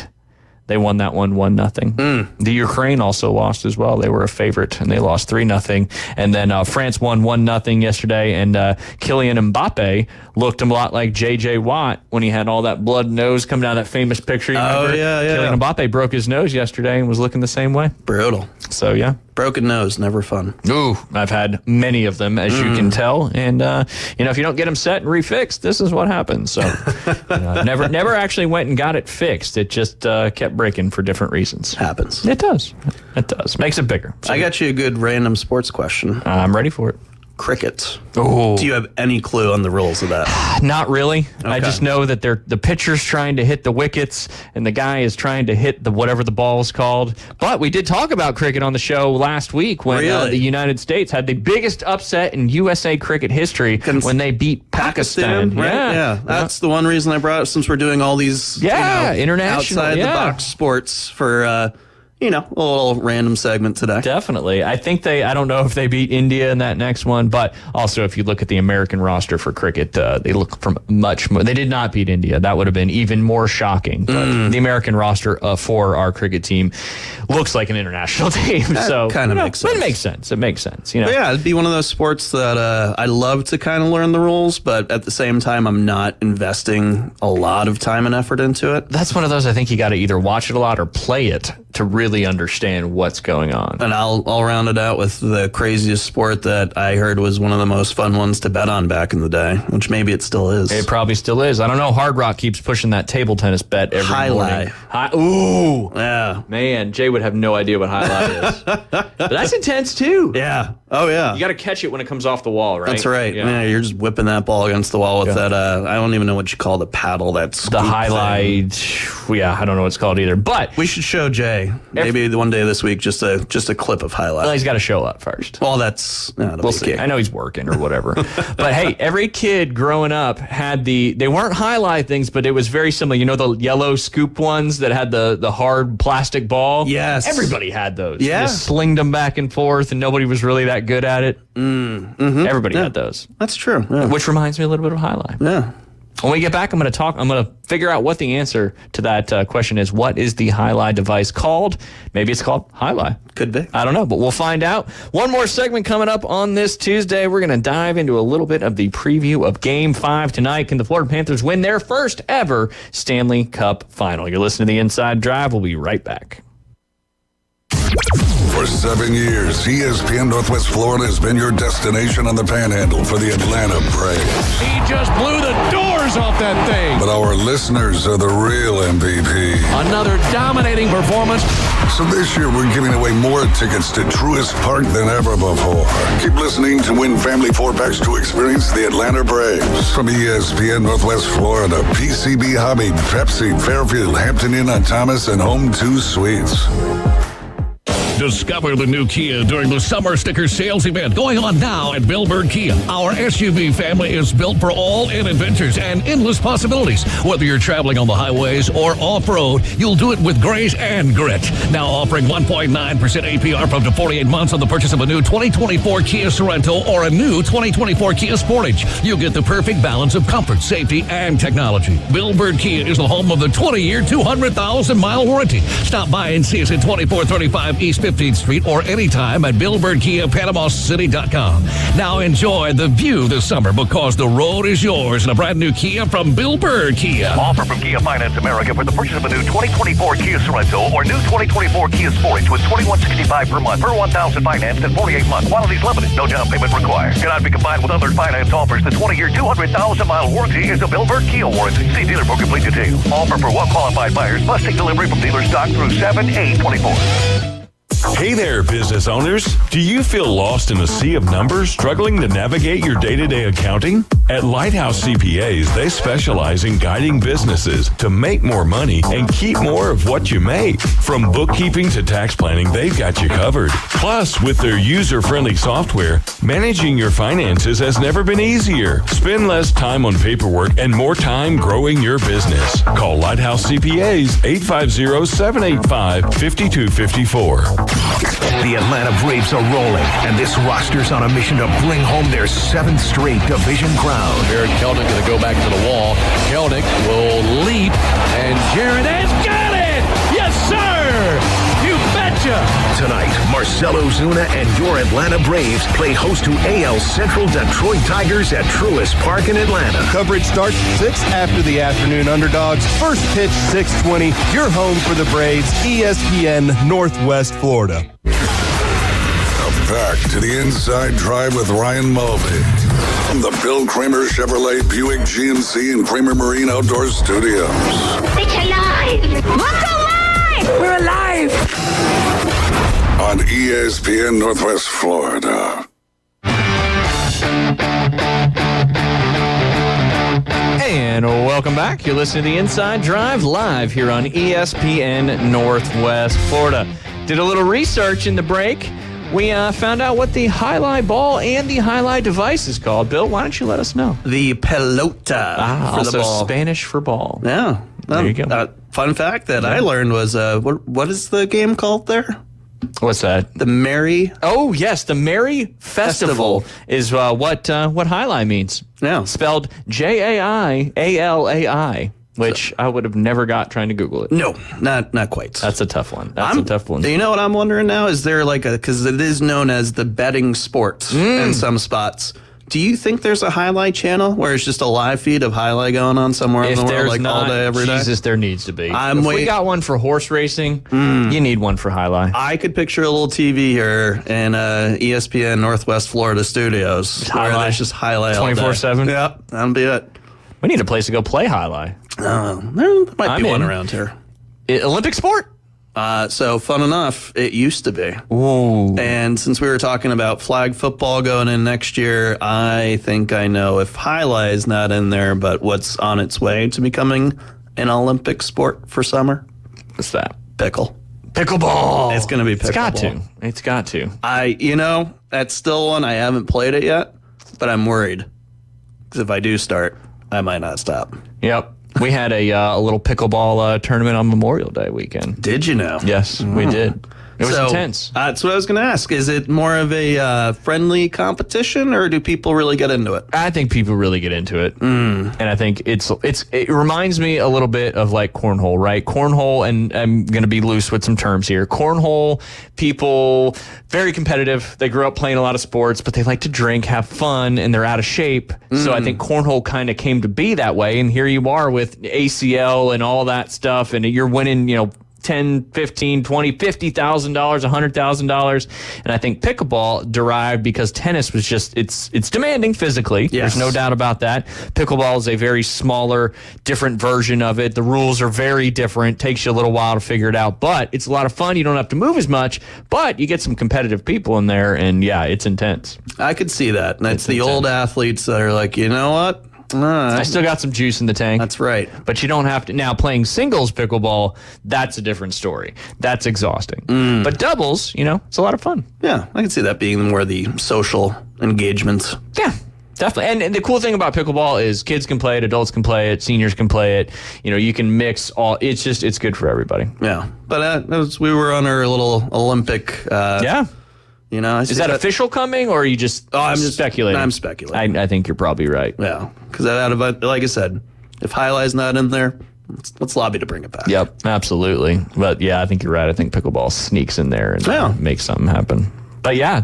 They won that one 1-0. The Ukraine also lost as well. They were a favorite, and they lost 3-0. And then France won 1-0 yesterday, and Kylian Mbappe looked a lot like J.J. Watt when he had all that blood nose coming down, that famous picture. Oh, yeah. Kylian Mbappe broke his nose yesterday and was looking the same way. Brutal. So, yeah. Broken nose, never fun. Ooh, I've had many of them, as you can tell. And, if you don't get them set and refixed, this is what happens. So, never actually went and got it fixed. It just kept breaking for different reasons. Happens. It does. Makes it bigger. So, I got you a good random sports question. I'm ready for it. Cricket. Oh. Do you have any clue on the rules of that? Not really. Okay. I just know that the pitcher's trying to hit the wickets and the guy is trying to hit whatever the ball is called. But we did talk about cricket on the show last week when the United States had the biggest upset in USA cricket history when they beat Pakistan. Right? Yeah. That's the one reason I brought it, since we're doing all these international outside the box sports for a little random segment today. Definitely. I don't know if they beat India in that next one, but also if you look at the American roster for cricket, they look from much more. They did not beat India. That would have been even more shocking. But the American roster for our cricket team looks like an international team. That so kind of makes sense. It makes sense. It makes sense. But yeah, it'd be one of those sports that I love to kind of learn the rules, but at the same time, I'm not investing a lot of time and effort into it. That's one of those I think you got to either watch it a lot or play it to really understand what's going on. And I'll round it out with the craziest sport that I heard was one of the most fun ones to bet on back in the day, which maybe it still is. It probably still is. I don't know. Hard Rock keeps pushing that table tennis bet every morning. Ooh. Yeah. Man, Jay would have no idea what highlight is. But that's intense too. Yeah. Oh, yeah. You got to catch it when it comes off the wall, right? That's right. Yeah, you're just whipping that ball against the wall with that, I don't even know what you call the paddle. That's the highlight. Yeah, I don't know what it's called either. But we should show Jay maybe one day this week just a clip of highlight. Well, he's got to show up first. Well, we'll see. I know he's working or whatever. But hey, every kid growing up had they weren't highlight things, but it was very similar. You know the yellow scoop ones that had the hard plastic ball? Yes. Everybody had those. Yeah. You just slinged them back and forth and nobody was really that good at it. Everybody had those. That's true. Yeah. Which reminds me a little bit of highlight. Yeah. When we get back, I'm going to figure out what the answer to that question is. What is the highlight device called? Maybe it's called highlight. Could be. I don't know, but we'll find out. One more segment coming up on this Tuesday. We're going to dive into a little bit of the preview of Game 5 tonight. Can the Florida Panthers win their first ever Stanley Cup final? You're listening to The Inside Drive. We'll be right back. For 7 years, ESPN Northwest Florida has been your destination on the Panhandle for the Atlanta Braves. He just blew the doors off that thing. But our listeners are the real MVP. Another dominating performance. So this year, we're giving away more tickets to Truist Park than ever before. Keep listening to win family 4-packs to experience the Atlanta Braves. From ESPN Northwest Florida, PCB Hobby, Pepsi, Fairfield, Hampton Inn on Thomas, and Home 2 Suites. Discover the new Kia during the Summer Sticker Sales event going on now at Bill Bird Kia. Our SUV family is built for all-in adventures and endless possibilities. Whether you're traveling on the highways or off-road, you'll do it with grace and grit. Now offering 1.9% APR for up to 48 months on the purchase of a new 2024 Kia Sorento or a new 2024 Kia Sportage. You'll get the perfect balance of comfort, safety, and technology. Bill Bird Kia is the home of the 20-year, 200,000-mile warranty. Stop by and see us at 2435 East 15th Street or anytime at BillBirdKia.PanamaCity.com. Now enjoy the view this summer because the road is yours in a brand new Kia from Bill Bird Kia. Offer from Kia Finance America for the purchase of a new 2024 Kia Sorento or new 2024 Kia Sportage with $2,165 per month per 1,000 financed in 48 months. Quantities limited. No down payment required. Cannot be combined with other finance offers. The 20-year, 200,000-mile warranty is a Bill Bird Kia warranty. See dealer for complete details. Offer for well-qualified buyers. Must take delivery from dealer stock through 7/8/24. Hey there, business owners. Do you feel lost in a sea of numbers, struggling to navigate your day-to-day accounting? At Lighthouse CPAs, they specialize in guiding businesses to make more money and keep more of what you make. From bookkeeping to tax planning, they've got you covered. Plus, with their user-friendly software, managing your finances has never been easier. Spend less time on paperwork and more time growing your business. Call Lighthouse CPAs 850-785-5254. The Atlanta Braves are rolling, and this roster's on a mission to bring home their 7th straight division crown. Jared Kelnick going to go back to the wall. Kelnick will leap, and Jared has got it! Yes, sir! You betcha! Tonight, Marcell Ozuna and your Atlanta Braves play host to AL Central Detroit Tigers at Truist Park in Atlanta. Coverage starts 6 after the afternoon underdogs. First pitch 6:20. Your home for the Braves, ESPN Northwest Florida. Back to the Inside Drive with Ryan Mulvey from the Bill Kramer Chevrolet Buick GMC and Kramer Marine Outdoor Studios. It's alive! What's alive? We're alive! On ESPN Northwest Florida. And welcome back. You're listening to The Inside Drive live here on ESPN Northwest Florida. Did a little research in the break. We found out what the highlight ball and the highlight device is called. Bill, why don't you let us know? The pelota for also the ball. Spanish for ball. Yeah. There you go. Fun fact that I learned was what is the game called there? What's that? The Merry. Oh yes, the Merry Festival is what Highlight means. Yeah, spelled JAIALAI, which I would have never got trying to Google it. No, not quite. That's a tough one. That's a tough one. Do you know what I'm wondering now? Is there because it is known as the betting sport in some spots. Do you think there's a Highlight channel where it's just a live feed of Highlight going on somewhere in the world, like all day, every day? Jesus, there needs to be. If we got one for horse racing, you need one for Highlight. I could picture a little TV here in ESPN Northwest Florida studios. Where there's just Highlight 24/7? Yep, that'll be it. We need a place to go play Highlight. There might be one around here. Olympic sport? So fun enough, it used to be. Ooh. And since we were talking about flag football going in next year, I think I know if Highlight is not in there, but what's on its way to becoming an Olympic sport for summer? What's that? Pickleball. It's going to be pickleball. It's got to. That's still one. I haven't played it yet, but I'm worried. Because if I do start, I might not stop. Yep. We had a little pickleball tournament on Memorial Day weekend. Did you know? Yes, we did. It was intense. That's what I was going to ask. Is it more of a friendly competition, or do people really get into it? I think people really get into it, and I think it reminds me a little bit of like cornhole, right? Cornhole, and I'm going to be loose with some terms here. Cornhole people, very competitive. They grew up playing a lot of sports, but they like to drink, have fun, and they're out of shape. So I think cornhole kind of came to be that way, and here you are with ACL and all that stuff, and you're winning, $10, $15, $20, $50,000, $100,000. And I think pickleball derived because tennis was just, it's demanding physically. Yes. There's no doubt about that. Pickleball is a very smaller, different version of it. The rules are very different. Takes you a little while to figure it out, but it's a lot of fun. You don't have to move as much, but you get some competitive people in there, and yeah, it's intense. I could see that. And it's the old athletes that are like, you know what? I still got some juice in the tank. That's right. But you don't have to. Now, playing singles pickleball, that's a different story. That's exhausting. But doubles, it's a lot of fun. Yeah, I can see that being more the social engagement. Yeah, definitely. And the cool thing about pickleball is kids can play it, adults can play it, seniors can play it. You can mix all. It's good for everybody. Yeah. But we were on our little Olympic. Yeah. Is that official coming, or are you just speculating? I'm speculating. I think you're probably right. Yeah, because like I said, if Highlight's not in there, let's lobby to bring it back. Yep, absolutely. But yeah, I think you're right. I think pickleball sneaks in there and makes something happen. But yeah,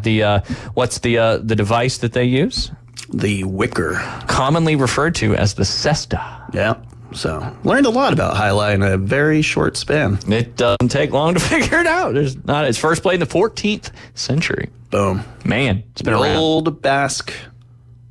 what's the device that they use? The wicker, commonly referred to as the cesta. Yeah. So learned a lot about Highlight in a very short span. It doesn't take long to figure it out. It's first played in the 14th century. Boom. Man, it's been around. Old Basque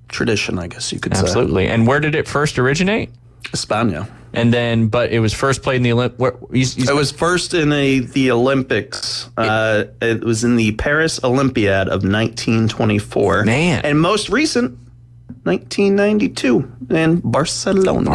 tradition, I guess you could say. Absolutely. And where did it first originate? España. And then, but it was first played in the Olympics. It was first in the Olympics. It was in the Paris Olympiad of 1924. Man. And most recent, 1992 in Barcelona.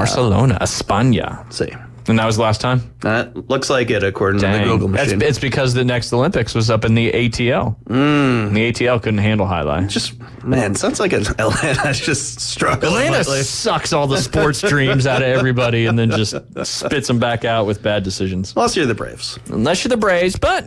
España. See. And that was the last time? That looks like it, according to the Google machine. It's because the next Olympics was up in the ATL. And the ATL couldn't handle Highlight. Sounds like Atlanta just struggling. Atlanta sucks all the sports dreams out of everybody and then just spits them back out with bad decisions. Unless you're the Braves. But,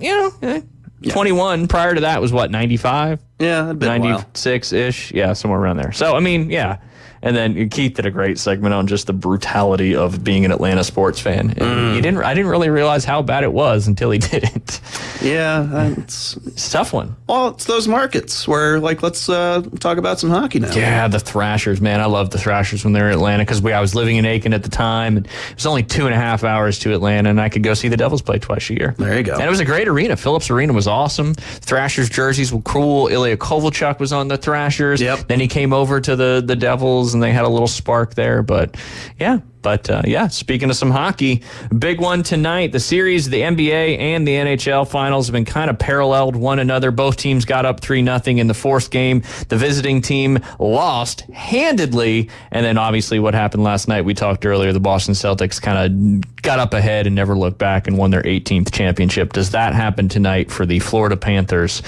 21 prior to that was what, 95? Yeah, a bit 96-ish. Yeah, somewhere around there. So, yeah. And then Keith did a great segment on just the brutality of being an Atlanta sports fan. And I didn't really realize how bad it was until he did it. Yeah, it's a tough one. Well, it's those markets where, let's talk about some hockey now. Yeah, the Thrashers, man. I love the Thrashers when they're in Atlanta because I was living in Aiken at the time, and it was only 2.5 hours to Atlanta, and I could go see the Devils play twice a year. There you go. And it was a great arena. Phillips Arena was awesome. Thrashers jerseys were cool. Ilya Kovalchuk was on the Thrashers. Yep. Then he came over to the Devils, and they had a little spark there. But yeah. Speaking of some hockey, big one tonight. The series, the NBA and the NHL finals have been kind of paralleled one another. Both teams got up 3-0 in the fourth game. The visiting team lost handedly. And then obviously what happened last night, we talked earlier, the Boston Celtics kind of got up ahead and never looked back and won their 18th championship. Does that happen tonight for the Florida Panthers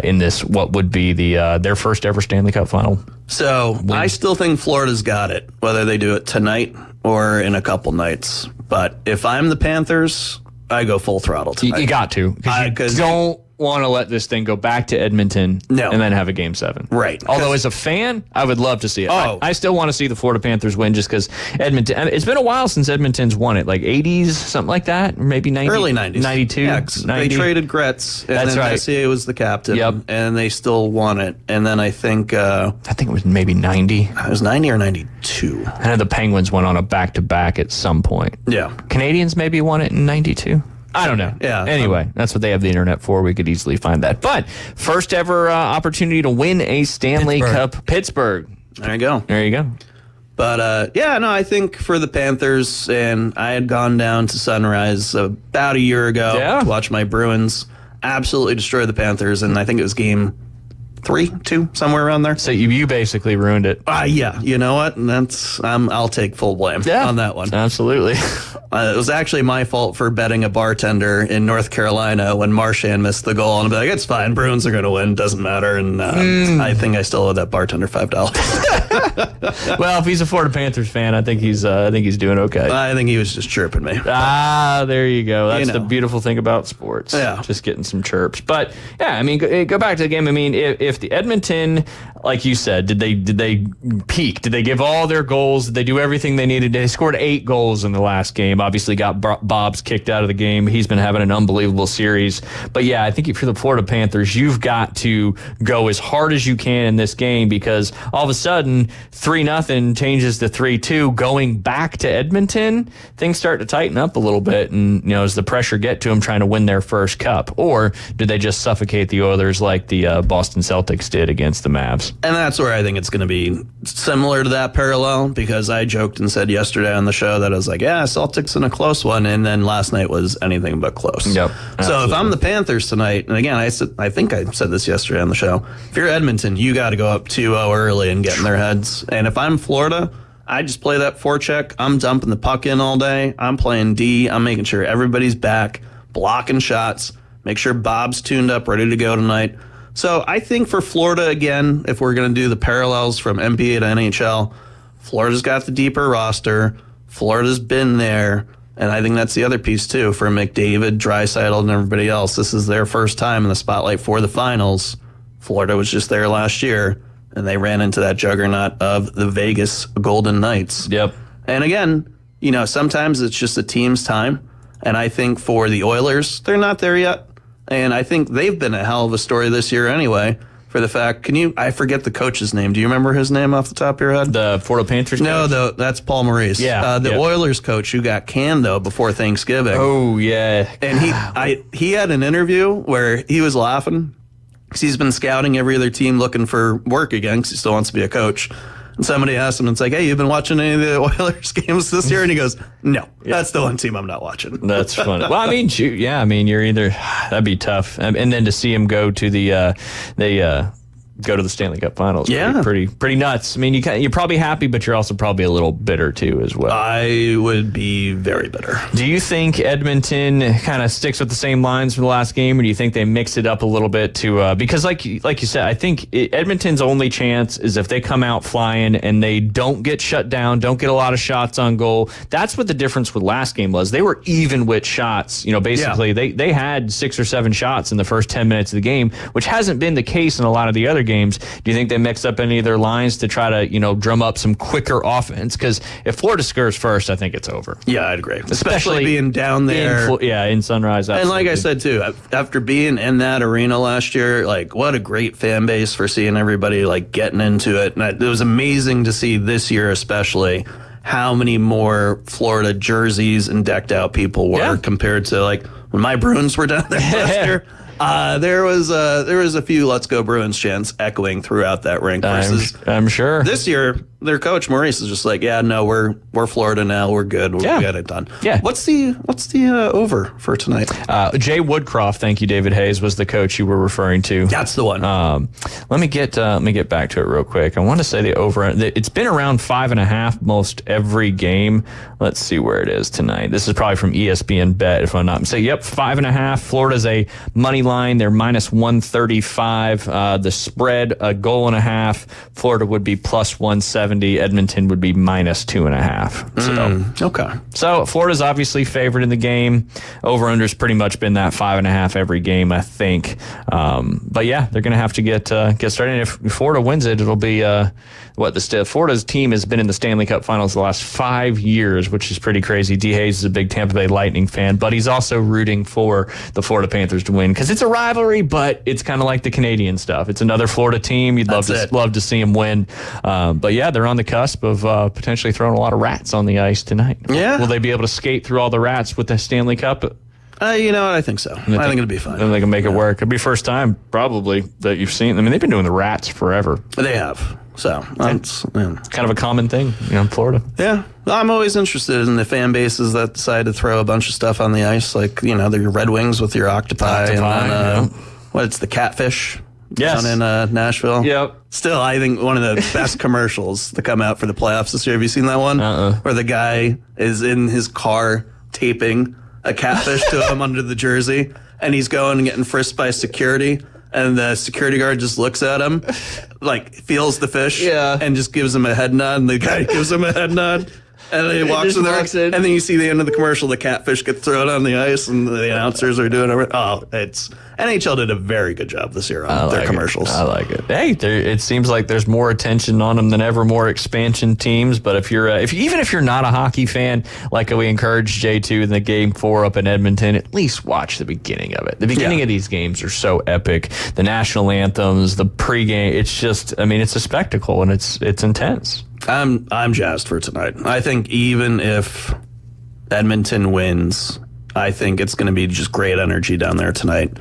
in this, what would be their first ever Stanley Cup final? So I still think Florida's got it, whether they do it tonight or in a couple nights. But if I'm the Panthers, I go full throttle tonight. You got to. Because you don't want to let this thing go back to Edmonton and then have a Game 7. Right. Although as a fan, I would love to see it. Oh. I still want to see the Florida Panthers win just because Edmonton, it's been a while since Edmonton's won it, like 80s, something like that, or maybe 90, early 90s. 92. Yeah, 90. They traded Gretz, and That's then right. SCA was the captain, and they still won it. And then I think it was maybe 90. It was 90 or 92. I know the Penguins went on a back-to-back at some point. Yeah. Canadians maybe won it in 92. I don't know. Yeah. Anyway, that's what they have the internet for. We could easily find that. But first ever opportunity to win a Stanley Cup. Pittsburgh. There you go. There you go. But I think for the Panthers, and I had gone down to Sunrise about a year ago to watch my Bruins absolutely destroy the Panthers, and I think it was game 3, 2, somewhere around there. So you basically ruined it. Yeah. You know what? And that's I'll take full blame on that one. Absolutely. It was actually my fault for betting a bartender in North Carolina when Marchand missed the goal, and I'll be like, it's fine, Bruins are going to win, doesn't matter. And I think I still owe that bartender $5. Well, if he's a Florida Panthers fan, I think he's doing okay. I think he was just chirping me. There you go. That's the beautiful thing about sports. Yeah, just getting some chirps. But yeah, I mean, go back to the game. I mean, if the Edmonton, like you said, did they peak? Did they give all their goals? Did they do everything they needed? They scored 8 goals in the last game. Obviously got Bob's kicked out of the game. He's been having an unbelievable series. But yeah, I think if you're the Florida Panthers, you've got to go as hard as you can in this game, because all of a sudden 3-0 changes to 3-2 going back to Edmonton. Things start to tighten up a little bit, and does the pressure get to them trying to win their first cup, or do they just suffocate the Oilers like the Boston Celtics did against the Mavs? And that's where I think it's going to be similar to that parallel, because I joked and said yesterday on the show that I was like, yeah, Celtics in a close one, and then last night was anything but close. Yep. So if I'm the Panthers tonight, and again, I think I said this yesterday on the show, if you're Edmonton, you got to go up 2-0 early and get in their heads. And if I'm Florida, I just play that forecheck. I'm dumping the puck in all day. I'm playing D. I'm making sure everybody's back, blocking shots, make sure Bob's tuned up, ready to go tonight. So I think for Florida, again, if we're going to do the parallels from NBA to NHL, Florida's got the deeper roster. Florida's been there. And I think that's the other piece, too, for McDavid, Draisaitl, and everybody else. This is their first time in the spotlight for the finals. Florida was just there last year, and they ran into that juggernaut of the Vegas Golden Knights. Yep. And again, sometimes it's just a team's time. And I think for the Oilers, they're not there yet. And I think they've been a hell of a story this year anyway, for the fact, I forget the coach's name. Do you remember his name off the top of your head? The Florida Panthers coach? No, that's Paul Maurice. Yeah. The Oilers coach who got canned, though, before Thanksgiving. Oh, yeah. And he had an interview where he was laughing because he's been scouting every other team looking for work again because he still wants to be a coach. And somebody asked him, it's like, hey, you've been watching any of the Oilers games this year? And he goes, no, that's the one team I'm not watching. That's funny. Well, I mean, shoot, yeah, I mean, you're either, that'd be tough. And then to see him go to go to the Stanley Cup Finals. Yeah. Pretty nuts. I mean, you're probably happy, but you're also probably a little bitter, too, as well. I would be very bitter. Do you think Edmonton kind of sticks with the same lines from the last game, or do you think they mix it up a little bit to because like you said, I think Edmonton's only chance is if they come out flying and they don't get shut down, don't get a lot of shots on goal. That's what the difference with last game was. They were even with shots. Basically, they had 6 or 7 shots in the first 10 minutes of the game, which hasn't been the case in a lot of the other games. Do you think they mix up any of their lines to try to, drum up some quicker offense? Because if Florida scores first, I think it's over. Yeah, I'd agree. Especially being down there. In Sunrise. Absolutely. And like I said, too, after being in that arena last year, what a great fan base for seeing everybody, getting into it. And it was amazing to see this year especially how many more Florida jerseys and decked out people were compared to, when my Bruins were down there last year. There was a few "Let's Go Bruins" chants echoing throughout that rink. Versus I'm sure this year, their coach Maurice is just like, yeah, no, we're Florida now, we're good, we got it done. Yeah. What's the over for tonight? Jay Woodcroft, thank you, David Hayes was the coach you were referring to. That's the one. Let me get back to it real quick. I want to say the over. It's been around 5.5 most every game. Let's see where it is tonight. This is probably from ESPN Bet, if I'm not mistaken. Yep, 5.5. Florida's a money line. They're minus 135. The spread, a goal and a half. Florida would be plus 170. 70. Edmonton would be minus 2.5. So, okay. So Florida's obviously favored in the game. Over-under's pretty much been that 5.5 every game, I think. But yeah, they're going to have to get started. And if Florida wins it, it'll be Florida's team has been in the Stanley Cup Finals the last 5 years, which is pretty crazy. D. Hayes is a big Tampa Bay Lightning fan, but he's also rooting for the Florida Panthers to win because it's a rivalry, but it's kind of like the Canadian stuff. It's another Florida team. You'd love to see them win. But yeah, they're on the cusp of potentially throwing a lot of rats on the ice tonight. Yeah. Will they be able to skate through all the rats with the Stanley Cup? You know what? I think so. I think it'll be fine. And they can make it work. It'll be first time probably that you've seen. I mean, they've been doing the rats forever. They have. So it's kind of a common thing, in Florida. Yeah. I'm always interested in the fan bases that decide to throw a bunch of stuff on the ice, like, the Red Wings with your octopi and then, it's the catfish down in Nashville. Yep. Still, I think one of the best commercials to come out for the playoffs this year. Have you seen that one? Where the guy is in his car taping a catfish to him under the jersey, and he's going and getting frisked by security. And the security guard just looks at him, feels the fish, and just gives him a head nod. And the guy gives him a head nod, and then he walks in there. And then you see the end of the commercial, the catfish get thrown on the ice, and the announcers are doing it. NHL did a very good job this year on their commercials. I like it. Hey, it seems like there's more attention on them than ever, more expansion teams. But if you're even if you're not a hockey fan, like we encouraged Jay to in the Game 4 up in Edmonton, at least watch the beginning of it. The beginning of these games are so epic. The national anthems, the pregame. It's just, it's a spectacle and it's intense. I'm jazzed for tonight. I think even if Edmonton wins, I think it's going to be just great energy down there tonight.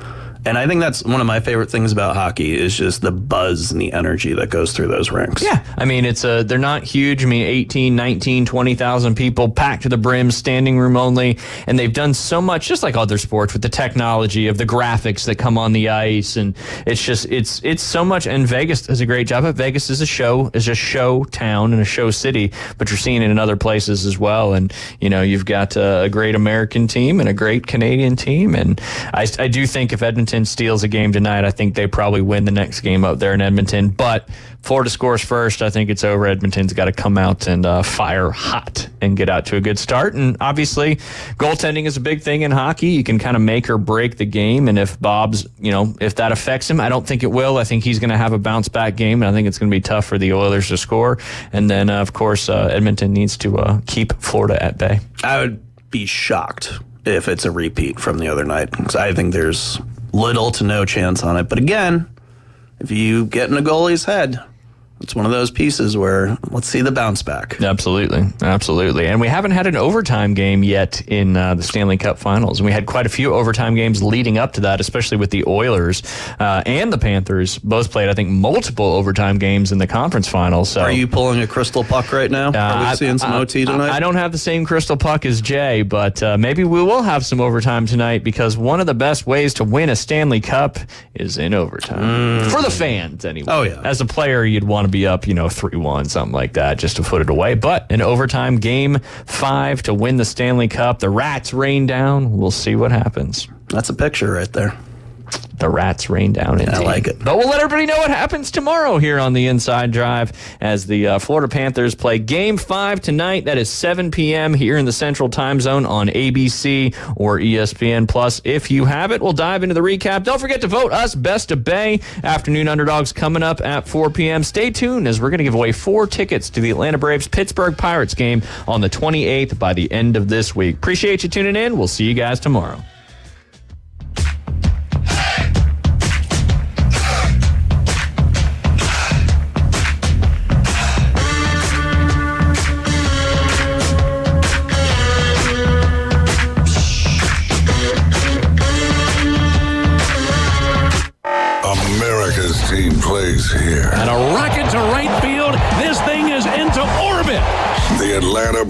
And I think that's one of my favorite things about hockey is just the buzz and the energy that goes through those rinks. Yeah. They're not huge. 18, 19, 20,000 people packed to the brim, standing room only. And they've done so much, just like other sports, with the technology of the graphics that come on the ice. And it's so much. And Vegas does a great job. But Vegas is a show town and a show city, but you're seeing it in other places as well. And, you've got a great American team and a great Canadian team. And I do think if Edmonton steals a game tonight, I think they probably win the next game up there in Edmonton. But Florida scores first. I think it's over. Edmonton's got to come out and fire hot and get out to a good start. And obviously, goaltending is a big thing in hockey. You can kind of make or break the game. And if if that affects him, I don't think it will. I think he's going to have a bounce back game. And I think it's going to be tough for the Oilers to score. And then, of course, Edmonton needs to keep Florida at bay. I would be shocked if it's a repeat from the other night, because I think there's little to no chance on it. But again, if you get in a goalie's head, it's one of those pieces where let's see the bounce back. Absolutely. And we haven't had an overtime game yet in the Stanley Cup Finals. And we had quite a few overtime games leading up to that, especially with the Oilers and the Panthers. Both played, I think, multiple overtime games in the conference finals. So, are you pulling a crystal puck right now? Are we seeing some OT tonight? I don't have the same crystal puck as Jay, but maybe we will have some overtime tonight, because one of the best ways to win a Stanley Cup is in overtime. For the fans, anyway. Oh, yeah. As a player, you'd want to be up, 3-1, something like that, just to put it away. But in overtime, Game 5 to win the Stanley Cup. The Rats rain down. We'll see what happens. That's a picture right there. The Rats rain down indeed. I like it. But we'll let everybody know what happens tomorrow here on the Inside Drive as the Florida Panthers play Game 5 tonight. That is 7 p.m. here in the Central Time Zone on ABC or ESPN Plus. If you have it, we'll dive into the recap. Don't forget to vote us Best of Bay. Afternoon Underdogs coming up at 4 p.m. Stay tuned as we're going to give away 4 tickets to the Atlanta Braves Pittsburgh Pirates game on the 28th by the end of this week. Appreciate you tuning in. We'll see you guys tomorrow. America's team plays here. And a rocket to right field. This thing is into orbit. The Atlanta